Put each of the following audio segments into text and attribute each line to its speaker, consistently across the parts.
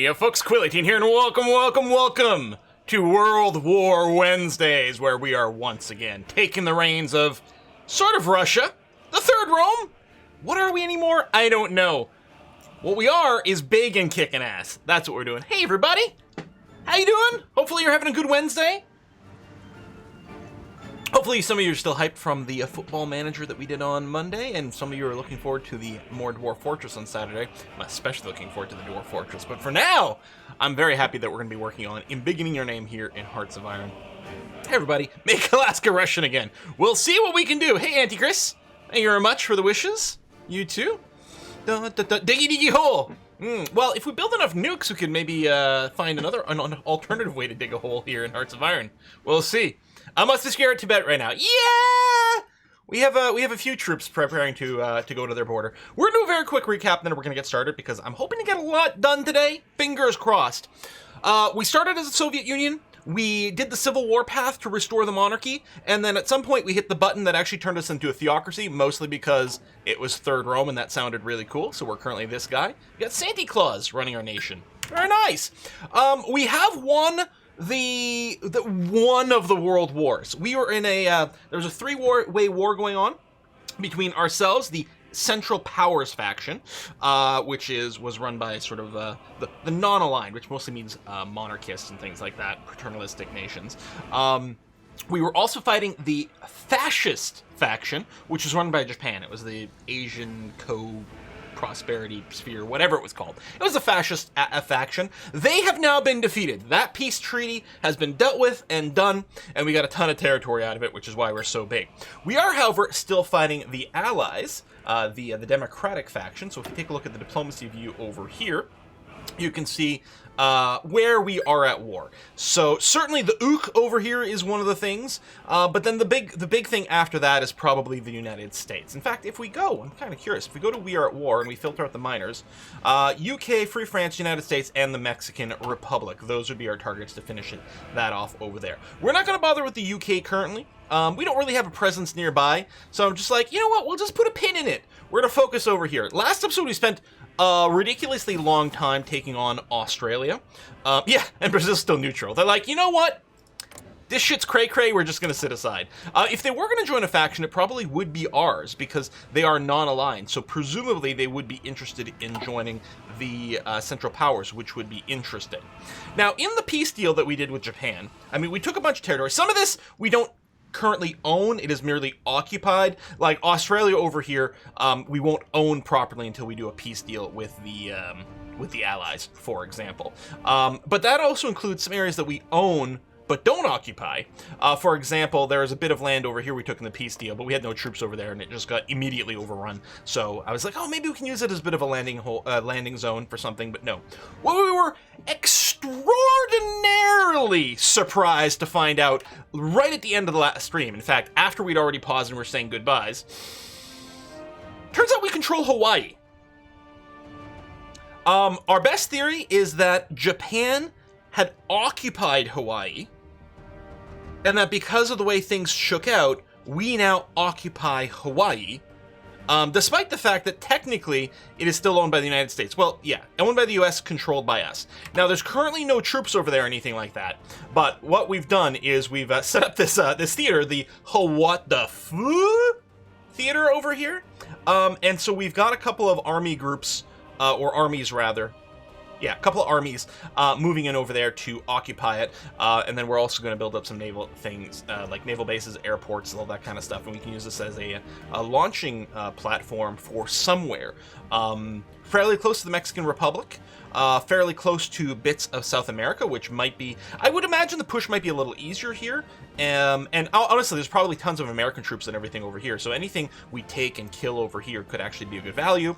Speaker 1: Howdy, folks, Quilliteen here, and welcome to World War Wednesdays, where we are once again taking the reins of sort of Russia, the Third Rome. What are we anymore? I don't know. What we are is big and kicking ass. That's what we're doing. Hey, everybody. How you doing? Hopefully you're having a good Wednesday. Hopefully some of you are still hyped from the football manager that we did on Monday, and some of you are looking forward to the more Dwarf Fortress on Saturday. I'm especially looking forward to the Dwarf Fortress, but for now, I'm very happy that we're going to be working on embiggening your name here in Hearts of Iron. Hey everybody, make Alaska Russian again. We'll see what we can do. Hey Auntie Chris, thank you very much for the wishes. You too. Diggy diggy hole. Well, if we build enough nukes, we could maybe find an alternative way to dig a hole here in Hearts of Iron. We'll see. I must escort to Tibet right now. Yeah! We have a few troops preparing to go to their border. We're gonna do a very quick recap, and then we're gonna get started because I'm hoping to get a lot done today. Fingers crossed. We started as the Soviet Union. We did the Civil War path to restore the monarchy, and then at some point we hit the button that actually turned us into a theocracy, mostly because it was Third Rome and that sounded really cool. So we're currently this guy. We got Santa Claus running our nation. Very nice. We have won the one of the world wars. We were in a there was a three-way war going on between ourselves, the Central Powers faction, which was run by sort of the non-aligned, which mostly means monarchists and things like that, paternalistic nations. We were also fighting the fascist faction, which was run by Japan. It was the Asian Prosperity Sphere, whatever it was called. It was a fascist faction. They have now been defeated. That peace treaty has been dealt with and done, and we got a ton of territory out of it, which is why we're so big. We are, however, still fighting the Allies, the Democratic faction. So if you take a look at the diplomacy view over here, you can see where we are at war. So certainly the Ook over here is one of the things, but then the big thing after that is probably the United States. In fact, if we go, I'm kind of curious, if we go to We Are at War and we filter out the minors, UK, Free France, United States, and the Mexican Republic, those would be our targets to finish that off over there. We're not going to bother with the UK currently. We don't really have a presence nearby, so I'm just like, you know what, we'll just put a pin in it. We're going to focus over here. Last episode we spent a ridiculously long time taking on Australia. Yeah, and Brazil's still neutral. They're like, you know what? This shit's cray-cray, we're just going to sit aside. If they were going to join a faction, it probably would be ours, because they are non-aligned, so presumably they would be interested in joining the Central Powers, which would be interesting. Now, in the peace deal that we did with Japan, I mean, we took a bunch of territory. Some of this we don't currently own, it is merely occupied. Like Australia over here, we won't own properly until we do a peace deal with the Allies, for example. But that also includes some areas that we own but don't occupy. For example, there is a bit of land over here we took in the peace deal, but we had no troops over there, and it just got immediately overrun. So I was like, oh, maybe we can use it as a bit of a landing zone for something, but no. Well, we were extraordinarily surprised to find out right at the end of the last stream. In fact, after we'd already paused and were saying goodbyes, turns out we control Hawaii. Our best theory is that Japan had occupied Hawaii, and that because of the way things shook out, we now occupy Hawaii, despite the fact that technically it is still owned by the United States. Well, yeah, owned by the US, controlled by us. Now, there's currently no troops over there or anything like that, but what we've done is we've set up this theater, the What the Fu theater over here, and so we've got a couple of army groups, or armies rather, yeah, a couple of armies moving in over there to occupy it, and then we're also going to build up some naval things, like naval bases, airports, all that kind of stuff, and we can use this as a launching platform for somewhere. Fairly close to the Mexican Republic, fairly close to bits of South America, which might be, I would imagine the push might be a little easier here, and honestly, there's probably tons of American troops and everything over here, so anything we take and kill over here could actually be a good value.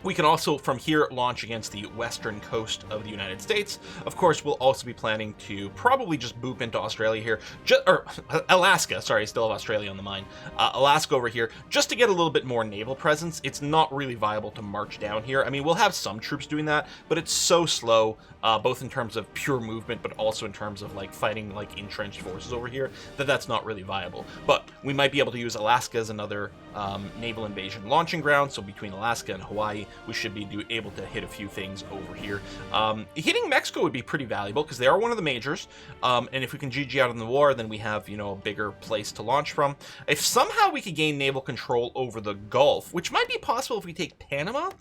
Speaker 1: We can also, from here, launch against the western coast of the United States. Of course, we'll also be planning to probably just boop into Australia here, or Alaska, sorry, I still have Australia on the mind. Alaska over here, just to get a little bit more naval presence. It's not really viable to march down here. I mean, we'll have some troops doing that, but it's so slow, both in terms of pure movement, but also in terms of like fighting like entrenched forces over here, that's not really viable. But we might be able to use Alaska as another naval invasion launching ground, so between Alaska and Hawaii, Hawaii, we should be able to hit a few things over here. Hitting Mexico would be pretty valuable because they are one of the majors, and if we can GG out in the war, then we have, you know, a bigger place to launch from. If somehow we could gain naval control over the Gulf, which might be possible if we take Panama,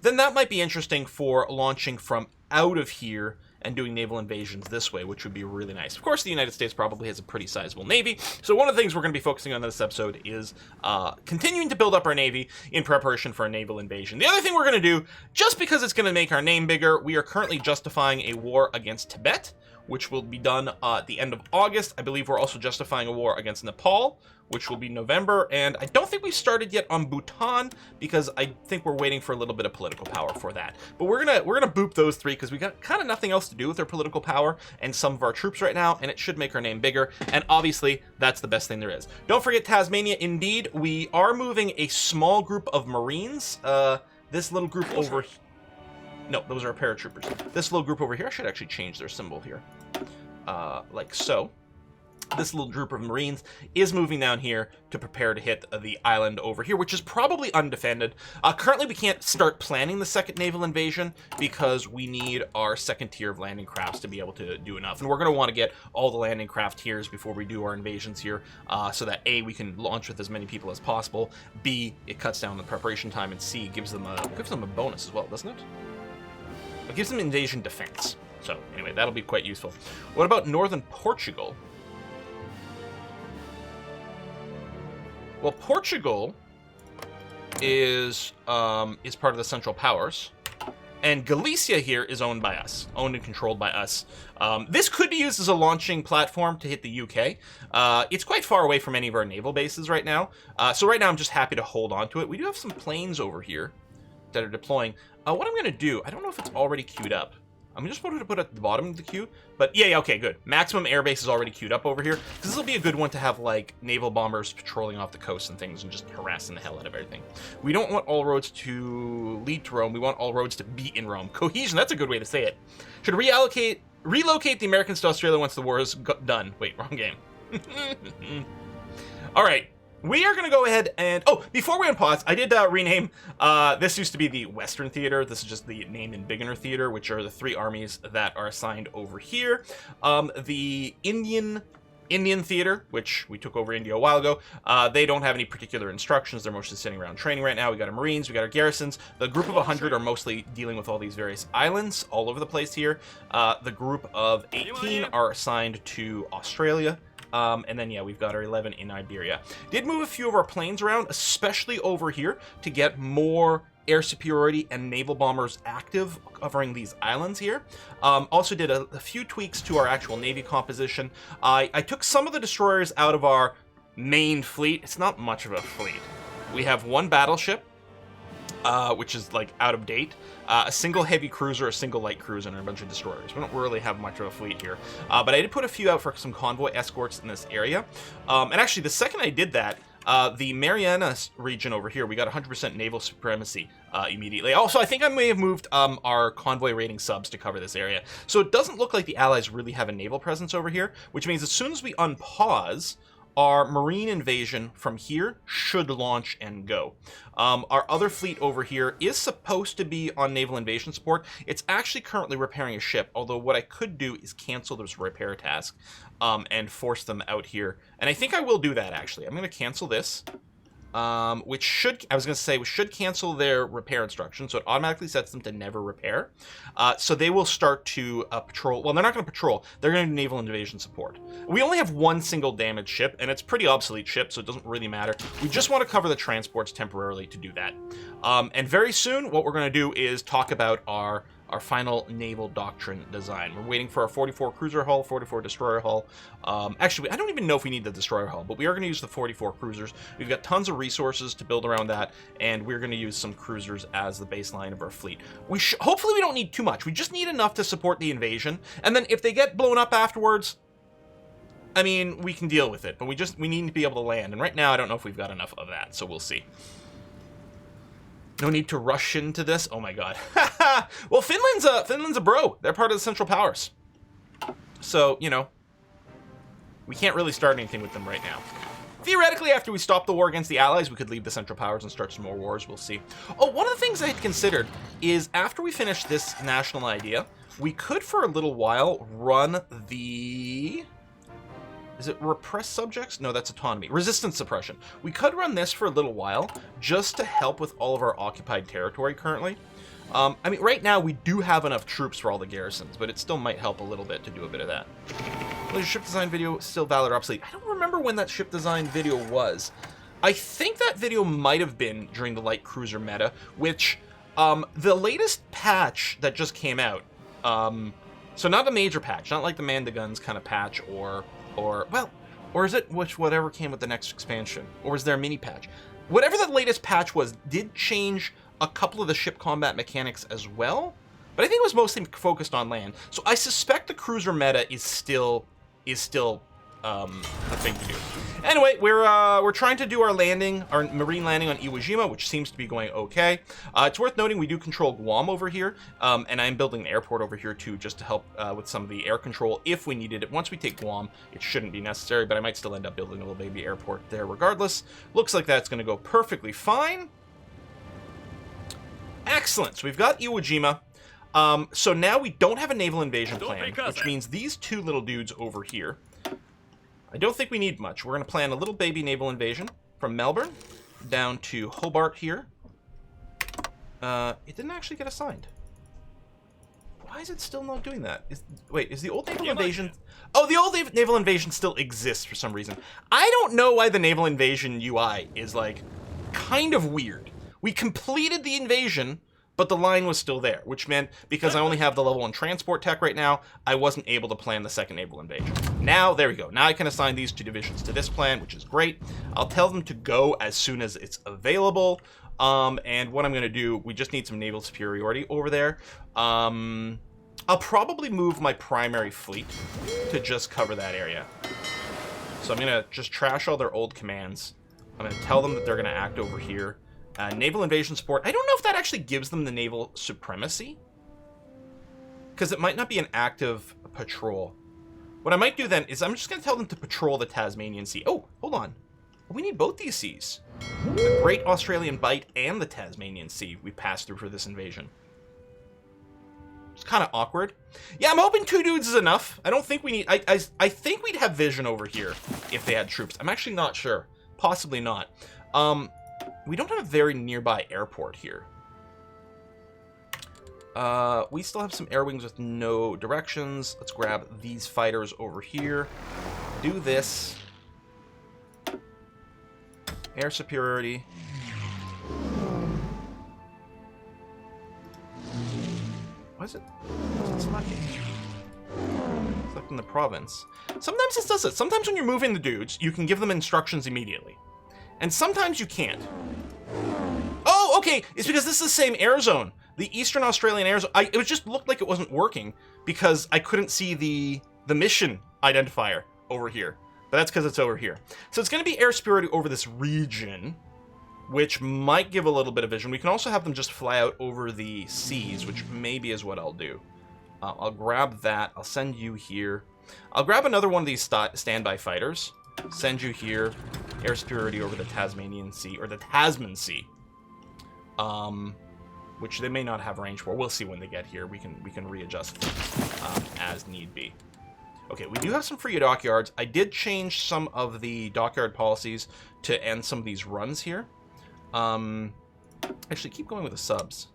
Speaker 1: then that might be interesting for launching from out of here and doing naval invasions this way, which would be really nice. Of course, the United States probably has a pretty sizable navy, so one of the things we're going to be focusing on in this episode is continuing to build up our navy in preparation for a naval invasion. The other thing we're going to do, just because it's going to make our name bigger, we are currently justifying a war against Tibet, which will be done at the end of August. I believe we're also justifying a war against Nepal, which will be November, and I don't think we've started yet on Bhutan because I think we're waiting for a little bit of political power for that. But we're gonna boop those three because we got kind of nothing else to do with our political power and some of our troops right now, and it should make our name bigger. And obviously, that's the best thing there is. Don't forget Tasmania. Indeed, we are moving a small group of Marines. This little group over here. No, those are our paratroopers. This little group over here, I should actually change their symbol here. Like so. This little group of Marines is moving down here to prepare to hit the island over here, which is probably undefended. Currently, we can't start planning the second naval invasion because we need our second tier of landing crafts to be able to do enough. And we're going to want to get all the landing craft tiers before we do our invasions here, so that A, we can launch with as many people as possible, B, it cuts down the preparation time, and C, gives them a bonus as well, doesn't it? It gives them invasion defense. So anyway, that'll be quite useful. What about northern Portugal? Well, Portugal is part of the Central Powers, and Galicia here is owned by us, owned and controlled by us. This could be used as a launching platform to hit the UK. It's quite far away from any of our naval bases right now, so right now I'm just happy to hold on to it. We do have some planes over here that are deploying. What I'm going to do, I don't know if it's already queued up. I'm just going to put it at the bottom of the queue, but yeah, okay, good. Maximum airbase is already queued up over here. This will be a good one to have, like, naval bombers patrolling off the coast and things and just harassing the hell out of everything. We don't want all roads to lead to Rome. We want all roads to be in Rome. Cohesion, that's a good way to say it. Should relocate the Americans to Australia once the war is done. Wait, wrong game. All right. We are going to go ahead and... Oh, before we unpause, I did rename... this used to be the Western Theater. This is just the named in Beginner Theater, which are the three armies that are assigned over here. The Indian Theater, which we took over India a while ago, they don't have any particular instructions. They're mostly sitting around training right now. We got our Marines, we got our garrisons. The group of 100 are mostly dealing with all these various islands all over the place here. The group of 18 are assigned to Australia. And then, yeah, we've got our 11 in Iberia. Did move a few of our planes around, especially over here, to get more air superiority and naval bombers active covering these islands here. Also did a few tweaks to our actual Navy composition. I took some of the destroyers out of our main fleet. It's not much of a fleet. We have one battleship, which is, like, out of date. A single heavy cruiser, a single light cruiser, and a bunch of destroyers. We don't really have much of a fleet here. But I did put a few out for some convoy escorts in this area. And actually, the second I did that, the Marianas region over here, we got 100% naval supremacy immediately. Also, I think I may have moved our convoy rating subs to cover this area. So it doesn't look like the Allies really have a naval presence over here, which means as soon as we unpause, our Marine invasion from here should launch and go. Our other fleet over here is supposed to be on naval invasion support. It's actually currently repairing a ship, although what I could do is cancel this repair task and force them out here. And I think I will do that, actually. I'm going to cancel this. Which should, I was going to say, we should cancel their repair instructions, so it automatically sets them to never repair. So they will start to patrol. Well, they're not going to patrol. They're going to do naval invasion support. We only have one single damaged ship, and it's a pretty obsolete ship, so it doesn't really matter. We just want to cover the transports temporarily to do that. And very soon, what we're going to do is talk about our final naval doctrine design. We're waiting for our 44 cruiser hull, 44 destroyer hull. Actually, I don't even know if we need the destroyer hull, but we are going to use the 44 cruisers. We've got tons of resources to build around that, and we're going to use some cruisers as the baseline of our fleet. Hopefully we don't need too much. We just need enough to support the invasion, and then if they get blown up afterwards, I mean, we can deal with it, but we need to be able to land, and right now I don't know if we've got enough of that, so we'll see. No need to rush into this. Oh my god. Well, Finland's a bro. They're part of the Central Powers. So, you know, we can't really start anything with them right now. Theoretically, after we stop the war against the Allies, we could leave the Central Powers and start some more wars. We'll see. Oh, one of the things I had considered is after we finish this national idea, we could, for a little while, run the... Is it repressed subjects? No, that's autonomy. Resistance suppression. We could run this for a little while just to help with all of our occupied territory currently. I mean, right now we do have enough troops for all the garrisons, but it still might help a little bit to do a bit of that. Well, your ship design video still valid or obsolete? I don't remember when that ship design video was. I think that video might have been during the light cruiser meta, which the latest patch that just came out, so not a major patch, not like the man the guns kind of patch or is it whatever came with the next expansion? Or was there a mini patch? Whatever the latest patch was did change a couple of the ship combat mechanics as well, but I think it was mostly focused on land. So I suspect the cruiser meta is still a thing to do. Anyway, we're trying to do our landing, our marine landing on Iwo Jima, which seems to be going okay. It's worth noting we do control Guam over here, and I'm building an airport over here too, just to help with some of the air control if we needed it. Once we take Guam, it shouldn't be necessary, but I might still end up building a little baby airport there regardless. Looks like that's going to go perfectly fine. Excellent. So we've got Iwo Jima. So now we don't have a naval invasion plan, which means these two little dudes over here. I don't think we need much. We're going to plan a little baby naval invasion from Melbourne down to Hobart here. It didn't actually get assigned. Why is it still not doing that? Wait, is the old naval invasion... Oh, the old naval invasion still exists for some reason. I don't know why the naval invasion UI is, like, kind of weird. We completed the invasion, but the line was still there, which meant because I only have the level 1 transport tech right now, I wasn't able to plan the second naval invasion. Now, there we go. Now I can assign these two divisions to this plan, which is great. I'll tell them to go as soon as it's available. And what I'm going to do, we just need some naval superiority over there. I'll probably move my primary fleet to just cover that area. So I'm going to just trash all their old commands. I'm going to tell them that they're going to act over here. Naval invasion support. I don't know if that actually gives them the naval supremacy, because it might not be an active patrol. What I might do then is I'm just going to tell them to patrol the Tasmanian Sea. Oh, hold on. We need both these seas. The Great Australian Bight and the Tasmanian Sea we passed through for this invasion. It's kind of awkward. Yeah, I'm hoping 2 dudes is enough. I don't think we need... I think we'd have vision over here if they had troops. I'm actually not sure. Possibly not. We don't have a very nearby airport here. We still have some air wings with no directions. Let's grab these fighters over here. Do this. Air superiority. Why is it selecting? Selecting the province. Sometimes this does it. Sometimes when you're moving the dudes, you can give them instructions immediately. And sometimes you can't. Oh, okay. It's because this is the same air zone. The Eastern Australian air zone. It just looked like it wasn't working because I couldn't see the mission identifier over here. But that's because it's over here. So it's going to be air superiority over this region, which might give a little bit of vision. We can also have them just fly out over the seas, which maybe is what I'll do. I'll grab that. I'll send you here. I'll grab another one of these standby fighters. Send you here. Air superiority over the Tasmanian Sea, or the Tasman Sea. Which they may not have range for. We'll see when they get here. We can readjust as need be. Okay, we do have some free dockyards. I did change some of the dockyard policies to end some of these runs here. Actually, keep going with the subs.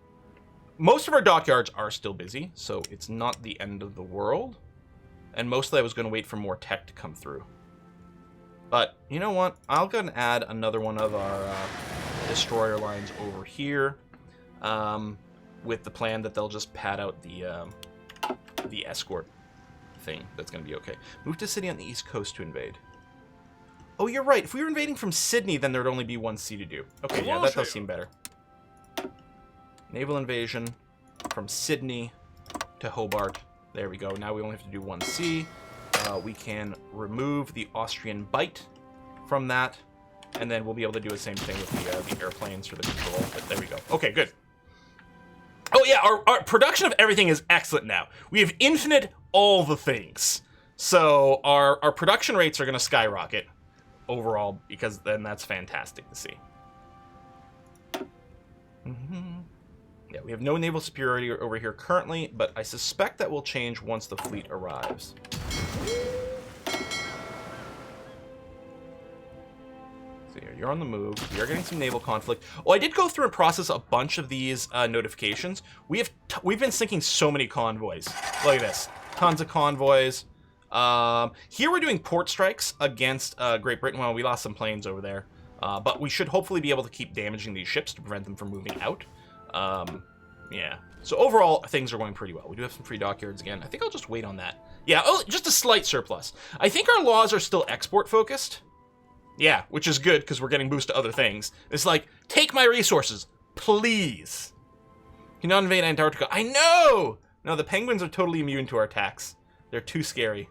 Speaker 1: Most of our dockyards are still busy, so it's not the end of the world. And mostly I was going to wait for more tech to come through. But, you know what? I'll go and add another one of our destroyer lines over here. With the plan that they'll just pad out the escort thing. That's going to be okay. Move to city on the east coast to invade. Oh, you're right. If we were invading from Sydney, then there'd only be 1 sea to do. Okay, yeah, that does seem better. Naval invasion from Sydney to Hobart. There we go. Now we only have to do 1 sea. We can remove the Austrian Bight from that, and then we'll be able to do the same thing with the airplanes for the control. But there we go. Okay, good. Oh yeah, our production of everything is excellent now. We have infinite all the things. So our production rates are going to skyrocket overall, because then that's fantastic to see. Yeah, we have no naval superiority over here currently, but I suspect that will change once the fleet arrives. So you're on the move. We are getting some naval conflict. Oh, I did go through and process a bunch of these notifications. We've been sinking so many convoys. Look at this. Tons of convoys. Here we're doing port strikes against Great Britain. Well, we lost some planes over there. But we should hopefully be able to keep damaging these ships to prevent them from moving out. Yeah. So overall, things are going pretty well. We do have some free dockyards again. I think I'll just wait on that. Yeah, oh, just a slight surplus. I think our laws are still export-focused. Yeah, which is good, because we're getting boost to other things. It's like, take my resources, please. You cannot invade Antarctica. I know! No, the penguins are totally immune to our attacks. They're too scary.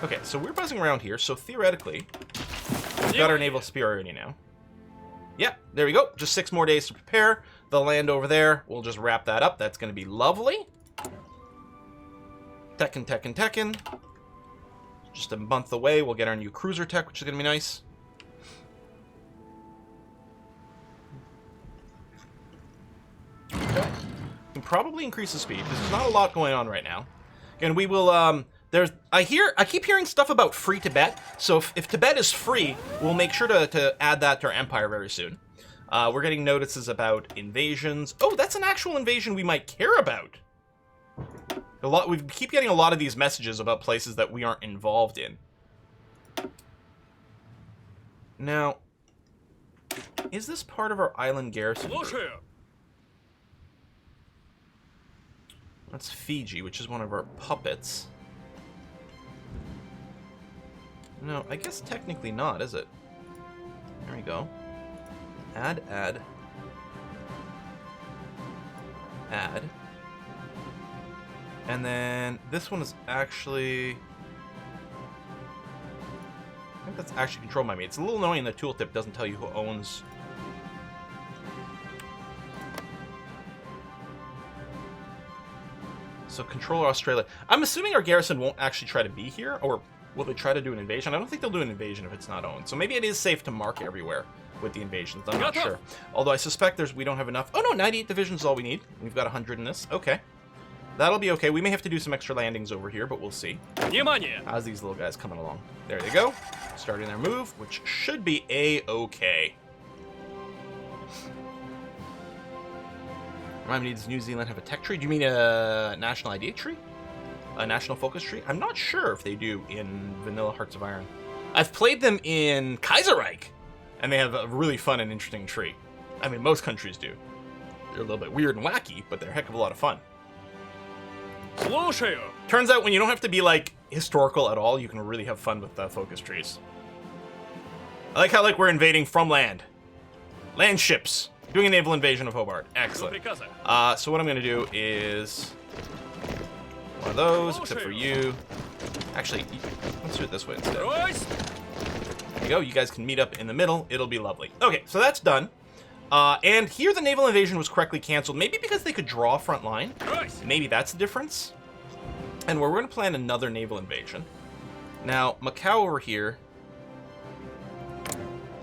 Speaker 1: Okay, so we're buzzing around here, so theoretically, we've got our naval superiority now. Yeah, there we go. Just 6 more days to prepare. They'll land over there. We'll just wrap that up. That's going to be lovely. Tekken. Just a month away, we'll get our new cruiser tech, which is going to be nice. Okay. We can probably increase the speed, because there's not a lot going on right now. Again, we will, I keep hearing stuff about free Tibet, so if Tibet is free, we'll make sure to add that to our empire very soon. We're getting notices about invasions. Oh, that's an actual invasion we might care about. We keep getting a lot of these messages about places that we aren't involved in. Now, is this part of our island garrison? That's Fiji, which is one of our puppets. No, I guess technically not, is it? There we go. Add. And then this one is actually... I think that's actually controlled by me. It's a little annoying the tooltip doesn't tell you who owns... So controller Australia. I'm assuming our garrison won't actually try to be here, or will they try to do an invasion? I don't think they'll do an invasion if it's not owned. So maybe it is safe to mark everywhere with the invasions. I'm not sure. Although I suspect we don't have enough. Oh no, 98 divisions is all we need. We've got 100 in this. Okay. That'll be okay. We may have to do some extra landings over here, but we'll see. How's these little guys coming along? There they go. Starting their move, which should be A-okay. Remind me, does New Zealand have a tech tree? Do you mean a national idea tree? A national focus tree? I'm not sure if they do in Vanilla Hearts of Iron. I've played them in Kaiserreich, and they have a really fun and interesting tree. I mean, most countries do. They're a little bit weird and wacky, but they're a heck of a lot of fun. Turns out when you don't have to be, like, historical at all, you can really have fun with focus trees. I like how, like, we're invading from land. Land ships. Doing a naval invasion of Hobart. Excellent. So what I'm going to do is... one of those, except for you. Actually, let's do it this way instead. There you go. You guys can meet up in the middle. It'll be lovely. Okay, so that's done. And here the naval invasion was correctly canceled. Maybe because they could draw front line. Maybe that's the difference. And we're going to plan another naval invasion. Now, Macau over here.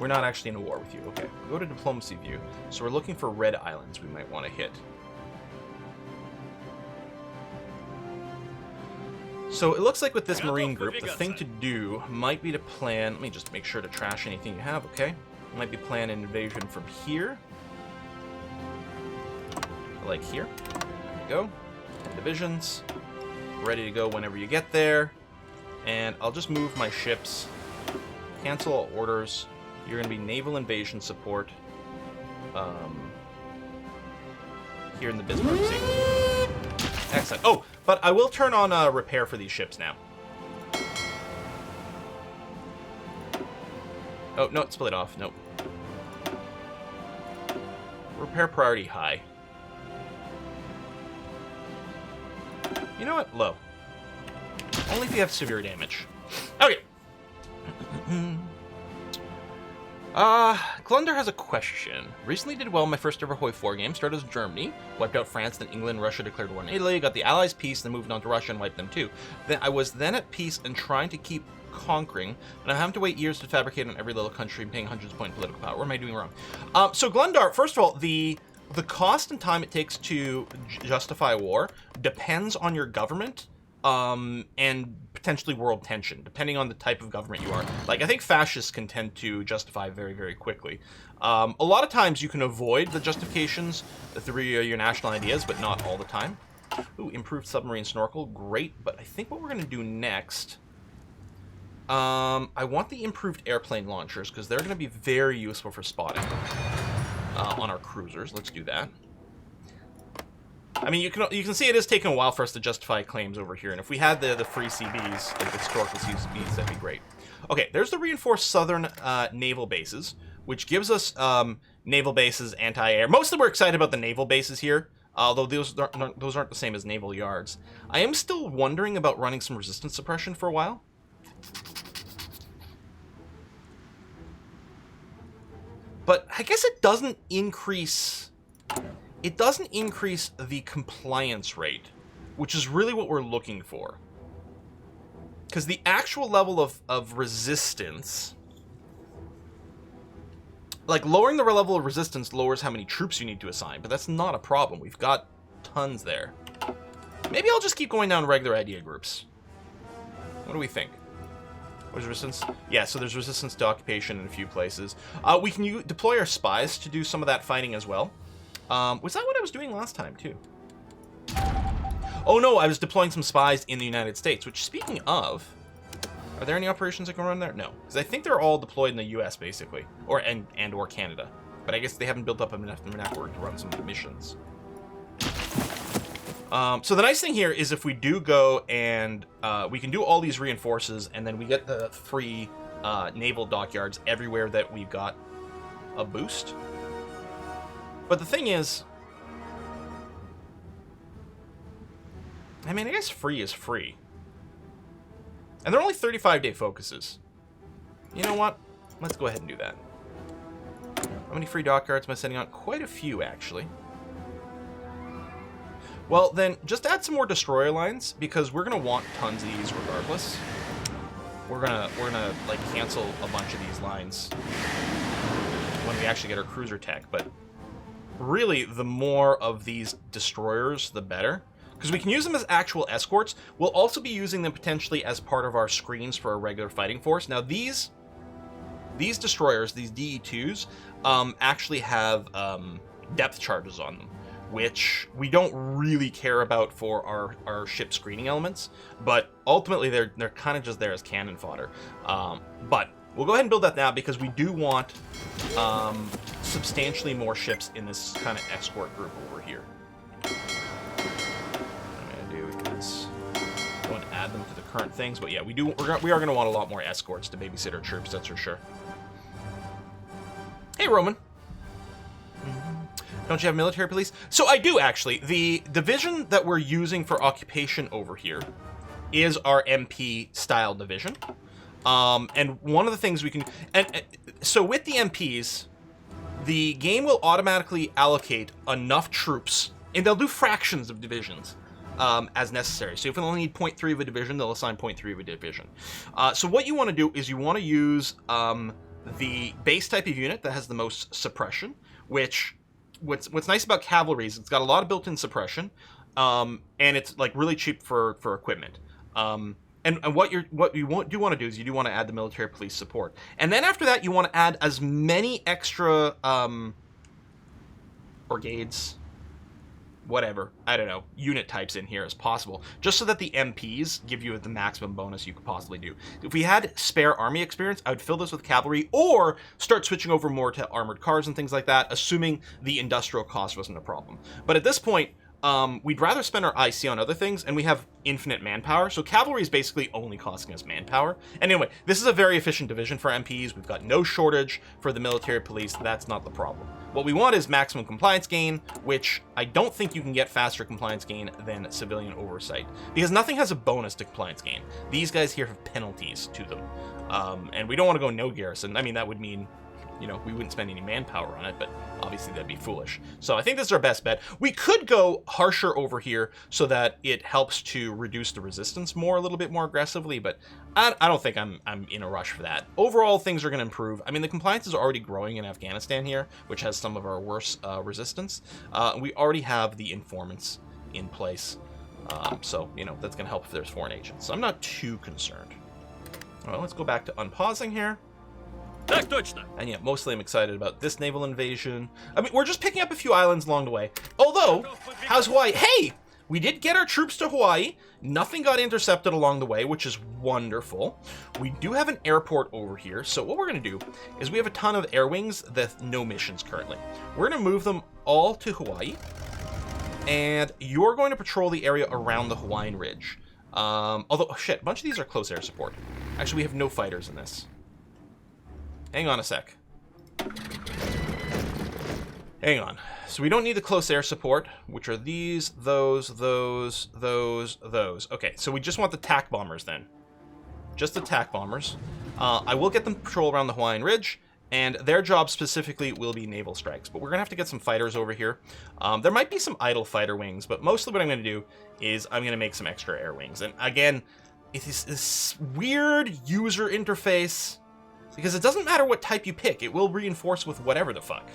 Speaker 1: We're not actually in a war with you. Okay, go to diplomacy view. So we're looking for red islands we might want to hit. So it looks like with this marine group, the thing to do might be to plan... Let me just make sure to trash anything you have, okay? Might be plan an invasion from here. Like here. There we go. 10 divisions. Ready to go whenever you get there. And I'll just move my ships. Cancel all orders. You're going to be naval invasion support. Here in the Bismarck Sea. Excellent. Oh, but I will turn on repair for these ships now. Oh, no, it split off. Nope. Repair priority high. You know what? Low. Only if you have severe damage. Okay. Glunder has a question. Recently did well in my first ever Hoi 4 game. Started as Germany, wiped out France, then England, Russia declared war in Italy, got the Allies peace, then moved on to Russia and wiped them too. Then I was then at peace and trying to keep conquering, and I'm having to wait years to fabricate on every little country and paying hundreds of points political power. What am I doing wrong? So Glundar, first of all, the cost and time it takes to justify war depends on your government, and potentially world tension, depending on the type of government you are. Like, I think fascists can tend to justify very, very quickly. A lot of times you can avoid the justifications through your national ideas, but not all the time. Ooh, improved submarine snorkel, great, but I think what we're going to do next... I want the improved airplane launchers, because they're going to be very useful for spotting on our cruisers. Let's do that. I mean, you can see it is taking a while for us to justify claims over here, and if we had the free CBs, like the historical CBs, that'd be great. Okay, there's the reinforced southern naval bases, which gives us naval bases, anti-air. Mostly we're excited about the naval bases here, although those aren't the same as naval yards. I am still wondering about running some resistance suppression for a while. But I guess it doesn't increase... It doesn't increase the compliance rate, which is really what we're looking for. Because the actual level of resistance... Like, lowering the level of resistance lowers how many troops you need to assign, but that's not a problem. We've got tons there. Maybe I'll just keep going down regular idea groups. What do we think? Where's resistance? Yeah, so there's resistance to occupation in a few places. We can deploy our spies to do some of that fighting as well. Was that what I was doing last time, too? Oh, no, I was deploying some spies in the United States, which, speaking of... Are there any operations I can run there? No, because I think they're all deployed in the U.S., basically. Or Canada. But I guess they haven't built up enough network to run some of the missions. So the nice thing here is if we do go and we can do all these reinforces, and then we get the free naval dockyards everywhere that we've got a boost. But the thing is, I mean, I guess free is free. And they're only 35-day focuses. You know what? Let's go ahead and do that. How many free dockyards am I sending out? Quite a few, actually. Well, then, just add some more destroyer lines, because we're going to want tons of these regardless. We're gonna like, cancel a bunch of these lines when we actually get our cruiser tech, but really, the more of these destroyers, the better. Because we can use them as actual escorts. We'll also be using them potentially as part of our screens for a regular fighting force. Now, these destroyers, these DE-2s, actually have depth charges on them, which we don't really care about for our ship screening elements, but ultimately they're kind of just there as cannon fodder. But we'll go ahead and build that now, because we do want substantially more ships in this kind of escort group over here. What I'm going to do is go and add them to the current things, but yeah, we are going to want a lot more escorts to babysit our troops, that's for sure. Hey, Roman. Don't you have military police? So I do, actually. The division that we're using for occupation over here is our MP-style division. And one of the things we can... so with the MPs, the game will automatically allocate enough troops, and they'll do fractions of divisions as necessary. So if we only need 0.3 of a division, they'll assign 0.3 of a division. So what you want to do is you want to use the base type of unit that has the most suppression, which... What's nice about cavalry is it's got a lot of built-in suppression, and it's like really cheap for equipment. And what you do want to do is you do want to add the military police support, and then after that you want to add as many extra brigades, whatever, I don't know, unit types in here as possible, just so that the MPs give you the maximum bonus you could possibly do. If we had spare army experience, I would fill this with cavalry, or start switching over more to armored cars and things like that, assuming the industrial cost wasn't a problem. But at this point, we'd rather spend our IC on other things, and we have infinite manpower, so cavalry is basically only costing us manpower. Anyway, this is a very efficient division for MPs. We've got no shortage for the military police. That's not the problem. What we want is maximum compliance gain, which I don't think you can get faster compliance gain than civilian oversight, because nothing has a bonus to compliance gain. These guys here have penalties to them, and we don't want to go no garrison. I mean, that would mean you know, we wouldn't spend any manpower on it, but obviously that'd be foolish. So I think this is our best bet. We could go harsher over here so that it helps to reduce the resistance more, a little bit more aggressively, but I don't think I'm in a rush for that. Overall, things are going to improve. I mean, the compliance is already growing in Afghanistan here, which has some of our worst resistance. We already have the informants in place. So, you know, that's going to help if there's foreign agents. So I'm not too concerned. Well, let's go back to unpausing here. And yeah, mostly I'm excited about this naval invasion. I mean, we're just picking up a few islands along the way. Although, how's Hawaii? Hey! We did get our troops to Hawaii. Nothing got intercepted along the way, which is wonderful. We do have an airport over here. So what we're going to do is we have a ton of air wings that no missions currently. We're going to move them all to Hawaii. And you're going to patrol the area around the Hawaiian Ridge. Although, oh shit, a bunch of these are close air support. Actually, we have no fighters in this. Hang on a sec. Hang on. So we don't need the close air support, which are these, those. Okay, so we just want the TAC bombers then. Just the TAC bombers. I will get them to patrol around the Hawaiian Ridge, and their job specifically will be naval strikes. But we're going to have to get some fighters over here. There might be some idle fighter wings, but mostly what I'm going to do is I'm going to make some extra air wings. And again, it is this weird user interface, because it doesn't matter what type you pick. It will reinforce with whatever the fuck.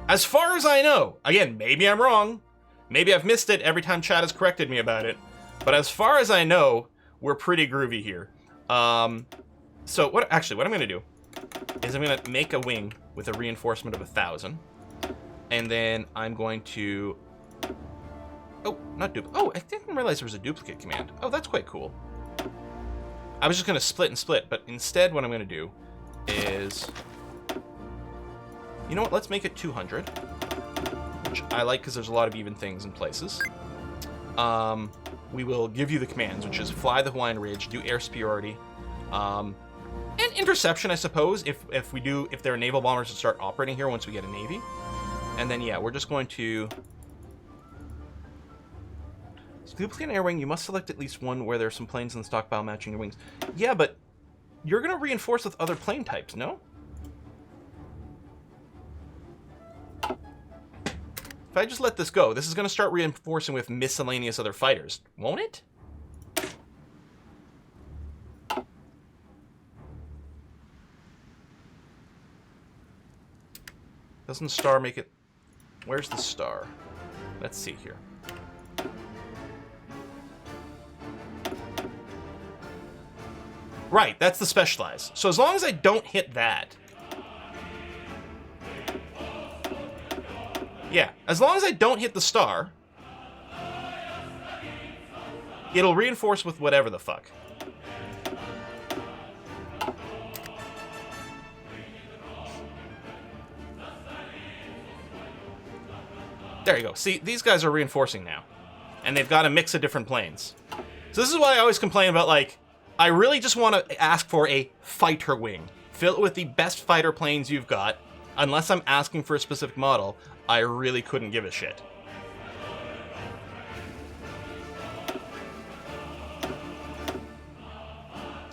Speaker 1: As far as I know, again, maybe I'm wrong. Maybe I've missed it every time chat has corrected me about it. But as far as I know, we're pretty groovy here. So what I'm going to do is I'm going to make a wing with a reinforcement of 1,000. And then I'm going to... Oh, not duplicate. Oh, I didn't realize there was a duplicate command. Oh, that's quite cool. I was just going to split and split, but instead what I'm going to do is... You know what? Let's make it 200, which I like because there's a lot of even things in places. We will give you the commands, which is fly the Hawaiian Ridge, do air superiority, and interception, I suppose, if there are naval bombers that start operating here once we get a navy. And then, yeah, we're just going to... So duplicate an air wing, you must select at least one where there are some planes in the stockpile matching your wings. Yeah, but you're going to reinforce with other plane types, no? If I just let this go, this is going to start reinforcing with miscellaneous other fighters, won't it? Doesn't the star make it... Where's the star? Let's see here. Right, that's the specialize. So as long as I don't hit that... Yeah, as long as I don't hit the star, it'll reinforce with whatever the fuck. There you go. See, these guys are reinforcing now. And they've got a mix of different planes. So this is why I always complain about, like, I really just want to ask for a fighter wing. Fill it with the best fighter planes you've got. Unless I'm asking for a specific model, I really couldn't give a shit.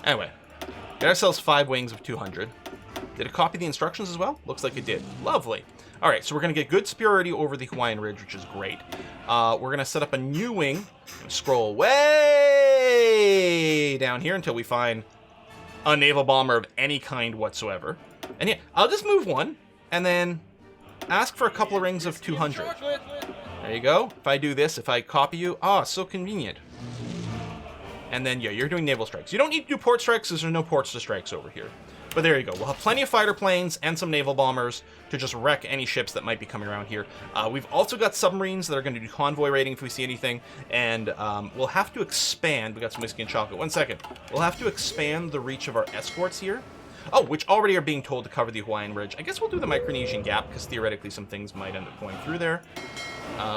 Speaker 1: Anyway, got ourselves 5 wings of 200. Did it copy the instructions as well? Looks like it did. Lovely. All right, so we're going to get good superiority over the Hawaiian Ridge, which is great. We're going to set up a new wing and scroll way down here until we find a naval bomber of any kind whatsoever. And yeah, I'll just move one and then ask for a couple of rings of 200. There you go. If I do this, if I copy you, so convenient. And then, yeah, you're doing naval strikes. You don't need to do port strikes because there's no ports to strikes over here. But there you go. We'll have plenty of fighter planes and some naval bombers to just wreck any ships that might be coming around here. We've also got submarines that are going to do convoy rating if we see anything. And we'll have to expand. We got some whiskey and chocolate. 1 second. We'll have to expand the reach of our escorts here. Oh, which already are being told to cover the Hawaiian Ridge. I guess we'll do the Micronesian Gap, because theoretically some things might end up going through there.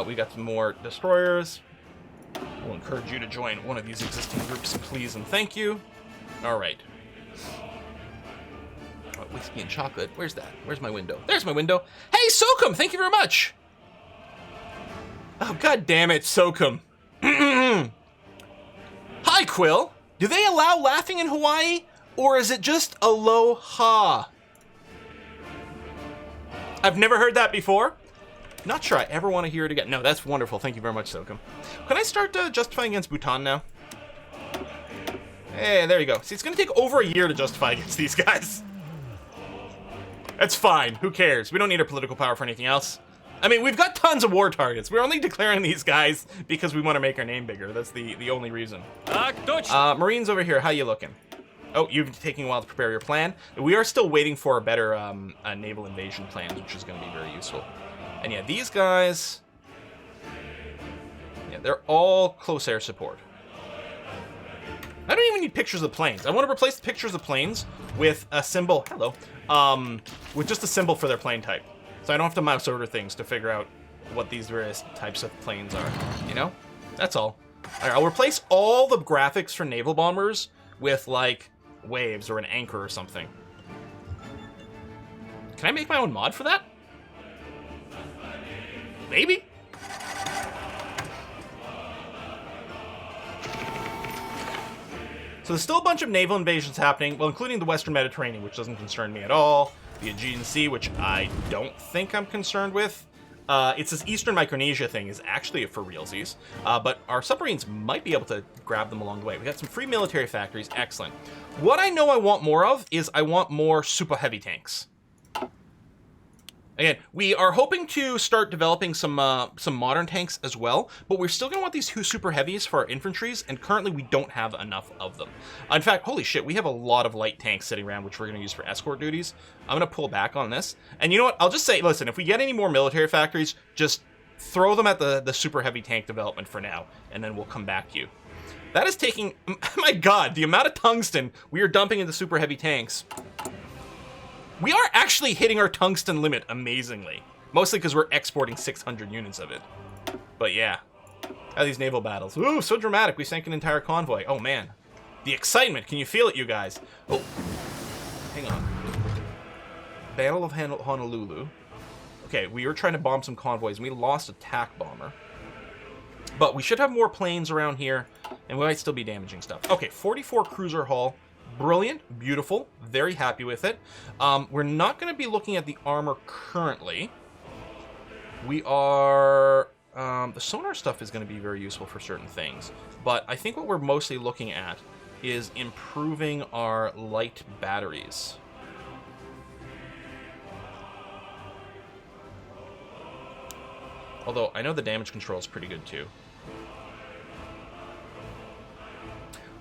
Speaker 1: We got some more destroyers. We'll encourage you to join one of these existing groups, please and thank you. All right. Whiskey and chocolate. Where's that? Where's my window? There's my window. Hey, Sokum! Thank you very much! Oh, god damn it, Sokum. Hi, Quill. Do they allow laughing in Hawaii? Or is it just aloha? I've never heard that before. Not sure I ever want to hear it again. No, that's wonderful. Thank you very much, Silkum. Can I start justifying against Bhutan now? Hey, there you go. See, it's going to take over a year to justify against these guys. That's fine. Who cares? We don't need our political power for anything else. I mean, we've got tons of war targets. We're only declaring these guys because we want to make our name bigger. That's the only reason. Marines over here, how you looking? Oh, you've taken a while to prepare your plan. We are still waiting for a better naval invasion plan, which is going to be very useful. And yeah, these guys... Yeah, they're all close air support. I don't even need pictures of planes. I want to replace the pictures of planes with a symbol... Hello. With just a symbol for their plane type. So I don't have to mouse order things to figure out what these various types of planes are. You know? That's all. Alright, I'll replace all the graphics for naval bombers with, like, waves or an anchor or something. Can I make my own mod for that? Maybe? So there's still a bunch of naval invasions happening, well, including the Western Mediterranean, which doesn't concern me at all. The Aegean Sea, which I don't think I'm concerned with. It's this Eastern Micronesia thing is actually for realsies, but our submarines might be able to grab them along the way. We got some free military factories, excellent. What I know I want more of is I want more super heavy tanks. Again, we are hoping to start developing some modern tanks as well, but we're still gonna want these super heavies for our infantries, and currently we don't have enough of them. In fact, holy shit, we have a lot of light tanks sitting around, which we're gonna use for escort duties. I'm gonna pull back on this. And you know what? I'll just say, listen, if we get any more military factories, just throw them at the super heavy tank development for now, and then we'll come back to you. That is taking, oh my god, the amount of tungsten we are dumping into super heavy tanks. We are actually hitting our tungsten limit amazingly. Mostly because we're exporting 600 units of it. But yeah. How these naval battles. Ooh, so dramatic. We sank an entire convoy. Oh man. The excitement. Can you feel it, you guys? Oh. Hang on. Battle of Honolulu. Okay, we were trying to bomb some convoys and we lost a TAC bomber. But we should have more planes around here and we might still be damaging stuff. Okay, 44 cruiser hull. Brilliant, beautiful, very happy with it. We're not going to be looking at the armor currently. We are... the sonar stuff is going to be very useful for certain things. But I think what we're mostly looking at is improving our light batteries. Although, I know the damage control is pretty good too.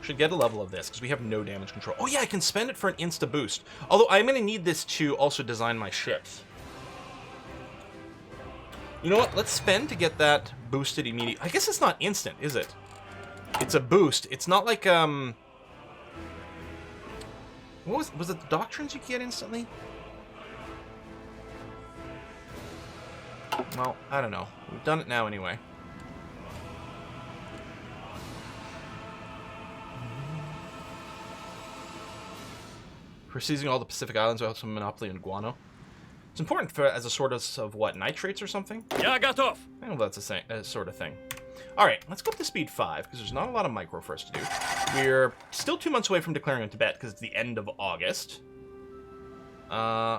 Speaker 1: Should get a level of this because we have no damage control. Oh yeah, I can spend it for an insta boost. Although I'm going to need this to also design my ships. You know what? Let's spend to get that boosted immediately. I guess it's not instant, is it? It's a boost. It's not like what was it the doctrines you get instantly? Well, I don't know. We've done it now anyway. For seizing all the Pacific Islands without some monopoly in guano. It's important for as a sort of what, nitrates or something? Yeah, I got off. I know that's a sort of thing. All right, let's go up to speed 5 because there's not a lot of micro for us to do. We're still 2 months away from declaring on Tibet because it's the end of August.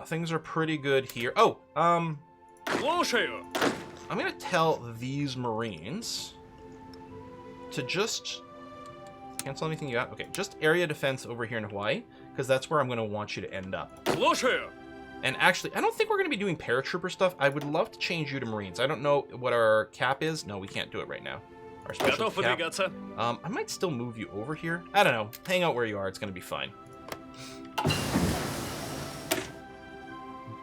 Speaker 1: Things are pretty good here. Oh, I'm gonna tell these Marines to just cancel anything you got. Okay, just area defense over here in Hawaii. Because that's where I'm going to want you to end up. And actually, I don't think we're going to be doing paratrooper stuff. I would love to change you to Marines. I don't know what our cap is. No, we can't do it right now. Our special cap. I might still move you over here. I don't know. Hang out where you are. It's going to be fine.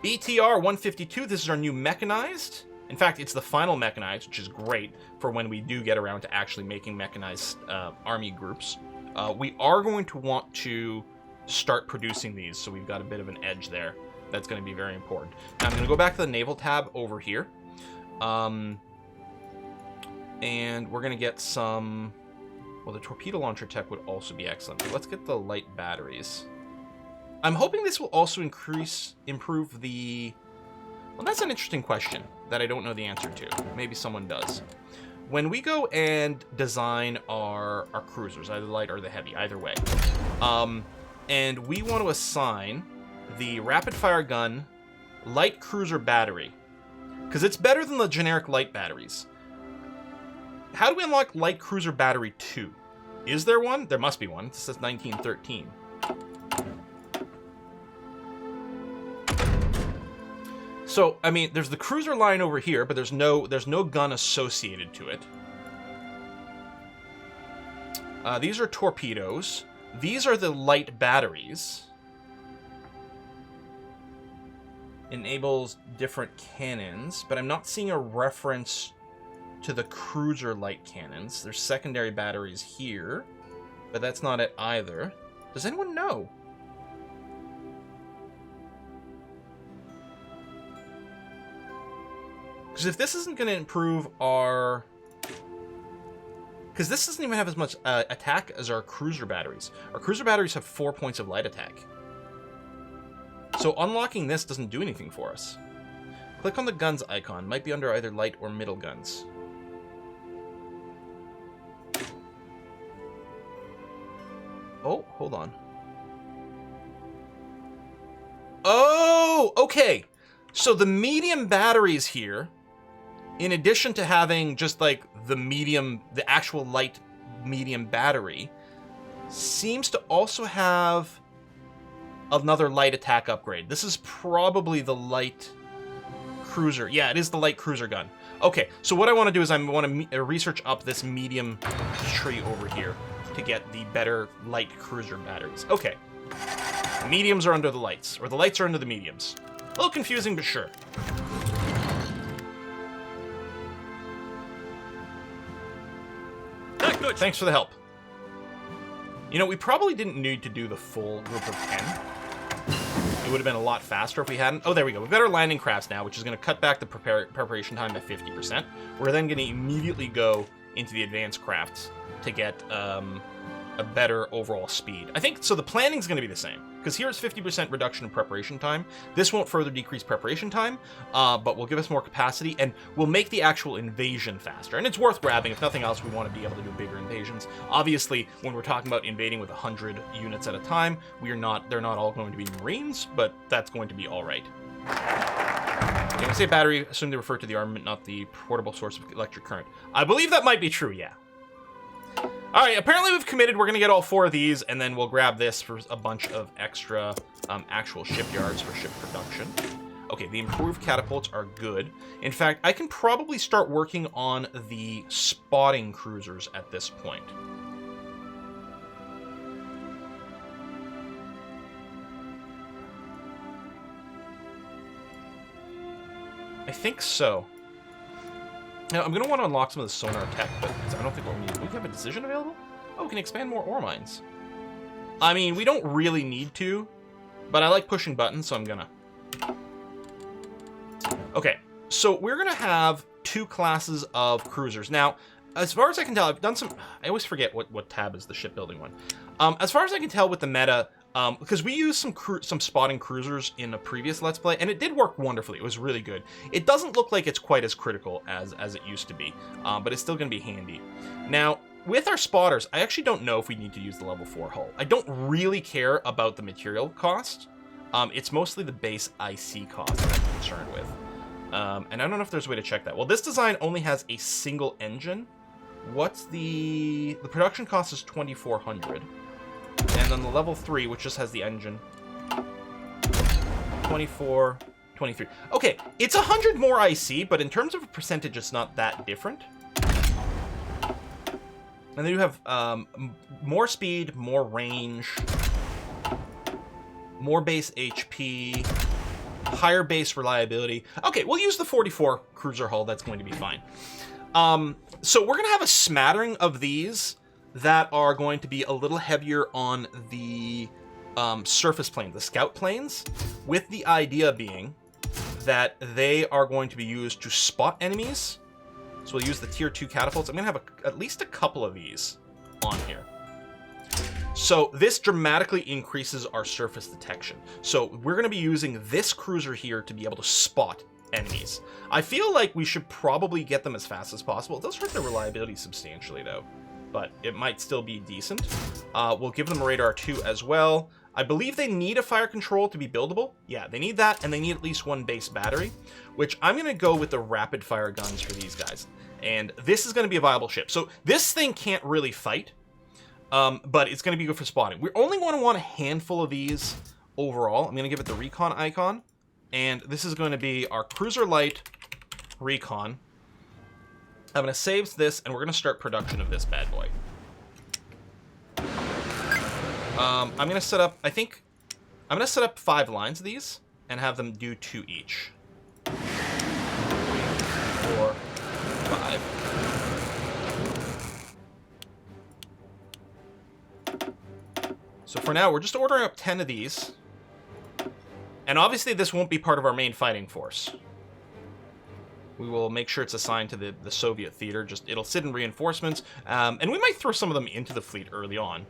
Speaker 1: BTR 152. This is our new mechanized. In fact, it's the final mechanized, which is great for when we do get around to actually making mechanized army groups. We are going to want to start producing these, so we've got a bit of an edge there. That's going to be very important. Now I'm going to go back to the naval tab over here, and we're going to get some. Well, the torpedo launcher tech would also be excellent. But let's get the light batteries. I'm hoping this will also improve the. Well, that's an interesting question that I don't know the answer to. Maybe someone does. When we go and design our cruisers, either the light or the heavy, either way. And we want to assign the rapid-fire gun Light cruiser battery. Because it's better than the generic light batteries. How do we unlock light cruiser battery 2? Is there one? There must be one. It says 1913. So, I mean, there's the cruiser line over here, but there's no gun associated to it. These are torpedoes. These are the light batteries. Enables different cannons, but I'm not seeing a reference to the cruiser light cannons. There's secondary batteries here, but that's not it either. Does anyone know? Because if this isn't going to improve our... Because this doesn't even have as much attack as our cruiser batteries. Our cruiser batteries have 4 points of light attack. So unlocking this doesn't do anything for us. Click on the guns icon. Might be under either light or middle guns. Oh, hold on. Oh, okay. So the medium batteries here, in addition to having just like the actual light medium battery, seems to also have another light attack upgrade. This is probably the light cruiser. Yeah, it is the light cruiser gun. Okay, so what I want to do is I want to research up this medium tree over here to get the better light cruiser batteries. Okay. The mediums are under the lights, or the lights are under the mediums. A little confusing, but sure. Good. Thanks for the help. You know, we probably didn't need to do the full group of 10. It would have been a lot faster if we hadn't. Oh, there we go. We've got our landing crafts now, which is going to cut back the preparation time by 50%. We're then going to immediately go into the advanced crafts to get a better overall speed. I think, so the planning's going to be the same, because here's 50% reduction in preparation time. This won't further decrease preparation time, but will give us more capacity, and will make the actual invasion faster. And it's worth grabbing. If nothing else, we want to be able to do bigger invasions. Obviously, when we're talking about invading with 100 units at a time, they're not all going to be Marines, but that's going to be all right. Okay, when I say battery, assume they refer to the armament, not the portable source of electric current. I believe that might be true, yeah. All right, apparently we've committed. We're going to get all 4 of these, and then we'll grab this for a bunch of extra actual shipyards for ship production. Okay, the improved catapults are good. In fact, I can probably start working on the spotting cruisers at this point. I think so. Now, I'm going to want to unlock some of the sonar tech, but I don't think what we need. We have a decision available? Oh, we can expand more ore mines. I mean, we don't really need to, but I like pushing buttons, so I'm going to. Okay, so we're going to have 2 classes of cruisers. Now, as far as I can tell, I've done some... I always forget what tab is the shipbuilding one. As far as I can tell with the meta... because we used some spotting cruisers in a previous Let's Play, and it did work wonderfully. It was really good. It doesn't look like it's quite as critical as it used to be, but it's still going to be handy. Now, with our spotters, I actually don't know if we need to use the level 4 hull. I don't really care about the material cost. It's mostly the base IC cost that I'm concerned with. And I don't know if there's a way to check that. Well, this design only has a single engine. What's the production cost is 2,400. And then the level 3, which just has the engine, 24, 23. Okay, it's 100 more IC, but in terms of a percentage, it's not that different. And then you have more speed, more range, more base HP, higher base reliability. Okay, we'll use the 44 cruiser hull. That's going to be fine. So we're going to have a smattering of these that are going to be a little heavier on the surface plane, the scout planes, with the idea being that they are going to be used to spot enemies. So we'll use the tier 2 catapults. I'm going to have at least a couple of these on here. So this dramatically increases our surface detection. So we're going to be using this cruiser here to be able to spot enemies. I feel like we should probably get them as fast as possible. It does hurt their reliability substantially, though, but it might still be decent. We'll give them a radar 2 as well. I believe they need a fire control to be buildable. Yeah, they need that, and they need at least one base battery, which I'm going to go with the rapid fire guns for these guys. And this is going to be a viable ship. So this thing can't really fight, but it's going to be good for spotting. We only want to want a handful of these overall. I'm going to give it the Recon icon, and this is going to be our Cruiser Light Recon. I'm going to save this, and we're going to start production of this bad boy. I'm going to set up, I'm going to set up 5 lines of these and have them do 2 each. 3, 4, 5. So for now, we're just ordering up 10 of these. And obviously this won't be part of our main fighting force. We will make sure it's assigned to the Soviet theater. It'll sit in reinforcements. And we might throw some of them into the fleet early on.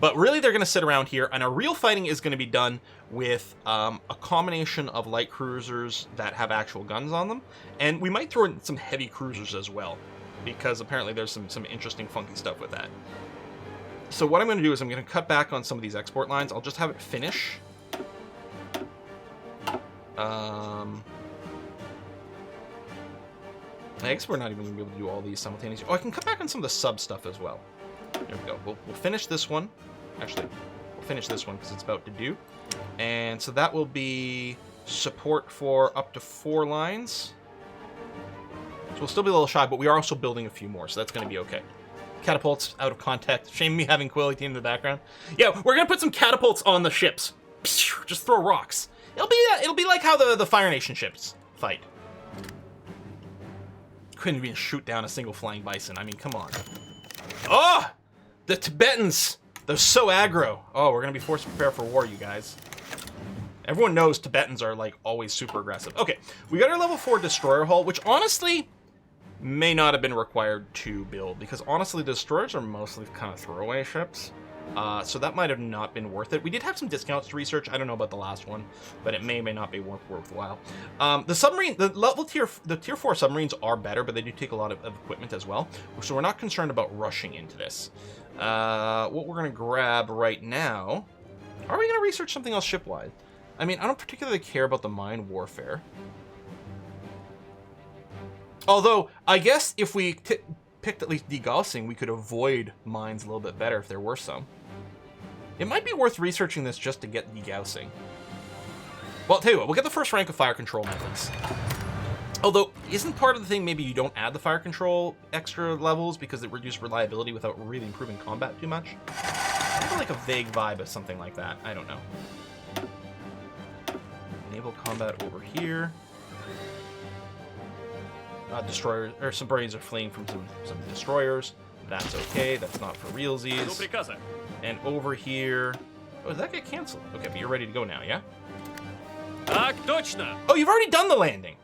Speaker 1: But really, they're going to sit around here, and our real fighting is going to be done with a combination of light cruisers that have actual guns on them, and we might throw in some heavy cruisers as well, because apparently there's some interesting, funky stuff with that. So what I'm going to do is I'm going to cut back on some of these export lines. I'll just have it finish. I guess we're not even going to be able to do all these simultaneously. Oh, I can cut back on some of the sub stuff as well. There we go. We'll finish this one. Actually, we'll finish this one because it's about to do. And so that will be support for up to 4 lines. So we'll still be a little shy, but we are also building a few more, so that's going to be okay. Catapults out of context. Shame me having Quilly in the background. Yeah, we're going to put some catapults on the ships. Just throw rocks. It'll be like how the Fire Nation ships fight. Couldn't even shoot down a single flying bison. I mean, come on. Oh! The Tibetans! They're so aggro. Oh, we're going to be forced to prepare for war, you guys. Everyone knows Tibetans are, like, always super aggressive. Okay, we got our level 4 destroyer hull, which honestly may not have been required to build, because honestly, destroyers are mostly kind of throwaway ships. So that might have not been worth it. We did have some discounts to research. I don't know about the last one, but it may not be worthwhile. The tier 4 submarines are better, but they do take a lot of equipment as well. So we're not concerned about rushing into this. What we're going to grab right now... Are we going to research something else shipwide? I mean, I don't particularly care about the mine warfare. Although, I guess if we picked at least degaussing, we could avoid mines a little bit better if there were some. It might be worth researching this just to get degaussing. Well, I'll tell you what, we'll get the first rank of fire control methods. Although, isn't part of the thing maybe you don't add the fire control extra levels because it reduces reliability without really improving combat too much? I have like a vague vibe of something like that. I don't know. Naval combat over here. Destroyers or submarines are fleeing from some destroyers. That's okay. That's not for realsies. And over here. Oh, did that get canceled? Okay, but you're ready to go now, yeah? Oh, you've already done the landing.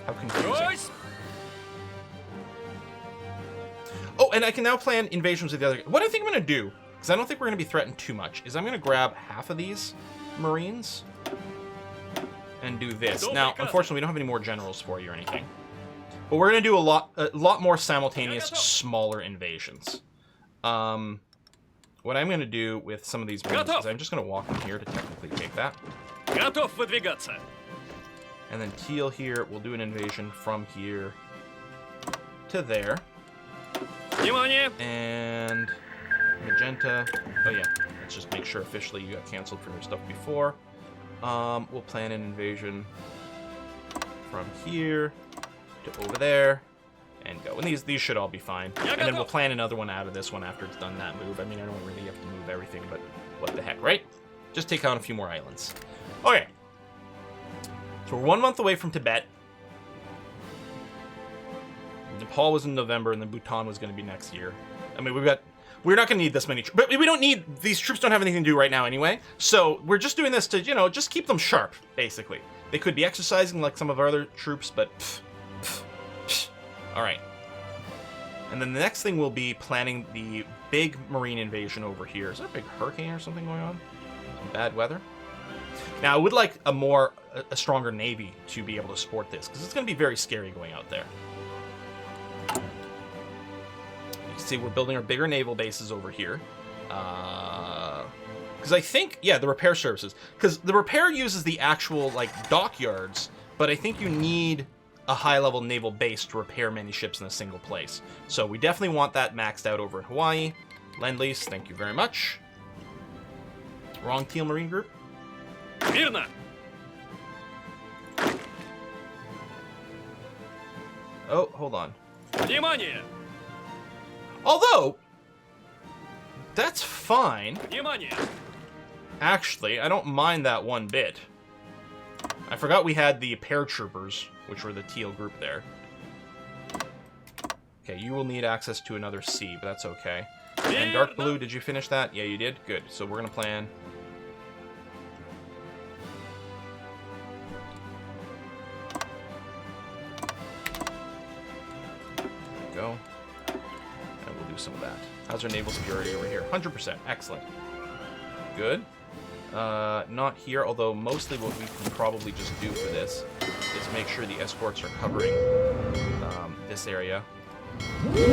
Speaker 1: How confusing. Oh, and I can now plan invasions with the other. What I think I'm going to do, because I don't think we're going to be threatened too much, is I'm going to grab half of these Marines and do this. Now, unfortunately, we don't have any more generals for you or anything. But we're going to do a lot more simultaneous, smaller invasions. What I'm going to do with some of these Marines is I'm just going to walk in here to technically take that. And then teal here, we'll do an invasion from here to there. And magenta. Oh yeah, let's just make sure officially you got canceled for your stuff before. We'll plan an invasion from here to over there and go. And these should all be fine. And then we'll plan another one out of this one after it's done that move. I mean, I don't really have to move everything, but what the heck, right? Just take on a few more islands. Okay. So we're 1 month away from Tibet. Nepal was in November, and then Bhutan was going to be next year. I mean, we're not going to need this many troops. But we don't need... These troops don't have anything to do right now anyway. So we're just doing this to, you know, just keep them sharp, basically. They could be exercising like some of our other troops, but... All right. And then the next thing will be planning the big marine invasion over here. Is there a big hurricane or something going on? Some bad weather? Now, I would like a stronger navy to be able to support this, because it's going to be very scary going out there. You can see we're building our bigger naval bases over here. Because I think, yeah, the repair services. Because the repair uses the actual, like, dockyards, but I think you need a high-level naval base to repair many ships in a single place. So we definitely want that maxed out over in Hawaii. Lend-Lease, thank you very much. Wrong Teal Marine Group.
Speaker 2: Верно.
Speaker 1: Oh, hold on.
Speaker 2: Внимание!
Speaker 1: Although, that's fine.
Speaker 2: Внимание!
Speaker 1: Actually, I don't mind that one bit. I forgot we had the paratroopers, which were the teal group there. Okay, you will need access to another sea, but that's okay. And dark blue, did you finish that? Yeah, you did? Good. So we're going to plan... There we go. And we'll do some of that. How's our naval superiority over here? 100%. Excellent. Good. Not here, although mostly what we can probably just do for this is make sure the escorts are covering this area. This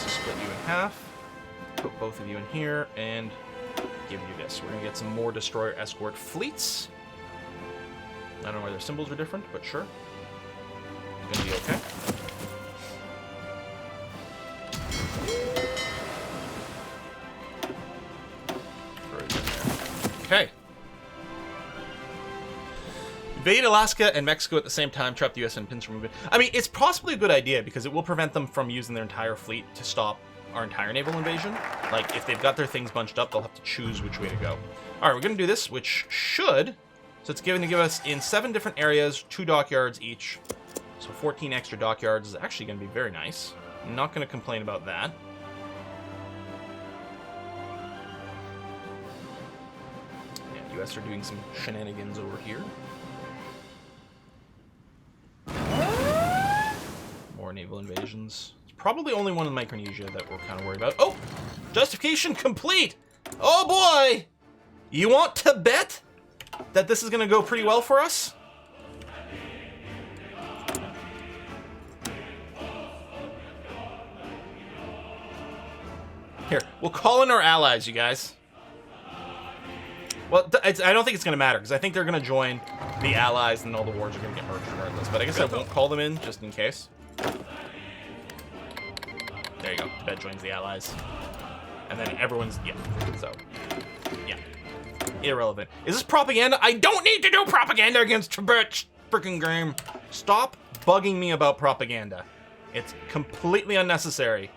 Speaker 1: is split you in half, put both of you in here, and give you this. We're going to get some more destroyer escort fleets. I don't know why their symbols are different, but sure. It's going to be okay. Okay. Invade Alaska and Mexico at the same time, trap the US and pins for movement. I mean, it's possibly a good idea because it will prevent them from using their entire fleet to stop our entire naval invasion. Like, if they've got their things bunched up, they'll have to choose which way to go. Alright, we're going to do this, which should... So it's going to give us, in 7 different areas, 2 dockyards each. So 14 extra dockyards is actually going to be very nice. I'm not going to complain about that. US are doing some shenanigans over here. More naval invasions. It's probably only one in Micronesia that we're kind of worried about. Oh! Justification complete! Oh boy! You want to bet that this is going to go pretty well for us? Here, we'll call in our allies, you guys. Well, I don't think it's going to matter, because I think they're going to join the Allies, and all the wars are going to get merged regardless. But I guess I won't call them in, just in case. There you go. Tibet joins the Allies. And then everyone's... Yeah. So, yeah. Irrelevant. Is this propaganda? I don't need to do propaganda against Tibet! Freaking game. Stop bugging me about propaganda. It's completely unnecessary.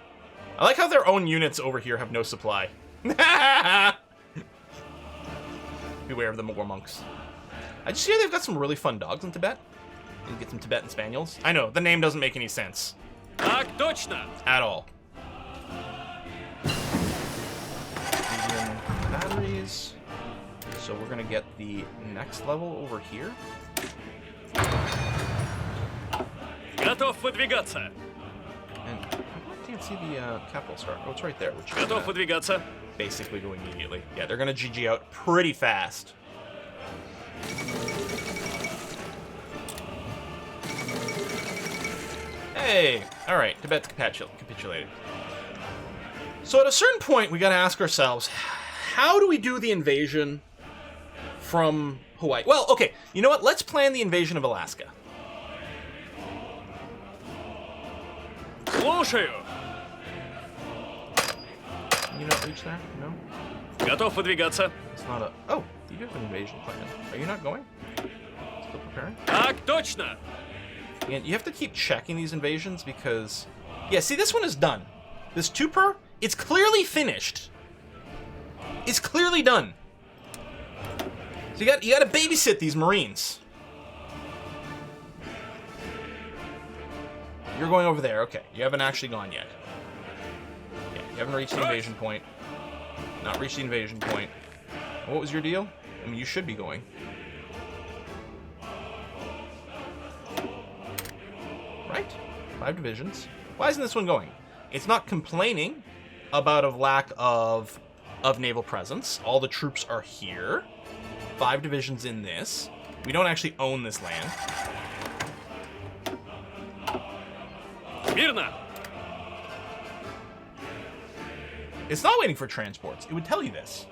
Speaker 1: I like how their own units over here have no supply. Beware of the war monks. I just hear they've got some really fun dogs in Tibet. You can get some Tibetan Spaniels. I know, the name doesn't make any sense.
Speaker 2: Так точно.
Speaker 1: At all. Medium batteries. So we're gonna get the next level over here.
Speaker 2: Готов выдвигаться.
Speaker 1: And I can't see the capital star. Oh, it's right there. Which
Speaker 2: Готов выдвигаться.
Speaker 1: basically go immediately. Yeah, they're gonna GG out pretty fast. Hey! Alright, Tibet's capitulated. So at a certain point, we gotta ask ourselves, how do we do the invasion from Hawaii? Well, okay, you know what? Let's plan the invasion of Alaska.
Speaker 2: Слушаю.
Speaker 1: Can you not reach there? No?
Speaker 2: Готов выдвигаться.
Speaker 1: It's not a... Oh, you do have an invasion plan. Are you not going? Still preparing?
Speaker 2: Так точно.
Speaker 1: And you have to keep checking these invasions because... Yeah, see, this one is done. This 2-per, it's clearly finished. It's clearly done. So you got to babysit these Marines. You're going over there. Okay, you haven't actually gone yet. Yeah, you haven't reached the invasion point. Not reached the invasion point. What was your deal? I mean, you should be going. Right? 5 divisions. Why isn't this one going? It's not complaining about a lack of naval presence. All the troops are here. 5 divisions in this. We don't actually own this land.
Speaker 2: Мирно.
Speaker 1: It's not waiting for transports. It would tell you this.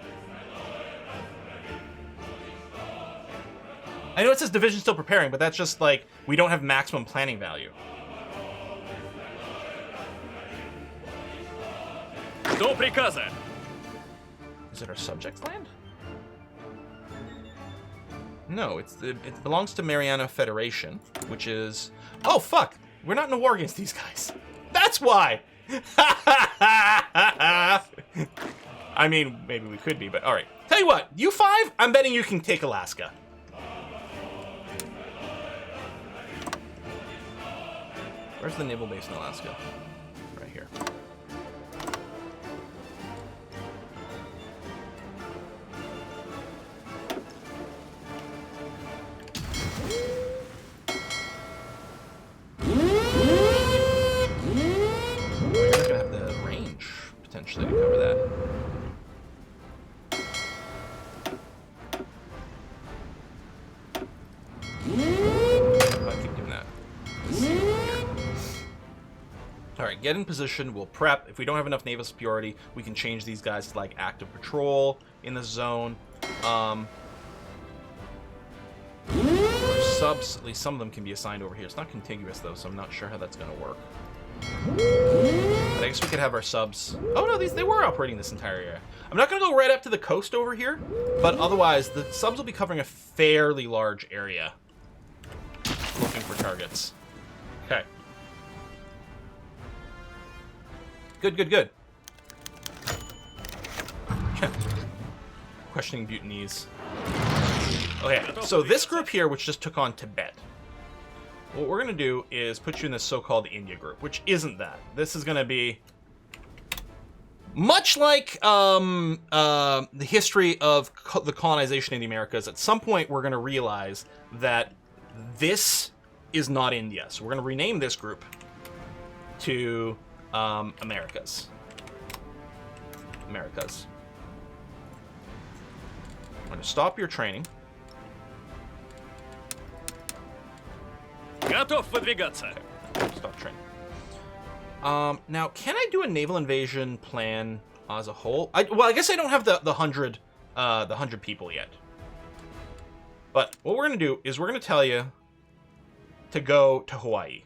Speaker 1: I know it says division still preparing, but that's just like, we don't have maximum planning value.
Speaker 2: До приказа.
Speaker 1: Is it our subject's land? No, it belongs to Mariana Federation, which is... Oh, fuck! We're not in a war against these guys. That's why! I mean, maybe we could be, but alright. Tell you what, you five, I'm betting you can take Alaska. Where's the naval base in Alaska? Right here. We're gonna have the range, potentially, to cover that. If I keep doing that. Alright, get in position, we'll prep. If we don't have enough naval superiority, we can change these guys to, like, active patrol in the zone. Our subs, at least some of them can be assigned over here. It's not contiguous, though, so I'm not sure how that's going to work. But I guess we could have our subs... Oh, no, they were operating this entire area. I'm not going to go right up to the coast over here, but otherwise, the subs will be covering a fairly large area. Looking for targets. Okay. Good, good, good. Questioning mutinies. Okay, so this group here, which just took on Tibet, what we're going to do is put you in this so-called India group, which isn't that. This is going to be much like the history of the colonization in the Americas. At some point, we're going to realize that this is not India. So we're going to rename this group to Americas. Americas. I'm going to stop your training.
Speaker 2: Готов выдвигаться.
Speaker 1: Okay. Stop training. Now, can I do a naval invasion plan as a whole? Well, I guess I don't have the 100 people yet. But what we're going to do is we're going to tell you to go to Hawaii.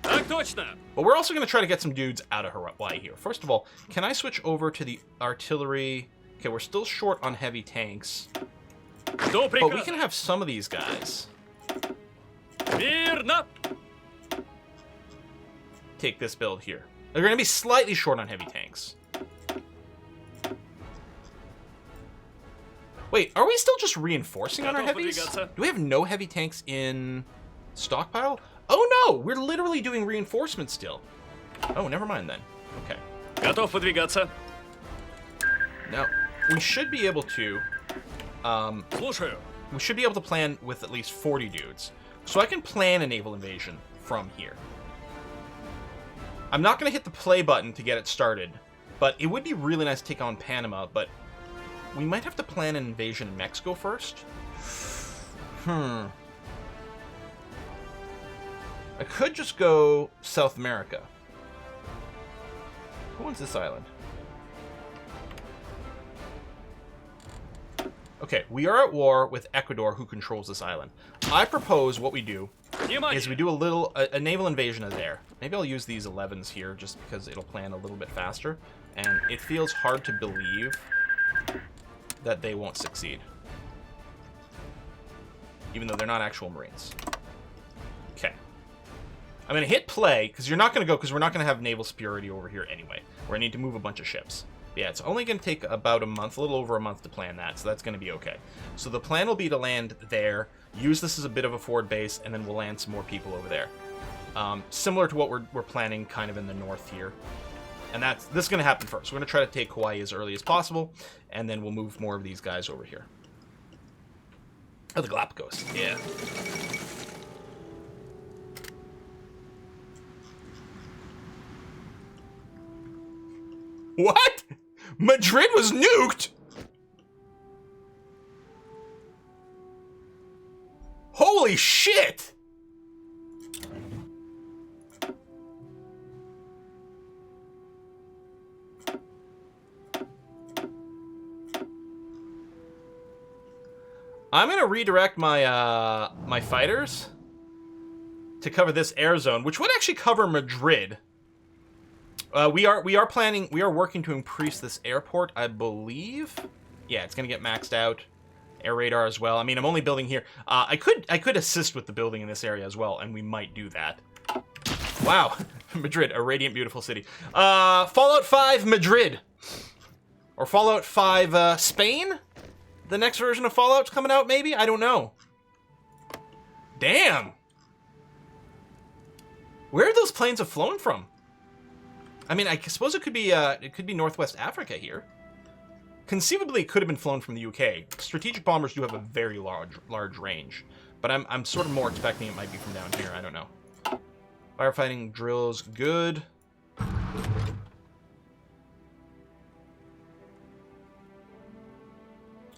Speaker 2: Так точно.
Speaker 1: But we're also going to try to get some dudes out of Hawaii here. First of all, can I switch over to the artillery? Okay, we're still short on heavy tanks.
Speaker 2: До
Speaker 1: But we
Speaker 2: приказа.
Speaker 1: can have some of these guys
Speaker 2: Мирно.
Speaker 1: take this build here. They're going to be slightly short on heavy tanks. Wait, are we still just reinforcing on our heavies? Do we have no heavy tanks in stockpile? Oh no, we're literally doing reinforcement still. Oh, never mind then. Okay.
Speaker 2: Готов выдвигаться.
Speaker 1: Now, we should be able to...
Speaker 2: Слушаю.
Speaker 1: we should be able to plan with at least 40 dudes. So I can plan a naval invasion from here. I'm not going to hit the play button to get it started, but it would be really nice to take on Panama, but we might have to plan an invasion in Mexico first. I could just go South America. Who owns this island? Okay, we are at war with Ecuador, who controls this island. I propose what we do is we do a naval invasion of there. Maybe I'll use these 11s here just because it'll plan a little bit faster. And it feels hard to believe that they won't succeed. Even though they're not actual Marines. Okay. I'm going to hit play, because you're not going to go, because we're not going to have naval superiority over here anyway. Where I need to move a bunch of ships. Yeah, it's only going to take about a month, a little over a month to plan that, so that's going to be okay. So the plan will be to land there, use this as a bit of a forward base, and then we'll land some more people over there. Similar to what we're planning kind of in the north here. And this is going to happen first. We're going to try to take Hawaii as early as possible, and then we'll move more of these guys over here. Oh, the Galapagos. Yeah. What? Madrid was nuked? Holy shit! I'm gonna redirect my my fighters to cover this air zone, which would actually cover Madrid. We are working to increase this airport, I believe. Yeah, it's gonna get maxed out. Air radar as well. I mean, I'm only building here. I could assist with the building in this area as well, and we might do that. Wow, Madrid, a radiant, beautiful city. Fallout 5 Madrid, or Fallout 5 Spain. The next version of Fallout's coming out, maybe? I don't know. Damn. Where are those planes have flown from? I mean, I suppose it could be Northwest Africa here. Conceivably, it could have been flown from the UK. Strategic bombers do have a very large range, but I'm sort of more expecting it might be from down here. I don't know. Firefighting drills, good.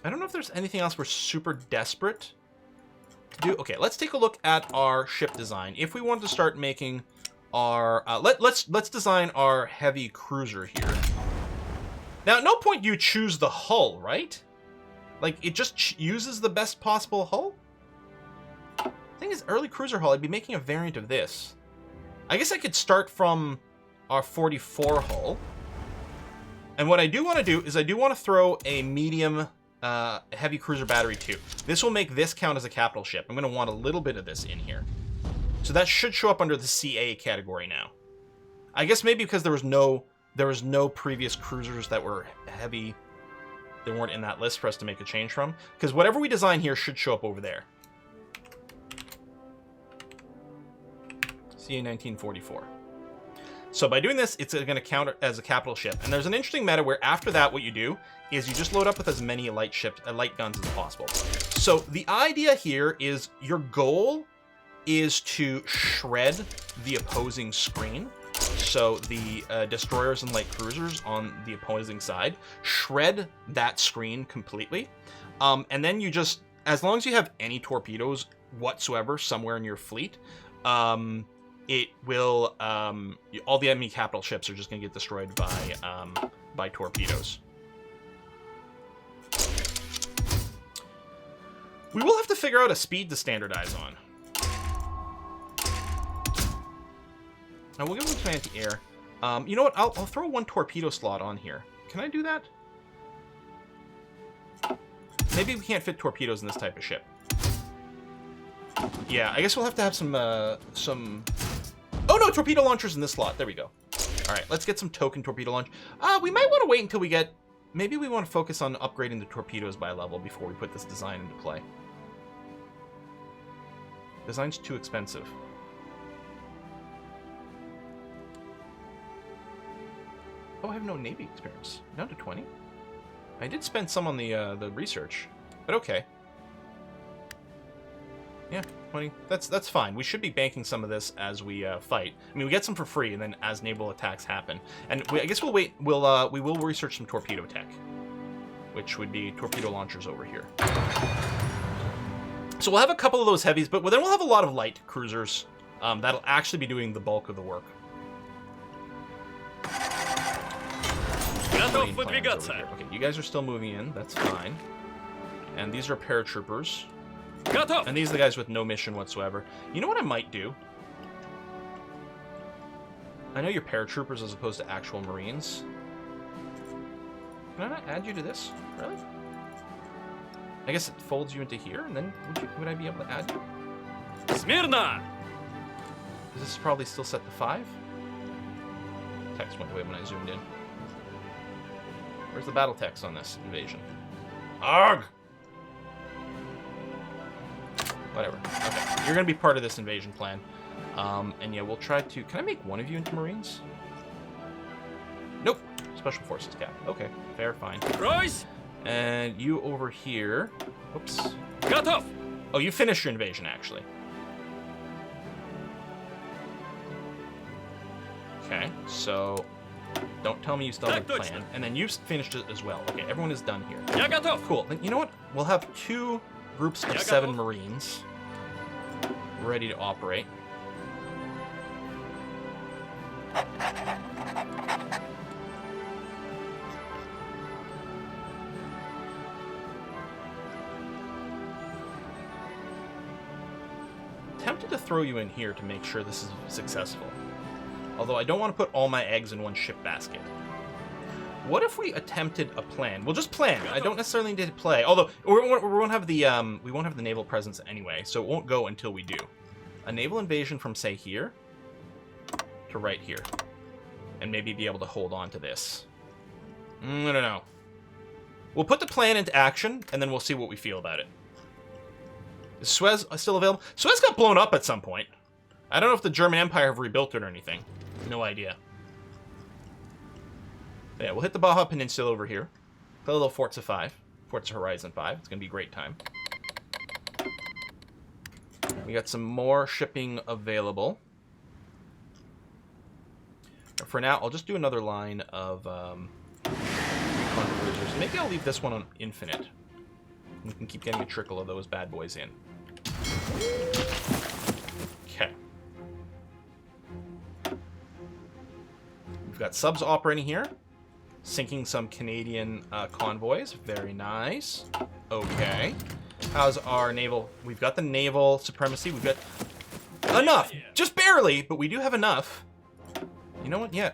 Speaker 1: I don't know if there's anything else we're super desperate to do. Okay, let's take a look at our ship design. If we wanted to start making our let's design our heavy cruiser here. Now, at no point do you choose the hull, right? Like, it just uses the best possible hull? The thing is, early cruiser hull, I'd be making a variant of this. I guess I could start from our 44 hull. And what I do want to do is I do want to throw a medium heavy cruiser battery too. This will make this count as a capital ship. I'm going to want a little bit of this in here. So that should show up under the CA category now. I guess maybe because there was no previous cruisers that were heavy. They weren't in that list for us to make a change from. Because whatever we design here should show up over there. CA 1944. So by doing this, it's going to count as a capital ship. And there's an interesting meta where after that, what you do is you just load up with as many light guns as possible. So the idea here is your goal is to shred the opposing screen. So the destroyers and light cruisers on the opposing side, shred that screen completely. And then you just, as long as you have any torpedoes whatsoever somewhere in your fleet, it will, all the enemy capital ships are just going to get destroyed by torpedoes. We will have to figure out a speed to standardize on. Now we'll give them some anti-air. You know what? I'll throw one torpedo slot on here. Can I do that? Maybe we can't fit torpedoes in this type of ship. Yeah, I guess we'll have to have some. Oh no, torpedo launchers in this slot. There we go. All right, let's get some token torpedo launch. We might want to wait until we get. Maybe we want to focus on upgrading the torpedoes by a level before we put this design into play. Design's too expensive. Oh, I have no Navy experience. Down to 20. I did spend some on the research, but okay. Yeah, 20. That's fine. We should be banking some of this as we fight. I mean, we get some for free, and then as naval attacks happen, and I guess we'll wait. We will research some torpedo tech, which would be torpedo launchers over here. So we'll have a couple of those heavies, but then we'll have a lot of light cruisers that'll actually be doing the bulk of the work. Okay, you guys are still moving in. That's fine. And these are paratroopers. And these are the guys with no mission whatsoever. You know what I might do? I know you're paratroopers as opposed to actual Marines. Can I not add you to this? Really? I guess it folds you into here, and then would I be able to add you?
Speaker 2: Smyrna!
Speaker 1: This is probably still set to 5? Text went away when I zoomed in. Where's the battle text on this invasion? Arg! Whatever. Okay, you're gonna be part of this invasion plan. And yeah, we'll try to... Can I make one of you into Marines? Nope. Special Forces cap. Okay, fair, fine.
Speaker 2: Royce!
Speaker 1: And you over here... Oops.
Speaker 2: Cut off!
Speaker 1: Oh, you finished your invasion, actually. Okay, so... Don't tell me you still have a plan. And then you've finished it as well. Okay, everyone is done here. Cool. Then you know what? We'll have 2 groups of 7 Marines ready to operate. tempted to throw you in here to make sure this is successful. Although I don't want to put all my eggs in one ship basket. What if we attempted a plan? We'll just plan. I don't necessarily need to play. Although we won't have the naval presence anyway, so it won't go until we do. A naval invasion from say here to right here, and maybe be able to hold on to this. I don't know. We'll put the plan into action, and then we'll see what we feel about it. Is Suez still available? Suez got blown up at some point. I don't know if the German Empire have rebuilt it or anything. No idea. Yeah, we'll hit the Baja Peninsula over here. Play a little Forza 5. Forza Horizon 5. It's going to be a great time. We got some more shipping available. For now, I'll just do another line of Recon cruisers. Maybe I'll leave this one on infinite. We can keep getting a trickle of those bad boys in. Okay. We've got subs operating here. Sinking some Canadian convoys. Very nice. Okay. How's our naval? We've got the naval supremacy. We've got enough. Just barely, but we do have enough. You know what? Yeah,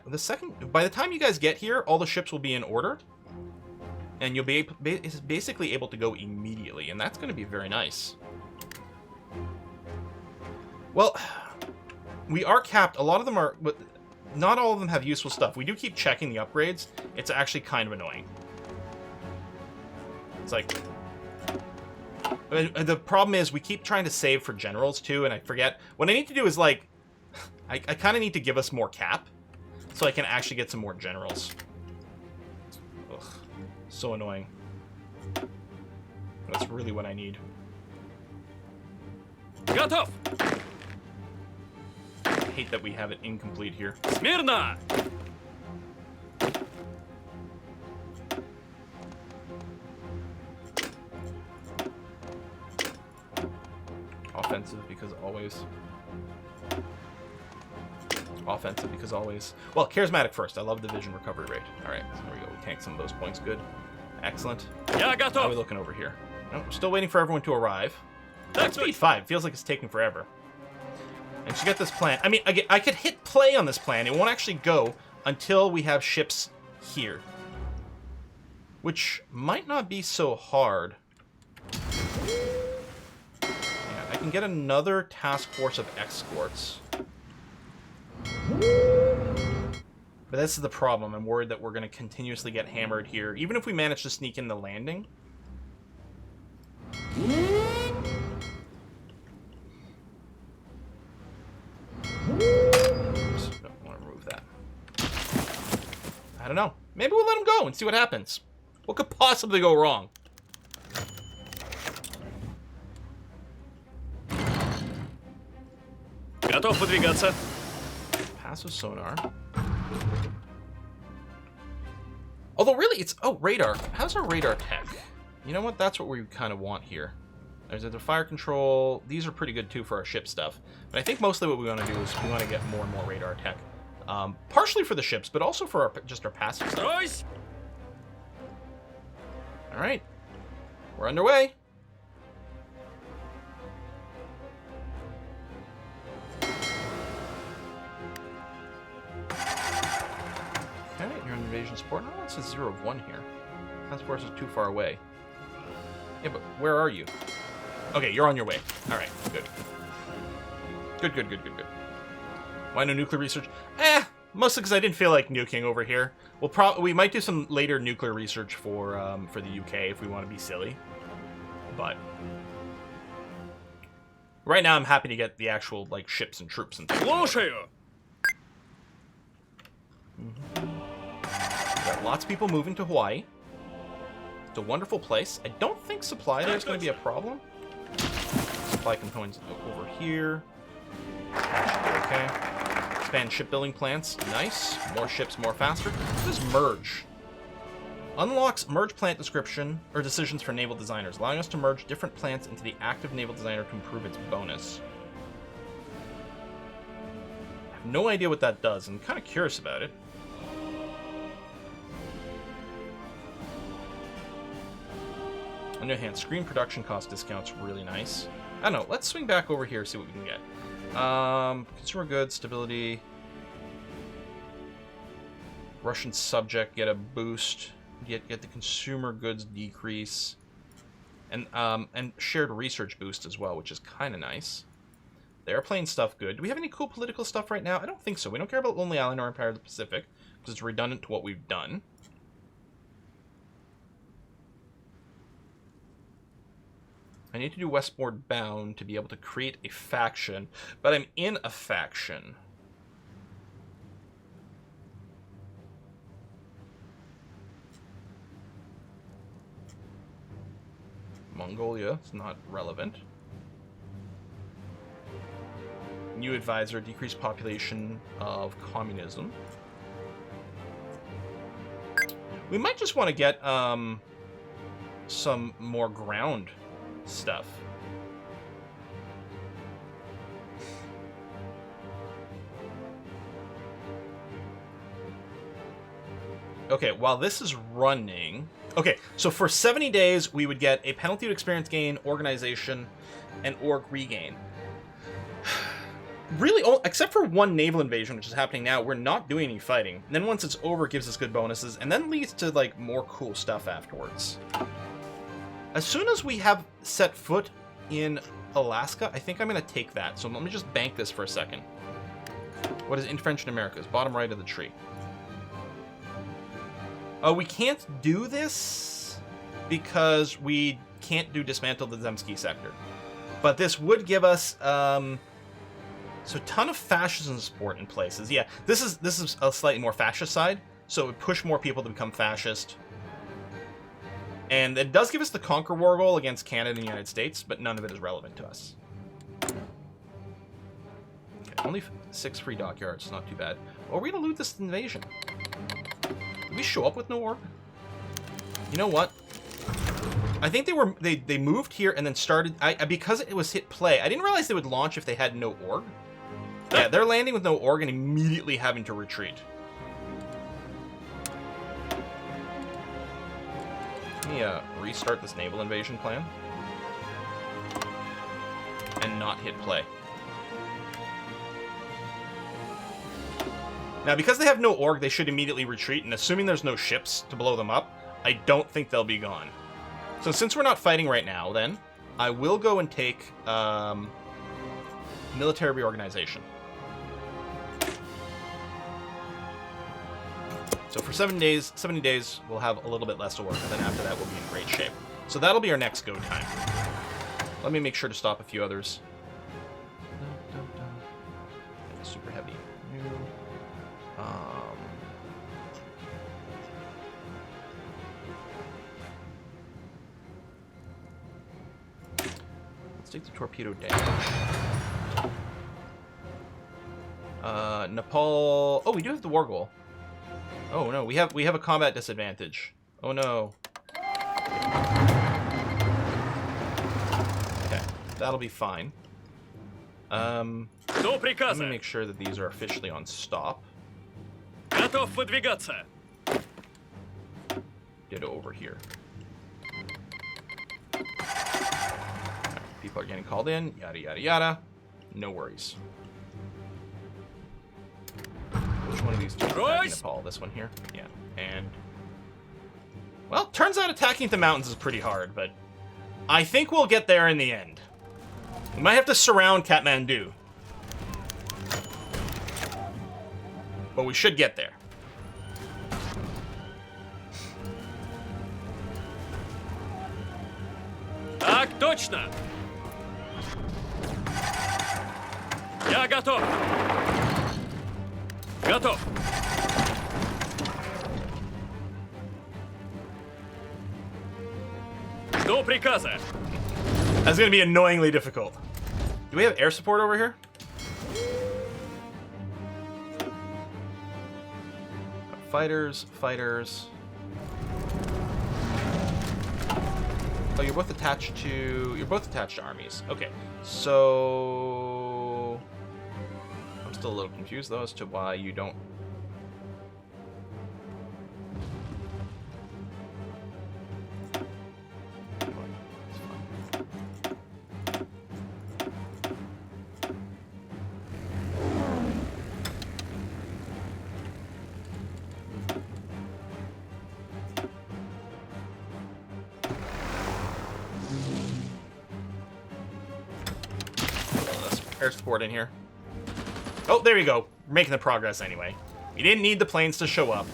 Speaker 1: by the time you guys get here, all the ships will be in order. And you'll be basically able to go immediately. And that's going to be very nice. Well, we are capped. A lot of them are... Not all of them have useful stuff. We do keep checking the upgrades. It's actually kind of annoying. It's like... The problem is we keep trying to save for generals, too, and I forget. What I need to do is, like... I kind of need to give us more cap, so I can actually get some more generals. Ugh. So annoying. That's really what I need.
Speaker 2: Got off!
Speaker 1: I hate that we have it incomplete here.
Speaker 2: Smyrna!
Speaker 1: Offensive because always. Offensive because always. Well, charismatic first. I love the vision recovery rate. Alright, so there we go. We tanked some of those points. Good. Excellent.
Speaker 2: Yeah, got
Speaker 1: How are we
Speaker 2: off!
Speaker 1: looking over here? No, we're still waiting for everyone to arrive.
Speaker 2: That's
Speaker 1: Speed 5. Feels like it's taking forever. And she got this plan. I mean, I could hit play on this plan. It won't actually go until we have ships here. Which might not be so hard. Yeah, I can get another task force of escorts. But this is the problem. I'm worried that we're going to continuously get hammered here. Even if we manage to sneak in the landing. Oops, don't want to remove that. I don't know. Maybe we'll let him go and see what happens. What could possibly go wrong?
Speaker 2: Готов выдвигаться.
Speaker 1: Passive sonar. Although really, it's... Oh, radar. How's our radar tech? You know what? That's what we kind of want here. There's the fire control. These are pretty good, too, for our ship stuff. But I think mostly what we want to do is we want to get more and more radar tech. Partially for the ships, but also for just our passive stuff.
Speaker 2: Стройсь!
Speaker 1: All right. We're underway. Okay, you're in invasion support. Oh, it says 0 of 1 here. Task force is too far away. Yeah, but where are you? Okay, you're on your way. All right, good. Good. Why no nuclear research? Mostly because I didn't feel like nuking over here. We might do some later nuclear research for the UK if we want to be silly. But right now, I'm happy to get the actual like ships and troops and things.
Speaker 2: Слушаю!
Speaker 1: We've got lots of people moving to Hawaii. It's a wonderful place. I don't think supply there is going to be a problem. Supply components over here. Okay. Expand shipbuilding plants. Nice. More ships, more faster. What is merge? Unlocks merge plant description or decisions for naval designers, allowing us to merge different plants into the active naval designer to improve its bonus. I have no idea what that does. I'm kind of curious about it. On the other hand, screen production cost discounts really nice. I don't know. Let's swing back over here, see what we can get. Consumer goods, stability. Russian subject, get a boost. Get the consumer goods decrease. And shared research boost as well, which is kind of nice. The airplane stuff, good. Do we have any cool political stuff right now? I don't think so. We don't care about Lonely Island or Empire of the Pacific, because it's redundant to what we've done. I need to do westward bound to be able to create a faction, but I'm in a faction. Mongolia, it's not relevant. New advisor, decreased population of communism. We might just want to get some more ground stuff. Okay, while this is running... Okay, so for 70 days, we would get a penalty of experience gain, organization, and org regain. Really, except for one naval invasion, which is happening now, we're not doing any fighting. And then once it's over, it gives us good bonuses, and then leads to, like, more cool stuff afterwards. As soon as we have set foot in Alaska, I think I'm going to take that. So let me just bank this for a second. What is intervention in Americas? Bottom right of the tree. We can't do this because we can't do dismantle the Zemsky sector. But this would give us so a ton of fascism support in places. Yeah, this is a slightly more fascist side, so it would push more people to become fascist. And it does give us the conquer war goal against Canada and the United States, but none of it is relevant to us. Okay, only 6 free dockyards, not too bad. Well, are we gonna loot this invasion? Did we show up with no org? You know what? I think they moved here and then started. Because it was hit play, I didn't realize they would launch if they had no org. Yeah, they're landing with no org and immediately having to retreat. Let me restart this naval invasion plan and not hit play. Now, because they have no org, they should immediately retreat, and assuming there's no ships to blow them up, I don't think they'll be gone. So since we're not fighting right now, then, I will go and take military reorganization. So for 70 days, we'll have a little bit less to work, and then after that, we'll be in great shape. So that'll be our next go time. Let me make sure to stop a few others. Super heavy. Let's take the torpedo damage. Nepal. Oh, we do have the war goal. Oh no, we have a combat disadvantage. Oh no. Okay, that'll be fine. Let me make sure that these are officially on stop.
Speaker 2: Готов выдвигаться.
Speaker 1: Ditto over here. Right, people are getting called in. Yada yada yada. No worries. Which one of these two is attacking Nepal? This one here? Yeah. And... well, turns out attacking the mountains is pretty hard, but... I think we'll get there in the end. We might have to surround Kathmandu. But we should get there.
Speaker 2: Так точно. Я готов. Готов. Жду приказа.
Speaker 1: That's going to be annoyingly difficult. Do we have air support over here? Fighters. Oh, you're both attached to armies. Okay, so I'm still a little confused though as to why you don't. air support in here. Oh, there you go. We're making the progress anyway. We didn't need the planes to show up.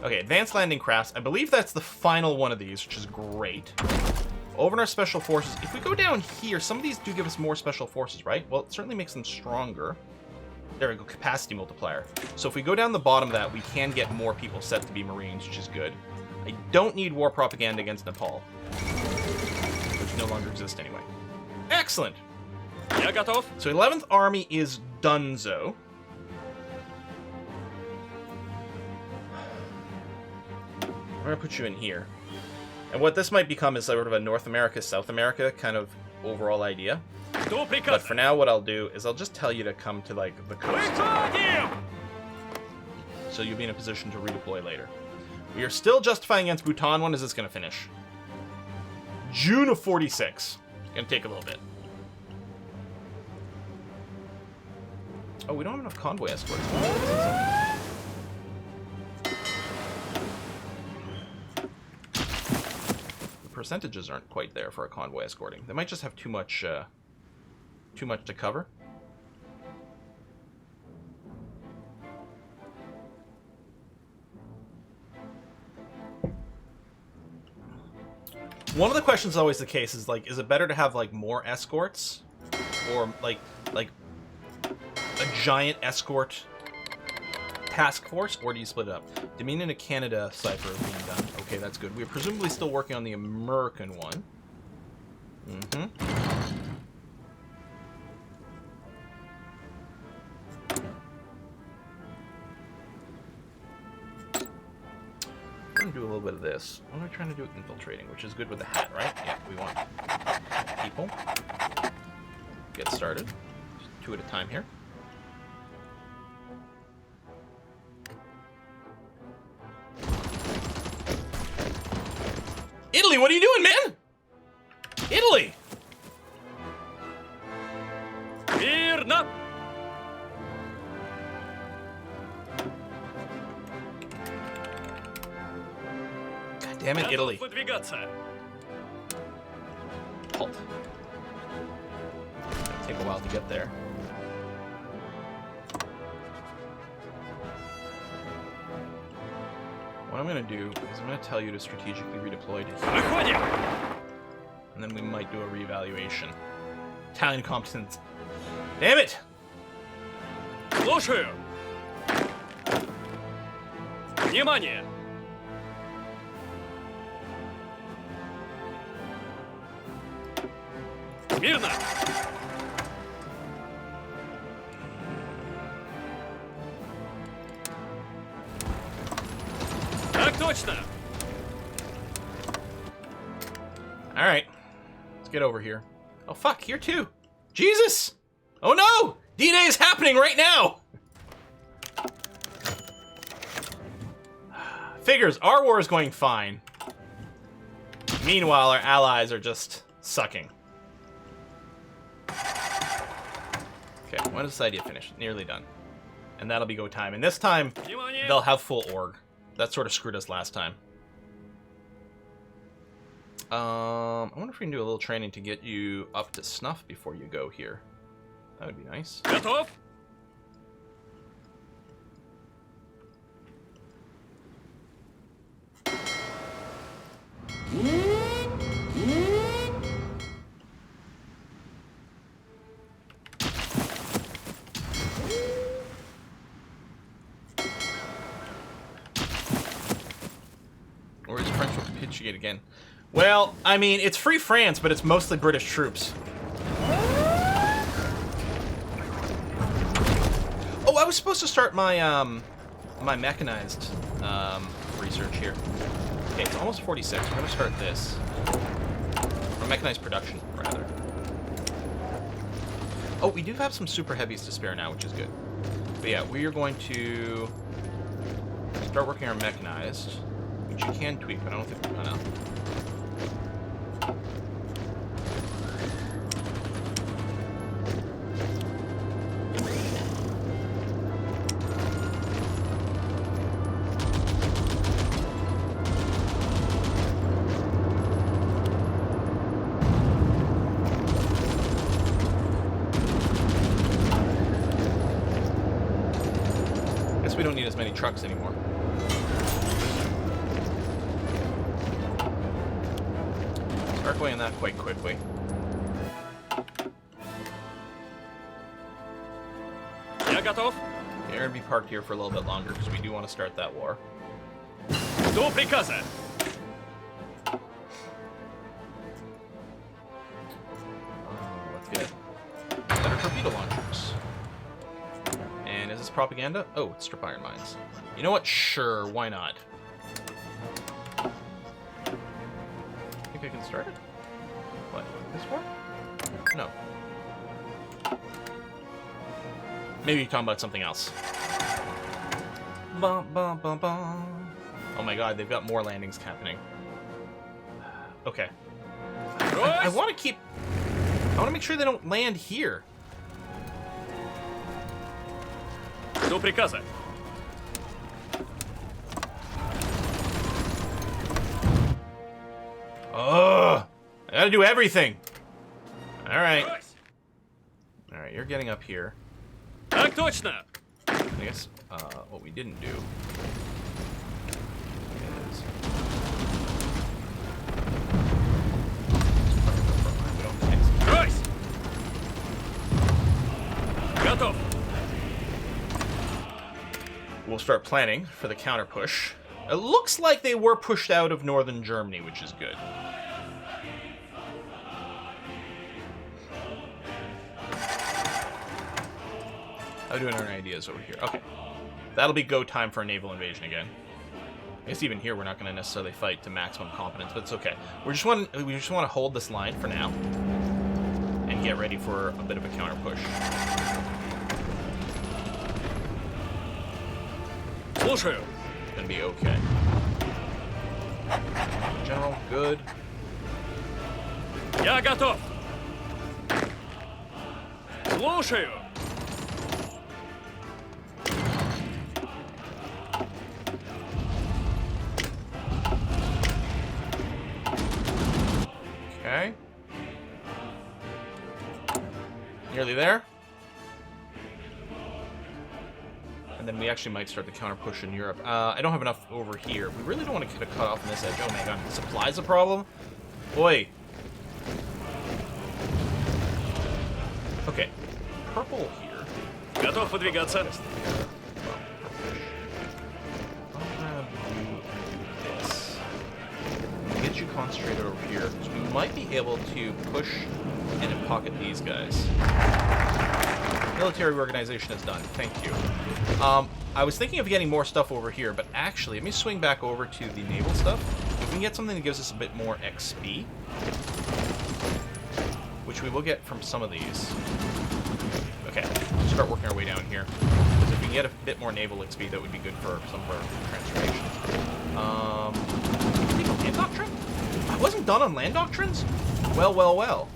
Speaker 1: Okay, advanced landing crafts. I believe that's the final one of these, which is great. Over in our special forces, if we go down here, some of these do give us more special forces, right? Well, it certainly makes them stronger. There we go, capacity multiplier. So if we go down the bottom of that, we can get more people set to be Marines, which is good. I don't need war propaganda against Nepal, which no longer exists anyway. Excellent.
Speaker 2: Я готов.
Speaker 1: So 11th Army is donezo. We're gonna put you in here. And what this might become is sort of a North America, South America kind of overall idea.
Speaker 2: Жду
Speaker 1: But
Speaker 2: приказа.
Speaker 1: for now, what I'll do is I'll just tell you to come to, like, the coast.
Speaker 2: Выходим!
Speaker 1: So you'll be in a position to redeploy later. We are still justifying against Bhutan. When is this gonna finish? June of 46. Gonna take a little bit. Oh, we don't have enough convoy escorts. The percentages aren't quite there for a convoy escorting. They might just have too much to cover. One of the questions always the case is, like, is it better to have, like, more escorts, or like a giant escort task force, or do you split it up? Dominion to Canada cipher is being done. Okay, that's good. We're presumably still working on the American one. We're gonna do a little bit of this. What am I trying to do with infiltrating? Which is good with the hat, right? Yeah, we want people. Get started. Just 2 at a time here. Italy, what are you doing, man? Italy!
Speaker 2: Мирно!
Speaker 1: God damn it, Italy.
Speaker 2: Готов выдвигаться.
Speaker 1: Halt. It'll take a while to get there. What I'm gonna do is I'm gonna tell you to strategically redeploy to here,
Speaker 2: Выходим!
Speaker 1: and then we might do a reevaluation. Italian competence. Damn it!
Speaker 2: Слушаю. Внимание! Мирно! Так точно!
Speaker 1: Alright. Let's get over here. Oh, fuck, here too. Jesus! Oh no! D-Day is happening right now! Figures, our war is going fine. Meanwhile, our allies are just sucking. Okay, when does this idea finish? Nearly done. And that'll be go time. And this time,
Speaker 2: Внимание!
Speaker 1: they'll have full org. That sort of screwed us last time. I wonder if we can do a little training to get you up to snuff before you go here. That would be nice.
Speaker 2: Готов?
Speaker 1: Or is French will capitulate again? Well, I mean, it's free France, but it's mostly British troops. Oh, I was supposed to start my my mechanized research here. Okay, it's almost 46. We're gonna start this. Or mechanized production, rather. Oh, we do have some super heavies to spare now, which is good. But yeah, we are going to start working on mechanized, which you can tweak, but I don't think we've done enough. we don't need as many trucks anymore. Start going on that quite quickly.
Speaker 2: Я готов.
Speaker 1: They're going to be parked here for a little bit longer because we do want to start that war.
Speaker 2: До приказа.
Speaker 1: Let's get better torpedo launchers. And is this propaganda? Oh, it's strip iron mines. You know what? Sure, why not? Think I can start it? What? This war? No. Maybe you're talking about something else. Bum, bum, bum, bum. Oh my god, they've got more landings happening. Okay. I want to keep... I want to make sure they don't land here.
Speaker 2: До приказа.
Speaker 1: Ugh! I gotta do everything! Alright. Alright, you're getting up here.
Speaker 2: Так точно.
Speaker 1: I guess what we didn't do is...
Speaker 2: Брось. Готов.
Speaker 1: We'll start planning for the counter push. It looks like they were pushed out of northern Germany, which is good. How are we doing our ideas over here? Okay. That'll be go time for a naval invasion again. I guess even here we're not going to necessarily fight to maximum competence, but it's okay. We just want to hold this line for now and get ready for a bit of a counter push.
Speaker 2: Слушаю.
Speaker 1: Gonna be okay. General, good.
Speaker 2: Я готов. Слушаю.
Speaker 1: Okay. Nearly there. And then we actually might start the counter push in Europe. I don't have enough over here. We really don't want to get a cut off on this edge. Oh my god, supply's a problem? Boy. Okay. Purple here.
Speaker 2: Готов выдвигаться.
Speaker 1: I'm gonna do this. Get you concentrated over here, because we might be able to push and pocket these guys. Military reorganization is done. Thank you. I was thinking of getting more stuff over here, but actually, let me swing back over to the naval stuff. If we can get something that gives us a bit more XP, which we will get from some of these. Okay, start working our way down here. Because if we can get a bit more naval XP, that would be good for some of our transformation. Take a land doctrine? I wasn't done on land doctrines? Well, well, well.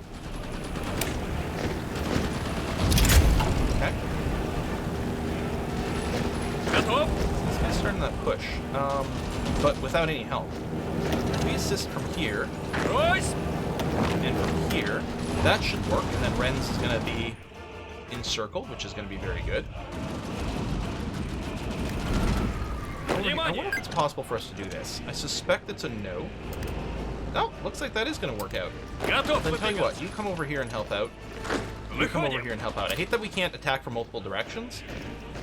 Speaker 1: Okay.
Speaker 2: Готов.
Speaker 1: This guy's starting that push, but without any help. We assist from here,
Speaker 2: Брось.
Speaker 1: and from here. That should work, and then Ren's is going to be encircled, which is going to be very good. I wonder if it's possible for us to do this. I suspect it's a no. Oh, looks like that is going to work out.
Speaker 2: Готов
Speaker 1: Then tell you what,
Speaker 2: выдвигаться.
Speaker 1: you come over here and help out. You come over here and help out. I hate that we can't attack from multiple directions,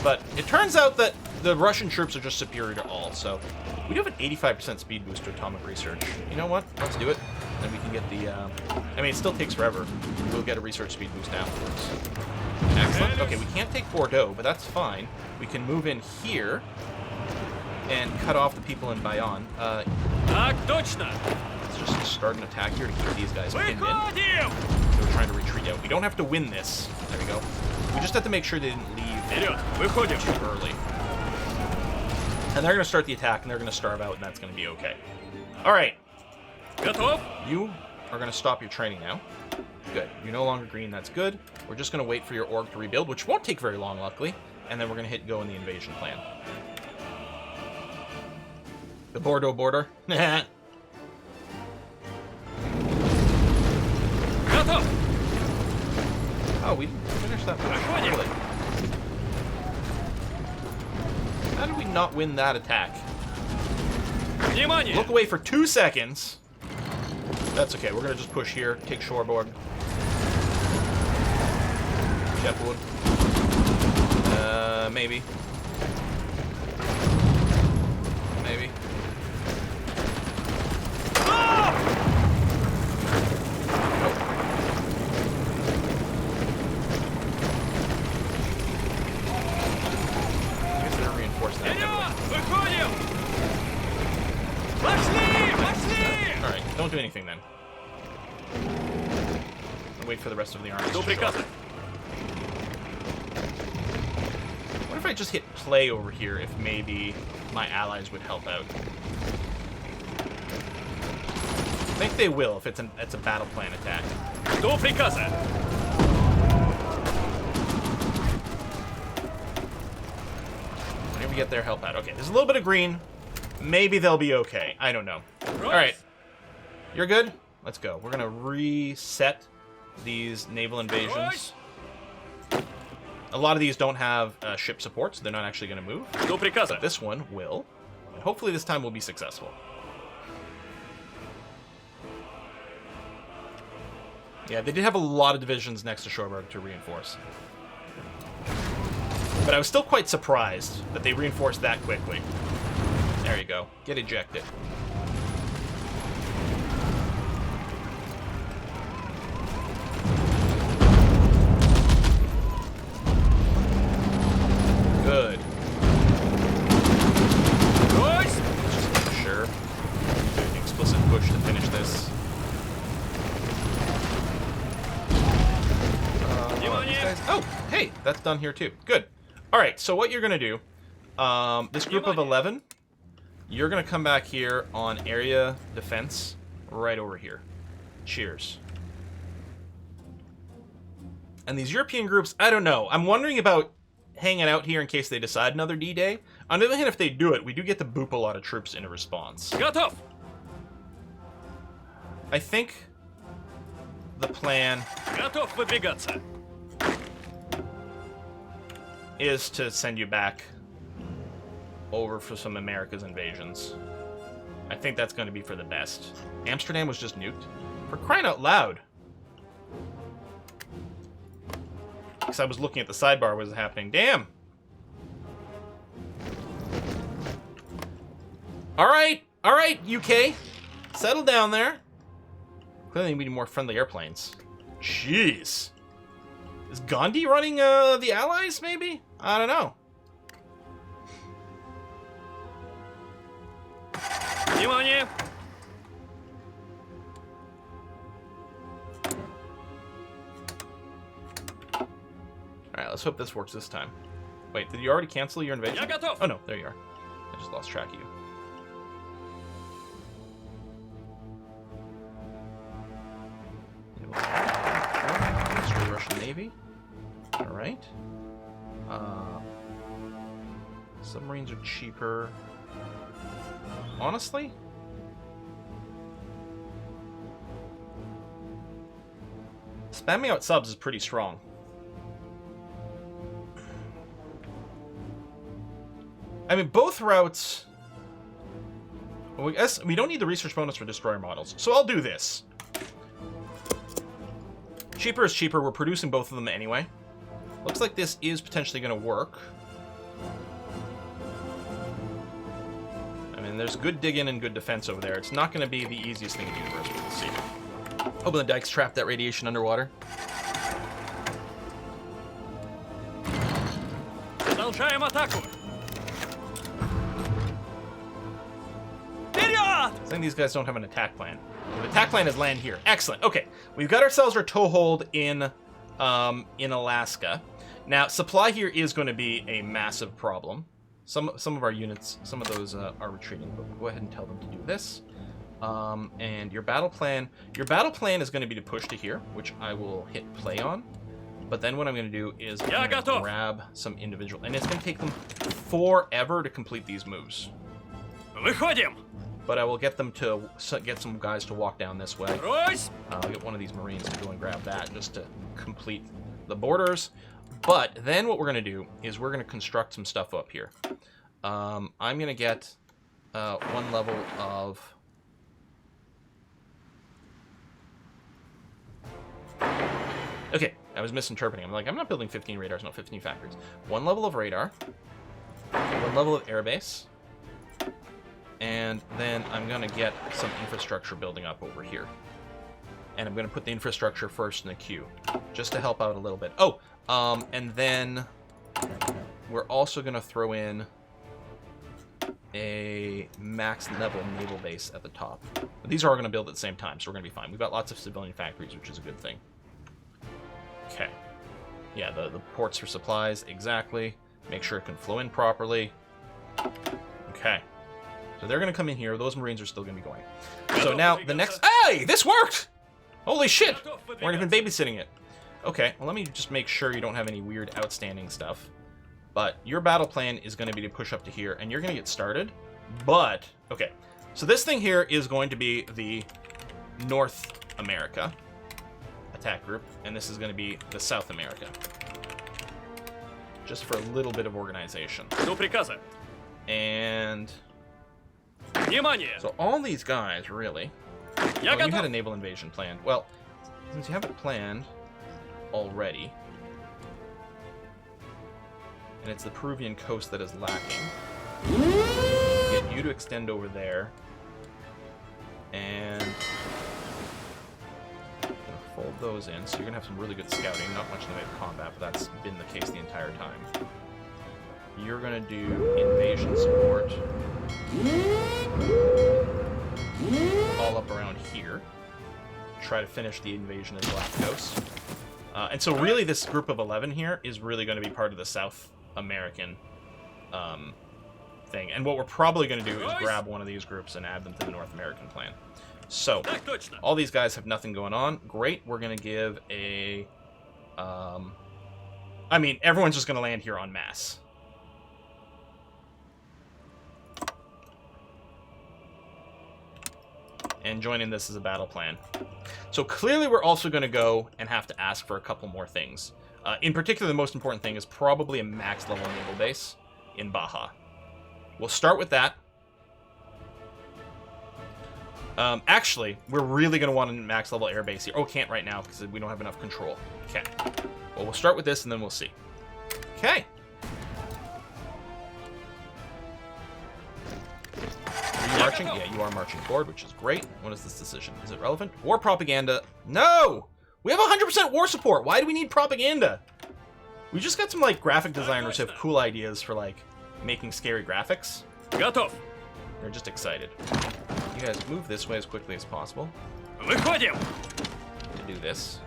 Speaker 1: but it turns out that the Russian troops are just superior to all, so we do have an 85% speed boost to atomic research. You know what? Let's do it. Then we can get the, I mean, it still takes forever. We'll get a research speed boost afterwards. Excellent. Okay, we can't take Bordeaux, but that's fine. We can move in here and cut off the people in Bayonne.
Speaker 2: Так точно.
Speaker 1: Let's just start an attack here to keep these guys pinned in.
Speaker 2: Выходим.
Speaker 1: So we're trying to retreat out. We don't have to win this. There we go. We just have to make sure they didn't leave
Speaker 2: Вперед. Выходим.
Speaker 1: too early. And they're going to start the attack, and they're going to starve out, and that's going to be okay. All right.
Speaker 2: Готов.
Speaker 1: You are going to stop your training now. Good. You're no longer green. That's good. We're just going to wait for your org to rebuild, which won't take very long, luckily. And then we're going to hit go in the invasion plan. The Bordeaux border.
Speaker 2: Готов.
Speaker 1: Oh, we didn't finish that push. Really? not win that attack.
Speaker 2: Внимание!
Speaker 1: Look away for 2 seconds. That's okay. We're going to just push here. Take shoreboard. Shepwood. Maybe. Maybe.
Speaker 2: Ah!
Speaker 1: I guess they're going to reinforce that.
Speaker 2: Вперед! Выходим! Пошли! Пошли!
Speaker 1: Alright, don't do anything then. I'll wait for the rest of the army.
Speaker 2: До приказа.
Speaker 1: What if I just hit play over here if maybe my allies would help out? I think they will if it's a battle plan attack.
Speaker 2: До приказа.
Speaker 1: Whenever we get their help out. Okay, there's a little bit of green. Maybe they'll be okay. I don't know. Alright. You're good? Let's go. We're going to reset these naval invasions. A lot of these don't have ship support, so they're not actually going to move.
Speaker 2: До приказа.
Speaker 1: This one will. And hopefully this time we'll be successful. Yeah, they did have a lot of divisions next to Shoreburg to reinforce. But I was still quite surprised that they reinforced that quickly. There you go. Get ejected. Good.
Speaker 2: Брось!
Speaker 1: Sure. Do an explicit push to finish this.
Speaker 2: Внимание!
Speaker 1: Oh, hey, that's done here too. Good. All right, so what you're going to do, this group of 11, you're going to come back here on area defense right over here. Cheers. And these European groups, I don't know. I'm wondering about hanging out here in case they decide another D-Day. On the other hand, if they do it, we do get to boop a lot of troops in a response.
Speaker 2: Готов!
Speaker 1: I think the plan
Speaker 2: Готов выдвигаться.
Speaker 1: is to send you back over for some America's invasions. I think that's going to be for the best. Amsterdam was just nuked. For crying out loud. Because I was looking at the sidebar what was happening. Damn! Alright, UK. Settle down there. Clearly we need more friendly airplanes. Jeez. Is Gandhi running the Allies, maybe? I don't know.
Speaker 2: Внимание!
Speaker 1: Alright, let's hope this works this time. Wait, did you already cancel your invasion?
Speaker 2: Я готов!
Speaker 1: Oh no, there you are. I just lost track of you. Russian Navy. Alright. Submarines are cheaper. Honestly? Spamming out subs is pretty strong. I mean, both routes... Well, I guess we don't need the research bonus for destroyer models, so I'll do this. Cheaper is cheaper. We're producing both of them anyway. Looks like this is potentially going to work. I mean, there's good digging and good defense over there. It's not going to be the easiest thing in the universe, but we'll see. Hoping the dikes trap that radiation underwater.
Speaker 2: Продолжаем атаку! Вперед!
Speaker 1: I think these guys don't have an attack plan. The attack plan is land here. Excellent. Okay, we've got ourselves our toehold in Alaska. Now, supply here is going to be a massive problem. Some of our units, some of those are retreating, but we'll go ahead and tell them to do this. And your battle plan is going to be to push to here, which I will hit play on. But then what I'm going to do is I'm going to grab some individual, and it's going to take them forever to complete these moves.
Speaker 2: Выходим!
Speaker 1: But I will get them to get some guys to walk down this way.
Speaker 2: Брось!
Speaker 1: I'll get one of these Marines to go and grab that just to complete the borders. But then what we're going to do is we're going to construct some stuff up here. I'm going to get 1 level of... Okay, I was misinterpreting. I'm like, I'm not building 15 radars, no, 15 factories. 1 level of radar, 1 level of airbase, and then I'm going to get some infrastructure building up over here. And I'm going to put the infrastructure first in the queue, just to help out a little bit. Oh, and then we're also going to throw in a max level naval base at the top. But these are all going to build at the same time, so we're going to be fine. We've got lots of civilian factories, which is a good thing. Okay. Yeah, the ports for supplies, exactly. Make sure it can flow in properly. Okay. So they're going to come in here. Those Marines are still going to be going. So now the next... Hey! This worked! Holy shit! Weren't even babysitting it. Okay, well, let me just make sure you don't have any weird outstanding stuff. But your battle plan is going to be to push up to here, and you're going to get started. But, okay. So this thing here is going to be the North America attack group, and this is going to be the South America. Just for a little bit of organization. And... So all these guys, really... Oh, you had a naval invasion planned. Well, since you have it planned already, and it's the Peruvian coast that is lacking, get you to extend over there, and fold those in. So you're going to have some really good scouting, not much in the way of combat, but that's been the case the entire time. You're going to do invasion support all up around here. Try to finish the invasion of the last coast. And so really this group of 11 here is really going to be part of the South American thing. And what we're probably going to do is grab one of these groups and add them to the North American plan. So, all these guys have nothing going on. Great, we're going to give a... I mean, everyone's just going to land here en masse. And joining this as a battle plan. So clearly we're also going to go and have to ask for a couple more things. In particular, the most important thing is probably a max level naval base in Baja. We'll start with that. Actually, we're really going to want a max level air base here. Oh, can't right now because we don't have enough control. Okay. Well, we'll start with this and then we'll see. Okay. Are you marching? Yeah, you are marching forward, which is great. What is this decision? Is it relevant? War propaganda. No! We have 100% war support. Why do we need propaganda? We just got some, like, graphic designers who have cool ideas for, like, making scary graphics. They're just excited. You guys move this way as quickly as possible. To do this.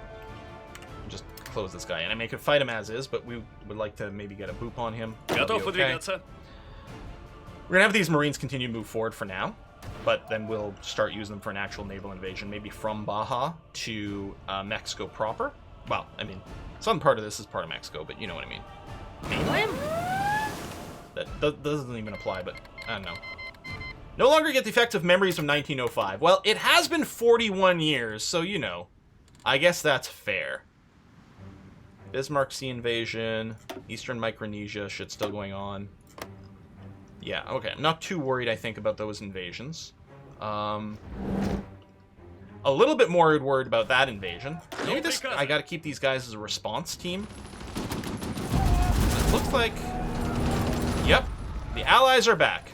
Speaker 1: Just close this guy in. I mean, I could fight him as is, but we would like to maybe get a boop on him. Okay. We're going to have these Marines continue to move forward for now, but then we'll start using them for an actual naval invasion, maybe from Baja to Mexico proper. Well, I mean, some part of this is part of Mexico, but you know what I mean. Mainland? That doesn't even apply, but I don't know. No longer get the effect of memories of 1905. Well, it has been 41 years, so you know. I guess that's fair. Bismarck Sea invasion, Eastern Micronesia, shit still going on. Yeah, okay. I'm not too worried, I think, about those invasions. A little bit more worried about that invasion. Maybe this... I gotta keep these guys as a response team. It looks like... Yep. The Allies are back.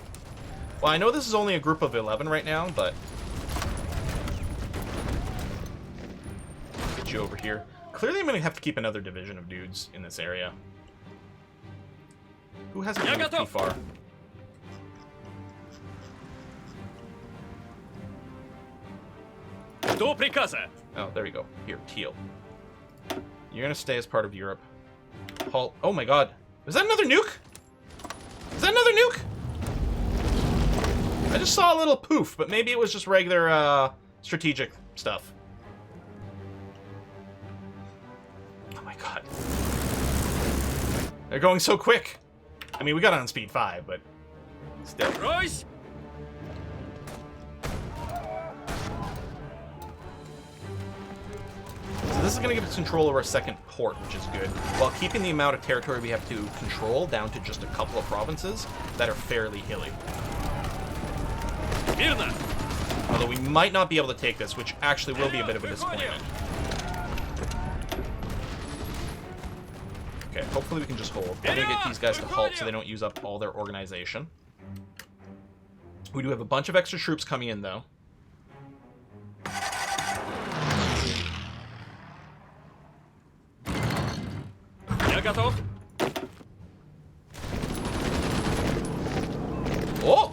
Speaker 1: Well, I know this is only a group of 11 right now, but... Get you over here. Clearly, I'm gonna have to keep another division of dudes in this area. Who hasn't moved too far? Oh, there you go. Here, Teal. You're gonna stay as part of Europe. Halt. Oh my god. Is that another nuke? Is that another nuke? I just saw a little poof, but maybe it was just regular, strategic stuff. Oh my god. They're going so quick. I mean, we got on speed 5, but still.
Speaker 2: Royce!
Speaker 1: So this this is going to give us control over a second port, which is good, while keeping the amount of territory we have to control down to just a couple of provinces that are fairly hilly.
Speaker 2: Мирно!
Speaker 1: Although we might not be able to take this, which actually will be a bit of a disappointment. Okay, hopefully we can just hold. I'm going to get these guys to halt so they don't use up all their organization. We do have a bunch of extra troops coming in, though.
Speaker 2: Я готов.
Speaker 1: Oh!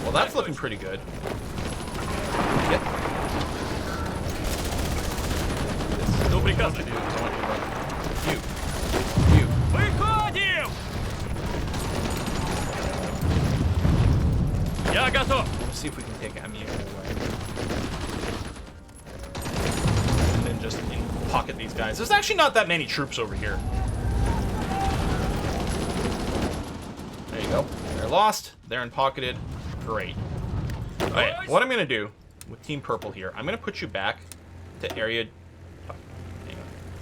Speaker 1: Well, that's looking pretty good. Yep.
Speaker 2: Что
Speaker 1: I
Speaker 2: приказ?
Speaker 1: want you to do is I want you to run. You.
Speaker 2: Выходим! Я готов.
Speaker 1: Let's see if we can take ammunition away. And then just pocket these guys. There's actually not that many troops over here. There you go. They're lost. They're unpocketed. Great. Alright, what I'm going to do with Team Purple here, I'm going to put you back to area...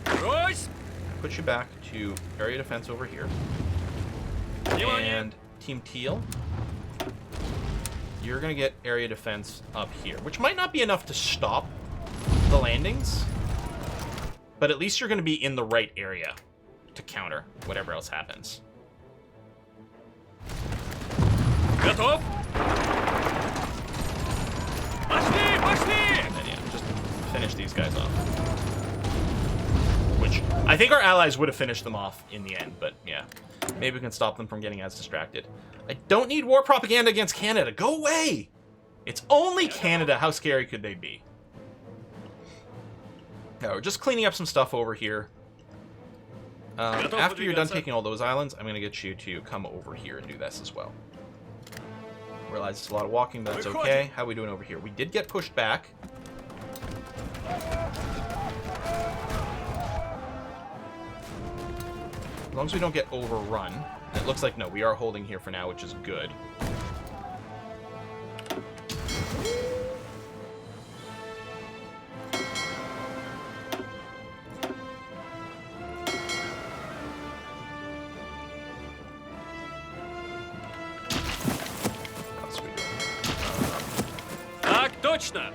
Speaker 2: Брось!
Speaker 1: Put you back to area defense over here. And Team Teal, you're going to get area defense up here, which might not be enough to stop the landings, but at least you're going to be in the right area to counter whatever else happens.
Speaker 2: Готов? Пошли, пошли!
Speaker 1: And then, yeah, just finish these guys off. Which, I think our allies would have finished them off in the end, but yeah. Maybe we can stop them from getting as distracted. I don't need war propaganda against Canada. Go away! It's only Canada. How scary could they be? Yeah, we're just cleaning up some stuff over here. After you're done taking all those islands, I'm going to get you to come over here and do this as well. Realize it's a lot of walking, but that's okay. How are we doing over here? We did get pushed back. As long as we don't get overrun. It looks like, no, we are holding here for now, which is good.
Speaker 2: Так точно!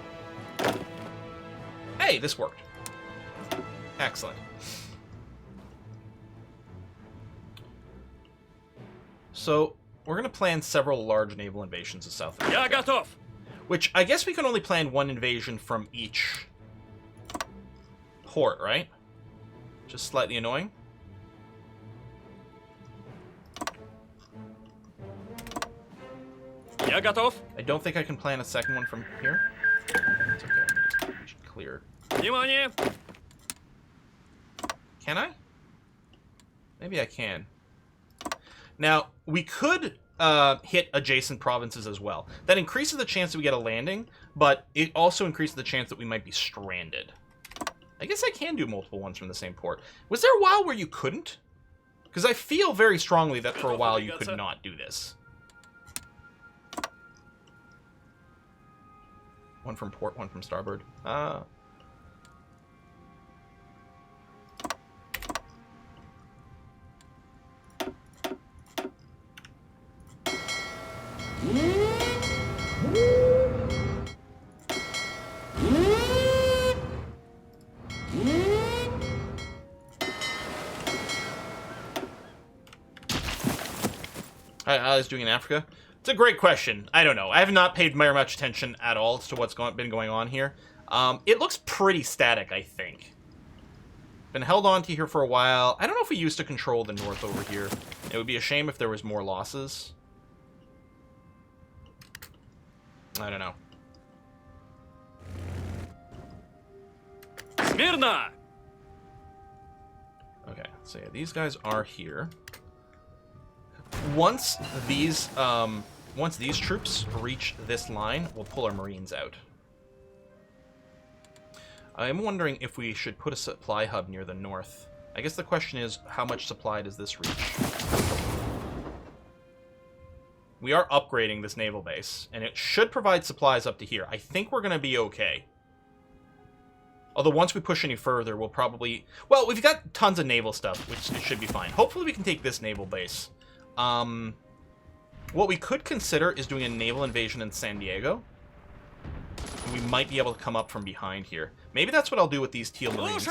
Speaker 1: Hey, this worked. Excellent. So, we're going to plan several large naval invasions of South America.
Speaker 2: Я готов!
Speaker 1: Which, I guess we can only plan one invasion from each port, right? Just slightly annoying.
Speaker 2: Я готов!
Speaker 1: I don't think I can plan a second one from here. It's okay. We should clear.
Speaker 2: Внимание!
Speaker 1: Can I? Maybe I can. Now, we could hit adjacent provinces as well. That increases the chance that we get a landing, but it also increases the chance that we might be stranded. I guess I can do multiple ones from the same port. Was there a while where you couldn't? Because I feel very strongly that for a while you could not do this. One from port, one from starboard. I was doing in Africa. It's a great question. I don't know. I have not paid very much attention at all to what's been going on here. It looks pretty static, I think. Been held on to here for a while. I don't know if we used to control the north over here. It would be a shame if there was more losses. I don't know.
Speaker 2: Смирно!
Speaker 1: Okay, so yeah, these guys are here. Once these troops reach this line, we'll pull our Marines out. I'm wondering if we should put a supply hub near the north. I guess the question is, how much supply does this reach? We are upgrading this naval base, and it should provide supplies up to here. I think we're going to be okay. Although once we push any further, we'll probably... Well, we've got tons of naval stuff, which should be fine. Hopefully we can take this naval base. What we could consider is doing a naval invasion in San Diego. We might be able to come up from behind here. Maybe that's what I'll do with these teal marines.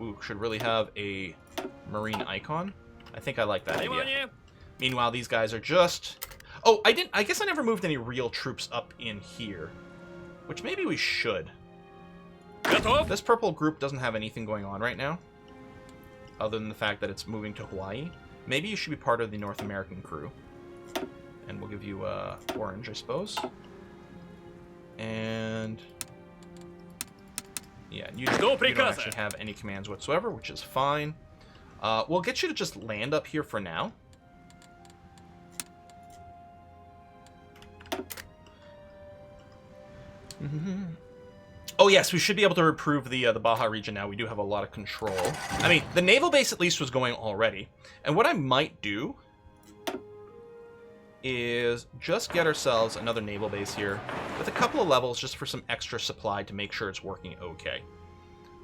Speaker 1: Ooh, should really have a marine icon. I think I like that idea. Meanwhile, these guys are just... Oh, I guess I never moved any real troops up in here. Which maybe we should. This purple group doesn't have anything going on right now. Other than the fact that it's moving to Hawaii. Maybe you should be part of the North American crew. And we'll give you orange, I suppose. And... yeah, you don't actually have any commands whatsoever, which is fine. We'll get you to just land up here for now. Oh yes, we should be able to improve the Baja region now. We do have a lot of control. I mean, the naval base at least was going already. And what I might do is just get ourselves another naval base here with a couple of levels just for some extra supply to make sure it's working okay.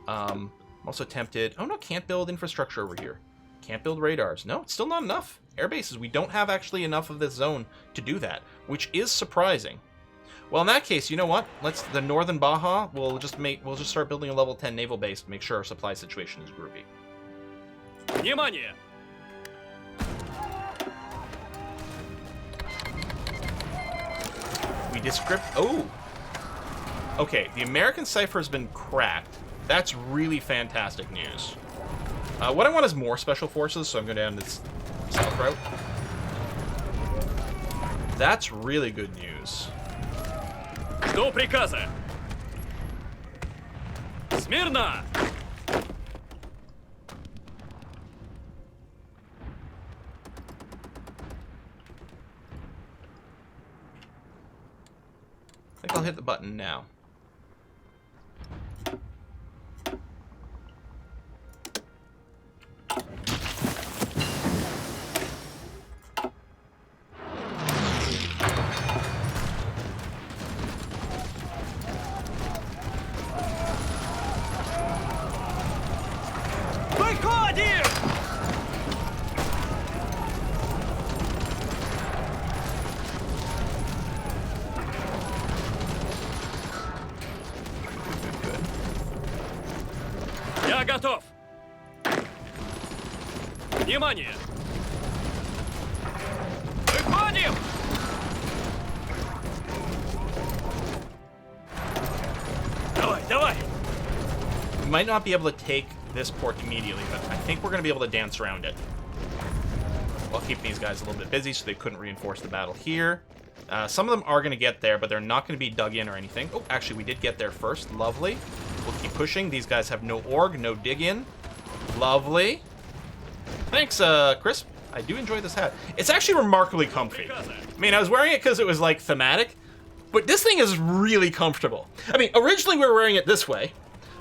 Speaker 1: I'm also tempted... Oh no, can't build infrastructure over here. Can't build radars. No, it's still not enough. Air bases, we don't have actually enough of this zone to do that, which is surprising. Well, in that case, you know what? Let's the Northern Baja. We'll just start building a level 10 naval base to make sure our supply situation is groovy.
Speaker 2: Внимание!
Speaker 1: We descript. Oh. Okay, the American cipher has been cracked. That's really fantastic news. What I want is more special forces, so I'm going down this south route. That's really good news.
Speaker 2: Жду приказа. Смирно!
Speaker 1: I think I'll hit the button now.
Speaker 2: Я готов. Внимание! Выходим! Давай, давай!
Speaker 1: We might not be able to take this port immediately, but I think we're going to be able to dance around it. While keeping these guys a little bit busy so they couldn't reinforce the battle here. Some of them are going to get there, but they're not going to be dug in or anything. Oh, actually, we did get there first. Lovely. We'll keep pushing. These guys have no org, no dig in. Lovely. Thanks, Chris. I do enjoy this hat. It's actually remarkably comfy. I mean, I was wearing it because it was, like, thematic, but this thing is really comfortable. I mean, originally we were wearing it this way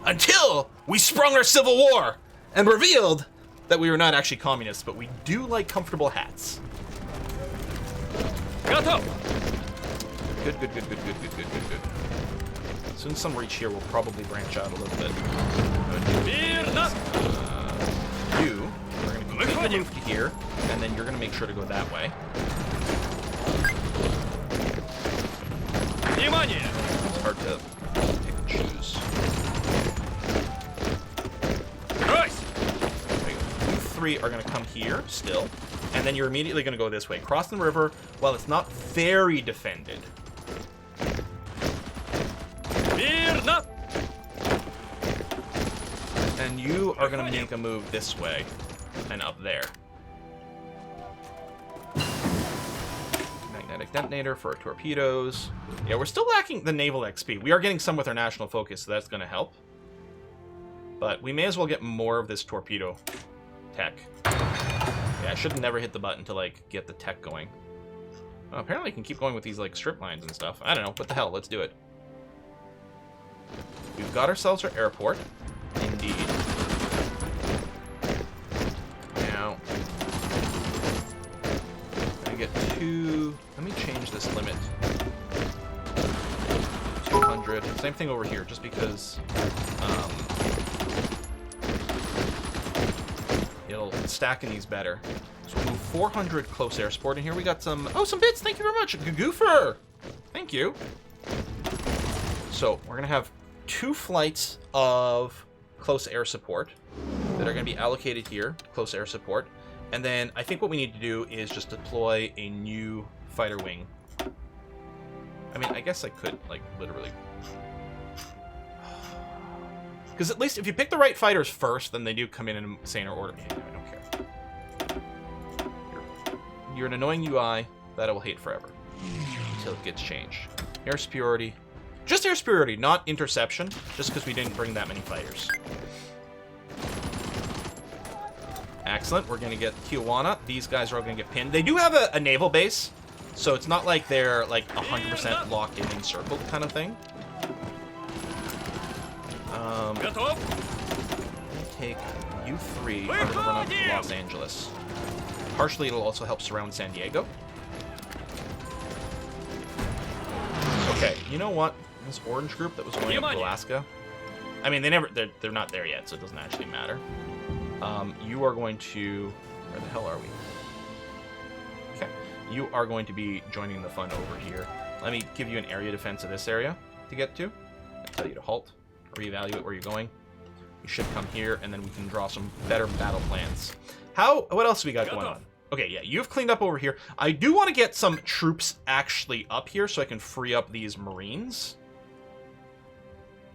Speaker 1: until we sprung our civil war and revealed that we were not actually communists, but we do like comfortable hats.
Speaker 2: Готов!
Speaker 1: Good, good, good, good, good, good, good, good, good. As soon as some reach here, we'll probably branch out a little bit.
Speaker 2: Мирно!
Speaker 1: You, we're going to continue to move to here, and then you're going to make sure to go that way.
Speaker 2: Внимание!
Speaker 1: It's hard to pick and choose.
Speaker 2: Брось!
Speaker 1: You three are going to come here still, and then you're immediately going to go this way. Cross the river while it's not very defended.
Speaker 2: Мирно!
Speaker 1: And you are going to make a move this way and up there. Magnetic detonator for our torpedoes. Yeah, we're still lacking the naval XP. We are getting some with our national focus, so that's going to help. But we may as well get more of this torpedo tech. Yeah, I should have never hit the button to, like, get the tech going. Well, apparently I can keep going with these, like, strip lines and stuff. I don't know. What the hell? Let's do it. We've got ourselves our airport. Indeed. Now, I get two... Let me change this limit. 200 400. Same thing over here, just because it'll stack in these better. So we'll move 400 close air support. And here we got some... Oh, some bits! Thank you very much! Gagoofer! Thank you. So we're going to have 2 flights of close air support that are going to be allocated here, close air support. And then I think what we need to do is just deploy a new fighter wing. I mean, I guess I could, like, literally... Because at least if you pick the right fighters first, then they do come in saner order. Yeah, I don't care. You're an annoying UI that I will hate forever. Until it gets changed. Air superiority. Just air superiority, not interception. Just because we didn't bring that many fighters. Excellent. We're going to get Tijuana. These guys are all going to get pinned. They do have a naval base, so it's not like they're like 100% locked in and encircled kind of thing. Take U3. We're going to run up to Los Angeles. Partially, it'll also help surround San Diego. Okay, you know what? This orange group that was going up to Alaska. I mean, they're not there yet, so it doesn't actually matter. You are going to... Where the hell are we? Okay. You are going to be joining the fun over here. Let me give you an area defense of this area to get to. I tell you to halt. Reevaluate where you're going. You should come here, and then we can draw some better battle plans. What else have we got going on? Okay, yeah, you've cleaned up over here. I do want to get some troops actually up here so I can free up these Marines.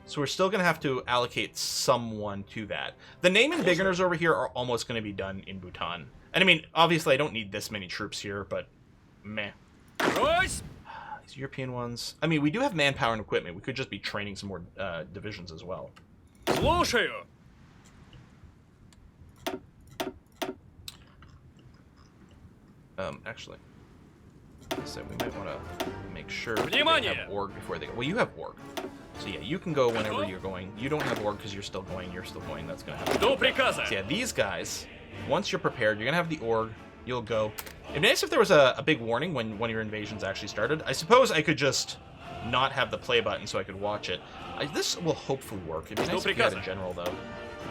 Speaker 1: So we're still going to have to allocate someone to that. The naming beginners over here are almost going to be done in Bhutan. And I mean, obviously I don't need this many troops here, but meh. These European ones. I mean, we do have manpower and equipment. We could just be training some more divisions as well. Actually, so we might want to make sure they have org before they go. Well, you have org. So yeah, you can go whenever you're going. You don't have org because you're still going. That's going to happen. So yeah, these guys, once you're prepared, you're going to have the org. You'll go. It'd be nice if there was a big warning when one of your invasions actually started. I suppose I could just not have the play button so I could watch it. This will hopefully work. It'd be nice if you had a general, though.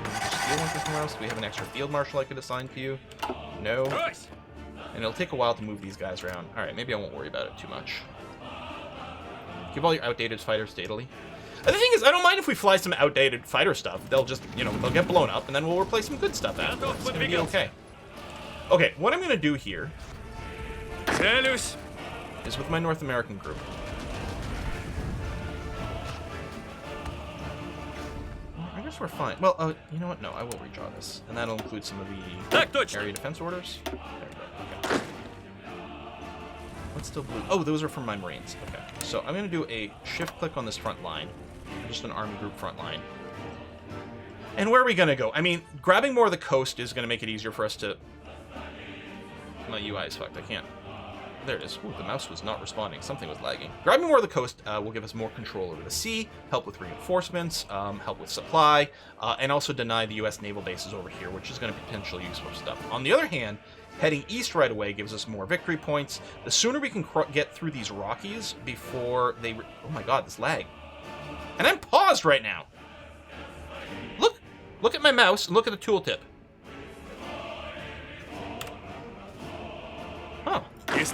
Speaker 1: Just steal one from somewhere else. Do we have an extra field marshal I could assign to you? No. And it'll take a while to move these guys around. Alright, maybe I won't worry about it too much. Give all your outdated fighters stately. And the thing is, I don't mind if we fly some outdated fighter stuff. They'll just, they'll get blown up, and then we'll replace some good stuff afterwards. It's gonna be okay. Okay, what I'm gonna do here is with my North American group. I guess we're fine. Well, you know what? No, I will redraw this. And that'll include some of the area defense orders. There we go. Okay. What's still blue? Oh, those are from my Marines. Okay. So I'm going to do a shift-click on this front line. Just an army group front line. And where are we going to go? I mean, grabbing more of the coast is going to make it easier for us to... My UI is fucked. I can't... There it is. Ooh, the mouse was not responding. Something was lagging. Grabbing more of the coast will give us more control over the sea, help with reinforcements, help with supply, and also deny the U.S. naval bases over here, which is going to potentially use more stuff. On the other hand, heading east right away gives us more victory points. The sooner we can get through these Rockies before they... Oh my god, this lag. And I'm paused right now. Look at my mouse and look at the tooltip. Huh. It's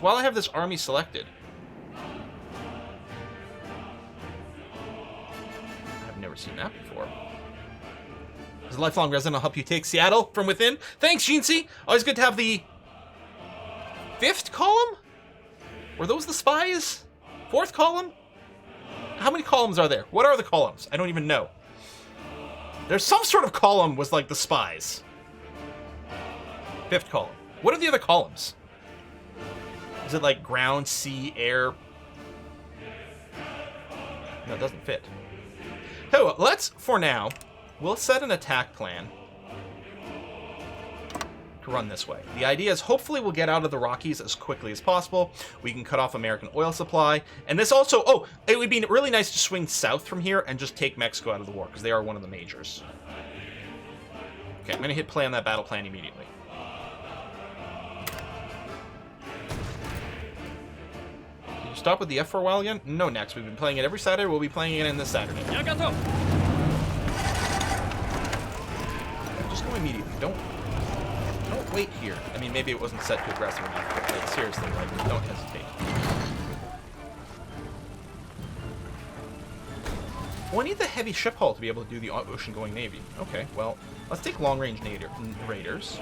Speaker 1: while I have this army selected. I've never seen that before. As a lifelong resident, I'll help you take Seattle from within. Thanks, Jeansy. Always good to have the 5th column? Were those the spies? 4th column? How many columns are there? What are the columns? I don't even know. There's some sort of column was like the spies. 5th column. What are the other columns? Is it like ground, sea, air? No, it doesn't fit. So let's, for now, we'll set an attack plan to run this way. The idea is hopefully we'll get out of the Rockies as quickly as possible. We can cut off American oil supply. And this also, oh, it would be really nice to swing south from here and just take Mexico out of the war, because they are one of the majors. Okay, I'm going to hit play on that battle plan immediately. stop with the F for a while again? No, next. We've been playing it every Saturday. We'll be playing it this Saturday.
Speaker 2: Я готов.
Speaker 1: Just go immediately. Don't wait here. I mean, maybe it wasn't set to aggressive enough, but like, seriously, like, don't hesitate. Well, I need the heavy ship hull to be able to do the ocean-going navy. Okay, well, let's take long-range raiders,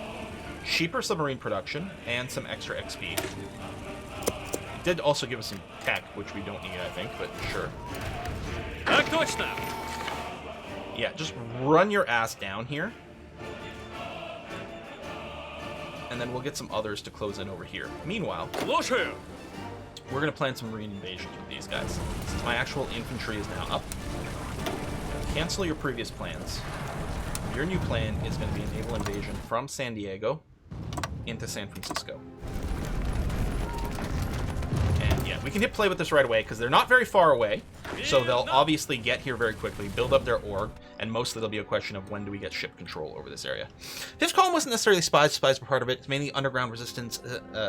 Speaker 1: cheaper submarine production, and some extra XP. It did also give us some tech, which we don't need, I think, but sure.
Speaker 2: Так точно.
Speaker 1: Yeah, just run your ass down here. And then we'll get some others to close in over here. Meanwhile,
Speaker 2: Слушаю.
Speaker 1: we're going to plan some marine invasions with these guys. Since my actual infantry is now up, cancel your previous plans. Your new plan is going to be a naval invasion from San Diego into San Francisco. And yeah, we can hit play with this right away because they're not very far away. So they'll obviously get here very quickly, build up their org, and mostly it'll be a question of when do we get ship control over this area. Fifth column wasn't necessarily spies. Spies were part of it. It's mainly underground resistance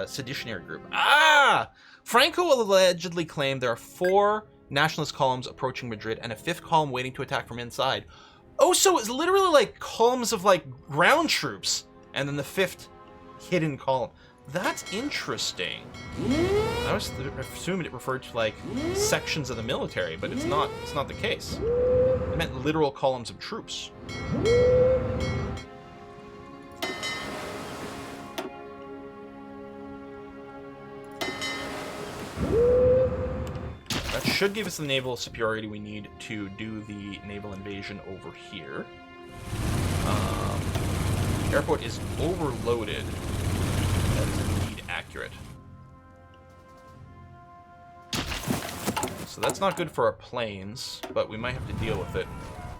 Speaker 1: seditionary group. Ah! Franco allegedly claimed there are 4 nationalist columns approaching Madrid and a 5th column waiting to attack from inside. Oh, so it's literally like columns of like ground troops and then the 5th hidden column. That's interesting. I was assuming it referred to like sections of the military, but it's not the case. It meant literal columns of troops. That should give us the naval superiority we need to do the naval invasion over here. Airport is overloaded. That is indeed accurate. So that's not good for our planes, but we might have to deal with it.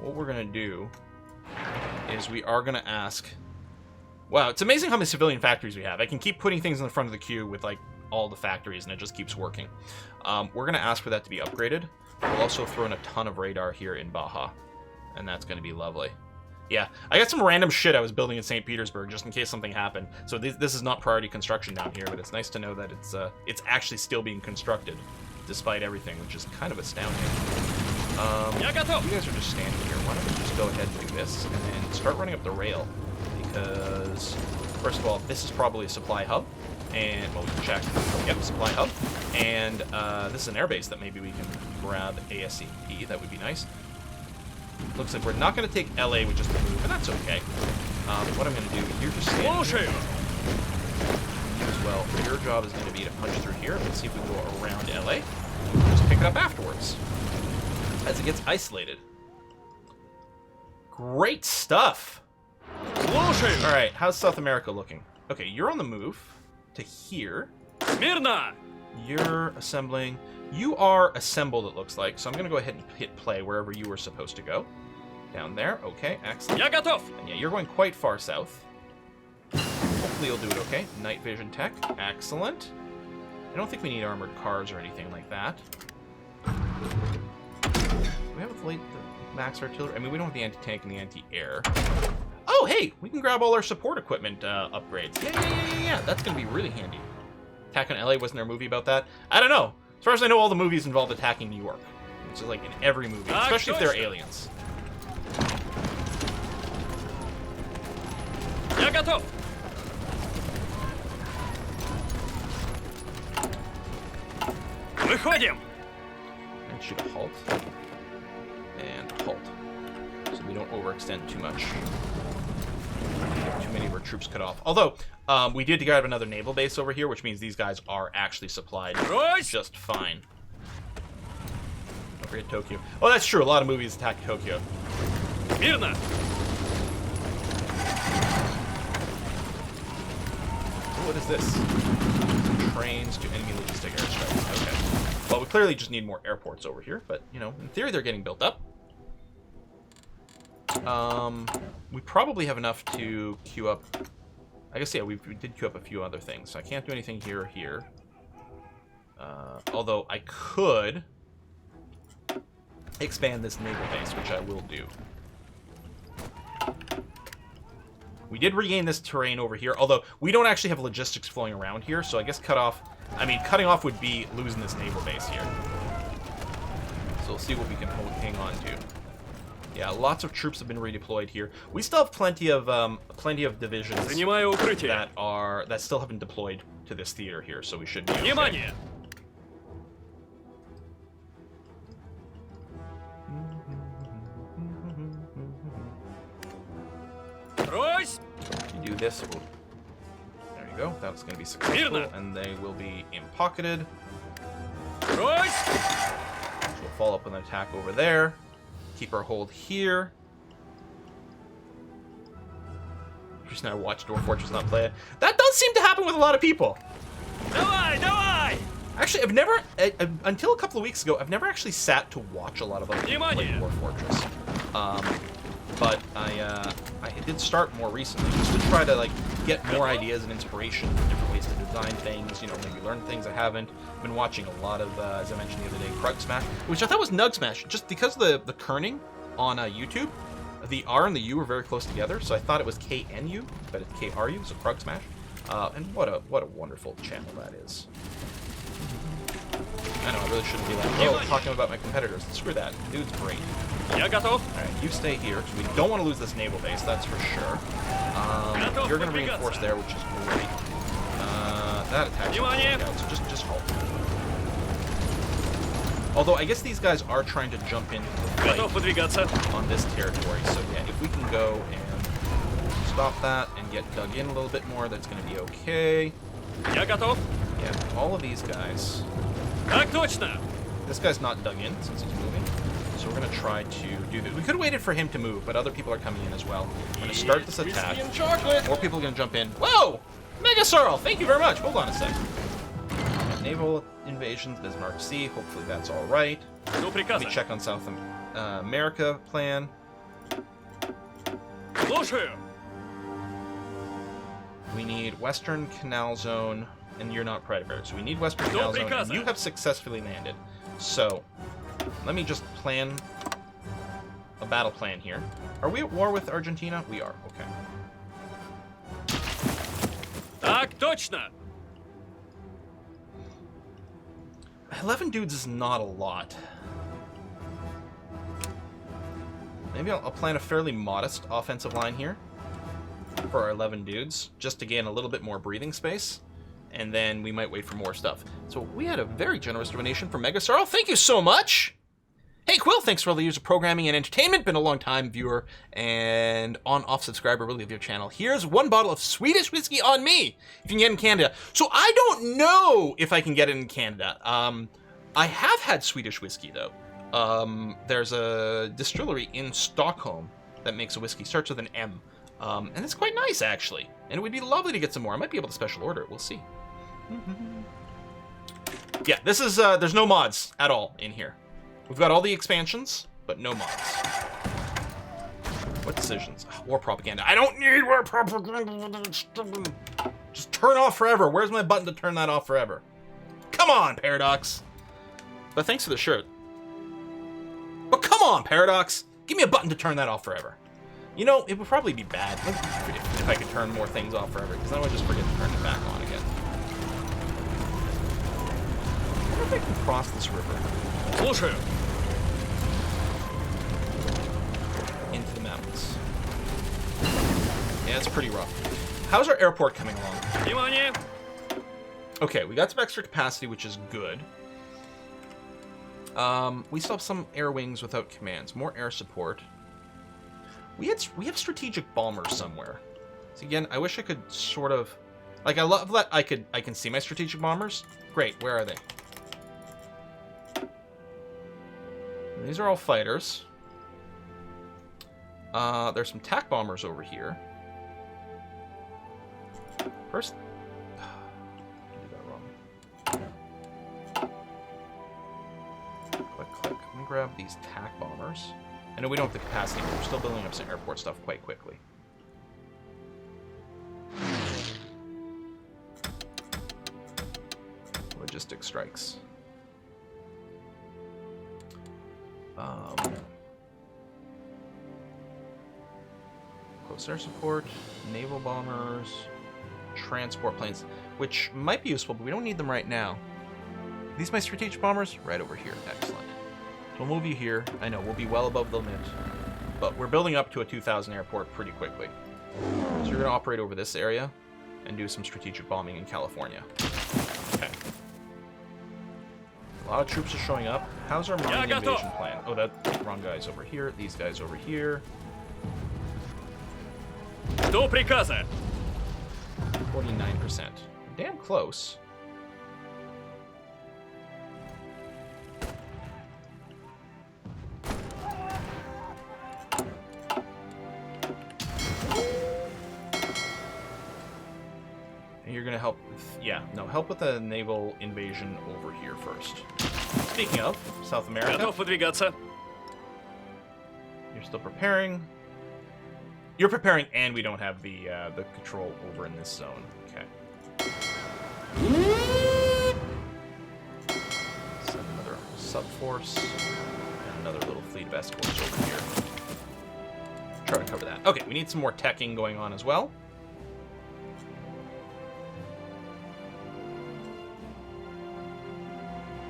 Speaker 1: What we're going to do is we are going to ask... Wow, it's amazing how many civilian factories we have. I can keep putting things in the front of the queue with like all the factories, and it just keeps working. We're going to ask for that to be upgraded. We'll also throw in a ton of radar here in Baja, and that's going to be lovely. Yeah, I got some random shit I was building in St. Petersburg just in case something happened. So this is not priority construction down here, but it's nice to know that it's actually still being constructed, despite everything, which is kind of astounding. You guys are just standing here. Why don't we just go ahead and do this, and then start running up the rail? Because, first of all, this is probably a supply hub, and, well, we can check. Yep, supply hub. And this is an airbase that maybe we can grab ASAP. That would be nice. Looks like we're not going to take LA with just the move, and that's okay. What I'm going to do, you're just standing here. As well, your job is going to be to punch through here. Let's see if we can go around LA. Just pick it up afterwards as it gets isolated. Great stuff. Alright, how's South America looking? Okay, you're on the move to here.
Speaker 2: Смирно!
Speaker 1: You're assembling. You are assembled, it looks like, so I'm going to go ahead and hit play wherever you were supposed to go. Down there. Okay, excellent.
Speaker 2: Я готов!
Speaker 1: And yeah, you're going quite far south. Hopefully you'll do it okay. Night vision tech. Excellent. I don't think we need armored cars or anything like that. Do we have the max artillery? I mean, we don't have the anti-tank and the anti-air. Oh, hey! We can grab all our support equipment upgrades. Yeah. That's going to be really handy. Attack on LA, wasn't there a movie about that? I don't know. As far as I know, all the movies involve attacking New York. Which is like in every movie, especially if they're aliens.
Speaker 2: Я готов! Выходим!
Speaker 1: And shoot a halt. And halt. So we don't overextend too much. Too many of our troops cut off. Although, we did grab another naval base over here, which means these guys are actually supplied just fine. Don't forget Tokyo. Oh, that's true. A lot of movies attack Tokyo.
Speaker 2: Смирно!
Speaker 1: What is this? Trains to enemy logistic airstrikes. Okay. Well, we clearly just need more airports over here, but, you know, in theory they're getting built up. We probably have enough to queue up... I guess, yeah, we did queue up a few other things, so I can't do anything here or here. Although I could expand this naval base, which I will do. We did regain this terrain over here, although we don't actually have logistics flowing around here, so I guess cutting off would be losing this naval base here. So we'll see what we can hang on to. Yeah, lots of troops have been redeployed here. We still have plenty of divisions that still haven't deployed to this theater here, so we should be okay. You do this. There you go. That's going to be successful, and they will be in-pocketed. So we'll follow up with an attack over there. Keep our hold here. Just now watch Dwarf Fortress not play it. That does seem to happen with a lot of people. Actually, I've never, until a couple of weeks ago, I've never actually sat to watch a lot of other people play Dwarf Fortress. But I did start more recently just to try to like get more ideas and inspiration for different ways to design things. You know, maybe learn things I haven't. I've been watching a lot of, as I mentioned the other day, Krug Smash, which I thought was Nug Smash, just because of the kerning on YouTube. The R and the U are very close together, so I thought it was KNU, but it's KRU, so Krug Smash. And what a wonderful channel that is. I know, I really shouldn't be like, talking about my competitors. Screw that. Dude's great. Alright, you stay here, because we don't want to lose this naval base, that's for sure. You're going to reinforce there, which is great. That attack's out, so just hold. Although, I guess these guys are trying to jump in on this territory, so yeah, if we can go and stop that and get dug in a little bit more, that's going to be okay. Yeah, all of these guys. This guy's not dug in since he's moving, so we're going to try to do this. We could have waited for him to move, but other people are coming in as well. We're going to start this attack. More people are going to jump in. Whoa! Mega Sorrel, thank you very much. Hold on a sec. Naval Invasions, Bismarck Sea. Hopefully that's all right. Let me check on South America plan. We need Western Canal Zone, and you're not Predator, so we need Western Canal Zone, and you have successfully landed. So, let me just plan a battle plan here. Are we at war with Argentina? We are, okay.
Speaker 2: Так точно!
Speaker 1: 11 dudes is not a lot. Maybe I'll plan a fairly modest offensive line here for our 11 dudes, just to gain a little bit more breathing space, and then we might wait for more stuff. So we had a very generous donation from Mega Sorrel. Thank you so much! Hey Quill, thanks for all the years of programming and entertainment. Been a long time viewer and on-off subscriber really of your channel. Here's one bottle of Swedish whiskey on me, if you can get it in Canada. So I don't know if I can get it in Canada. I have had Swedish whiskey though. There's a distillery in Stockholm that makes a whiskey, starts with an M. And it's quite nice actually. And it would be lovely to get some more. I might be able to special order it, we'll see. Yeah, this is, there's no mods at all in here. We've got all the expansions, but no mods. What decisions? War propaganda. I don't need war propaganda. Just turn off forever. Where's my button to turn that off forever? Come on, Paradox. But thanks for the shirt. But come on, Paradox. Give me a button to turn that off forever. You know, it would probably be bad if I could turn more things off forever, because then I would just forget to turn it back on again. I wonder if I can cross this river. Into the mountains. Yeah, it's pretty rough. How's our airport coming along? Okay, we got some extra capacity, which is good. We still have some air wings without commands. More air support. We have strategic bombers somewhere. So again, I wish I could sort of, like, I love that I can see my strategic bombers. Great, where are they? These are all fighters. There's some TAC bombers over here. First, I did that wrong. Click, click. Let me grab these TAC bombers. I know we don't have the capacity, but we're still building up some airport stuff quite quickly. Logistic strikes. Close air support, naval bombers, transport planes, which might be useful, but we don't need them right now. These my strategic bombers? Right over here. Excellent. So we'll move you here. I know, we'll be well above the limit, but we're building up to a 2,000 airport pretty quickly. So you're going to operate over this area and do some strategic bombing in California. Okay. A lot of troops are showing up. How's our Marine invasion plan? Oh, that wrong guy's over here. These guys over here.
Speaker 2: До приказа.
Speaker 1: 49%. Damn close. And you're gonna help with, yeah, no, help with the naval invasion over here first. Speaking of, South America.
Speaker 2: Готов выдвигаться.
Speaker 1: You're still preparing. You're preparing, and we don't have the control over in this zone. Okay. Send another sub-force and another little fleet of escorts over here. Try to cover that. Okay, we need some more teching going on as well.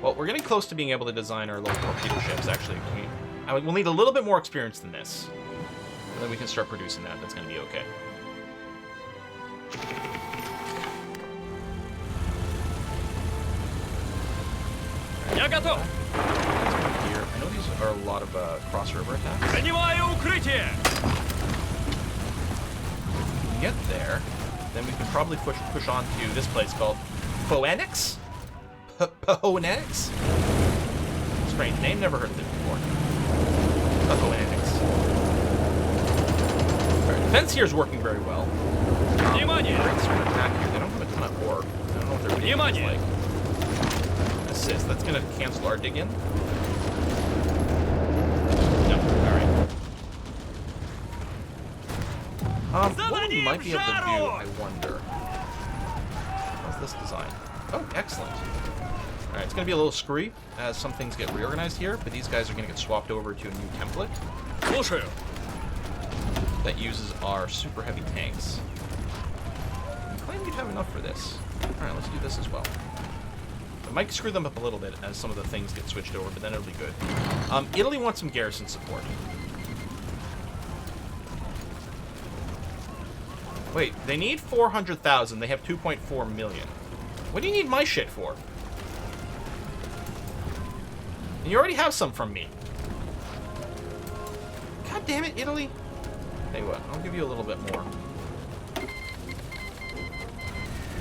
Speaker 1: Well, we're getting close to being able to design our little torpedo ships, actually. We'll need a little bit more experience than this. And then we can start producing that. That's going to be okay.
Speaker 2: Я готов.
Speaker 1: Here. I know these are a lot of cross-river attacks.
Speaker 2: Занимаю укрытие.
Speaker 1: If we get there, then we can probably push on to this place called Bottleneck? Bottleneck? Strange name, never heard of it before. Bottleneck. Defense here is working very well.
Speaker 2: Внимание!
Speaker 1: Attack here. They don't have a ton of ore. I don't know what their dig is like. Assist. That's going to cancel our dig in. No. Alright. What we might be able to do, I wonder. How's this design? Oh, excellent. Alright, it's going to be a little screwy as some things get reorganized here, but these guys are going to get swapped over to a new template.
Speaker 2: Слушаю.
Speaker 1: That uses our super heavy tanks. I claim you'd have enough for this. Alright, let's do this as well. It might screw them up a little bit as some of the things get switched over, but then it'll be good. Italy wants some garrison support. Wait, they need 400,000. They have 2.4 million. What do you need my shit for? And you already have some from me. God damn it, Italy. Tell you what, I'll give you a little bit more.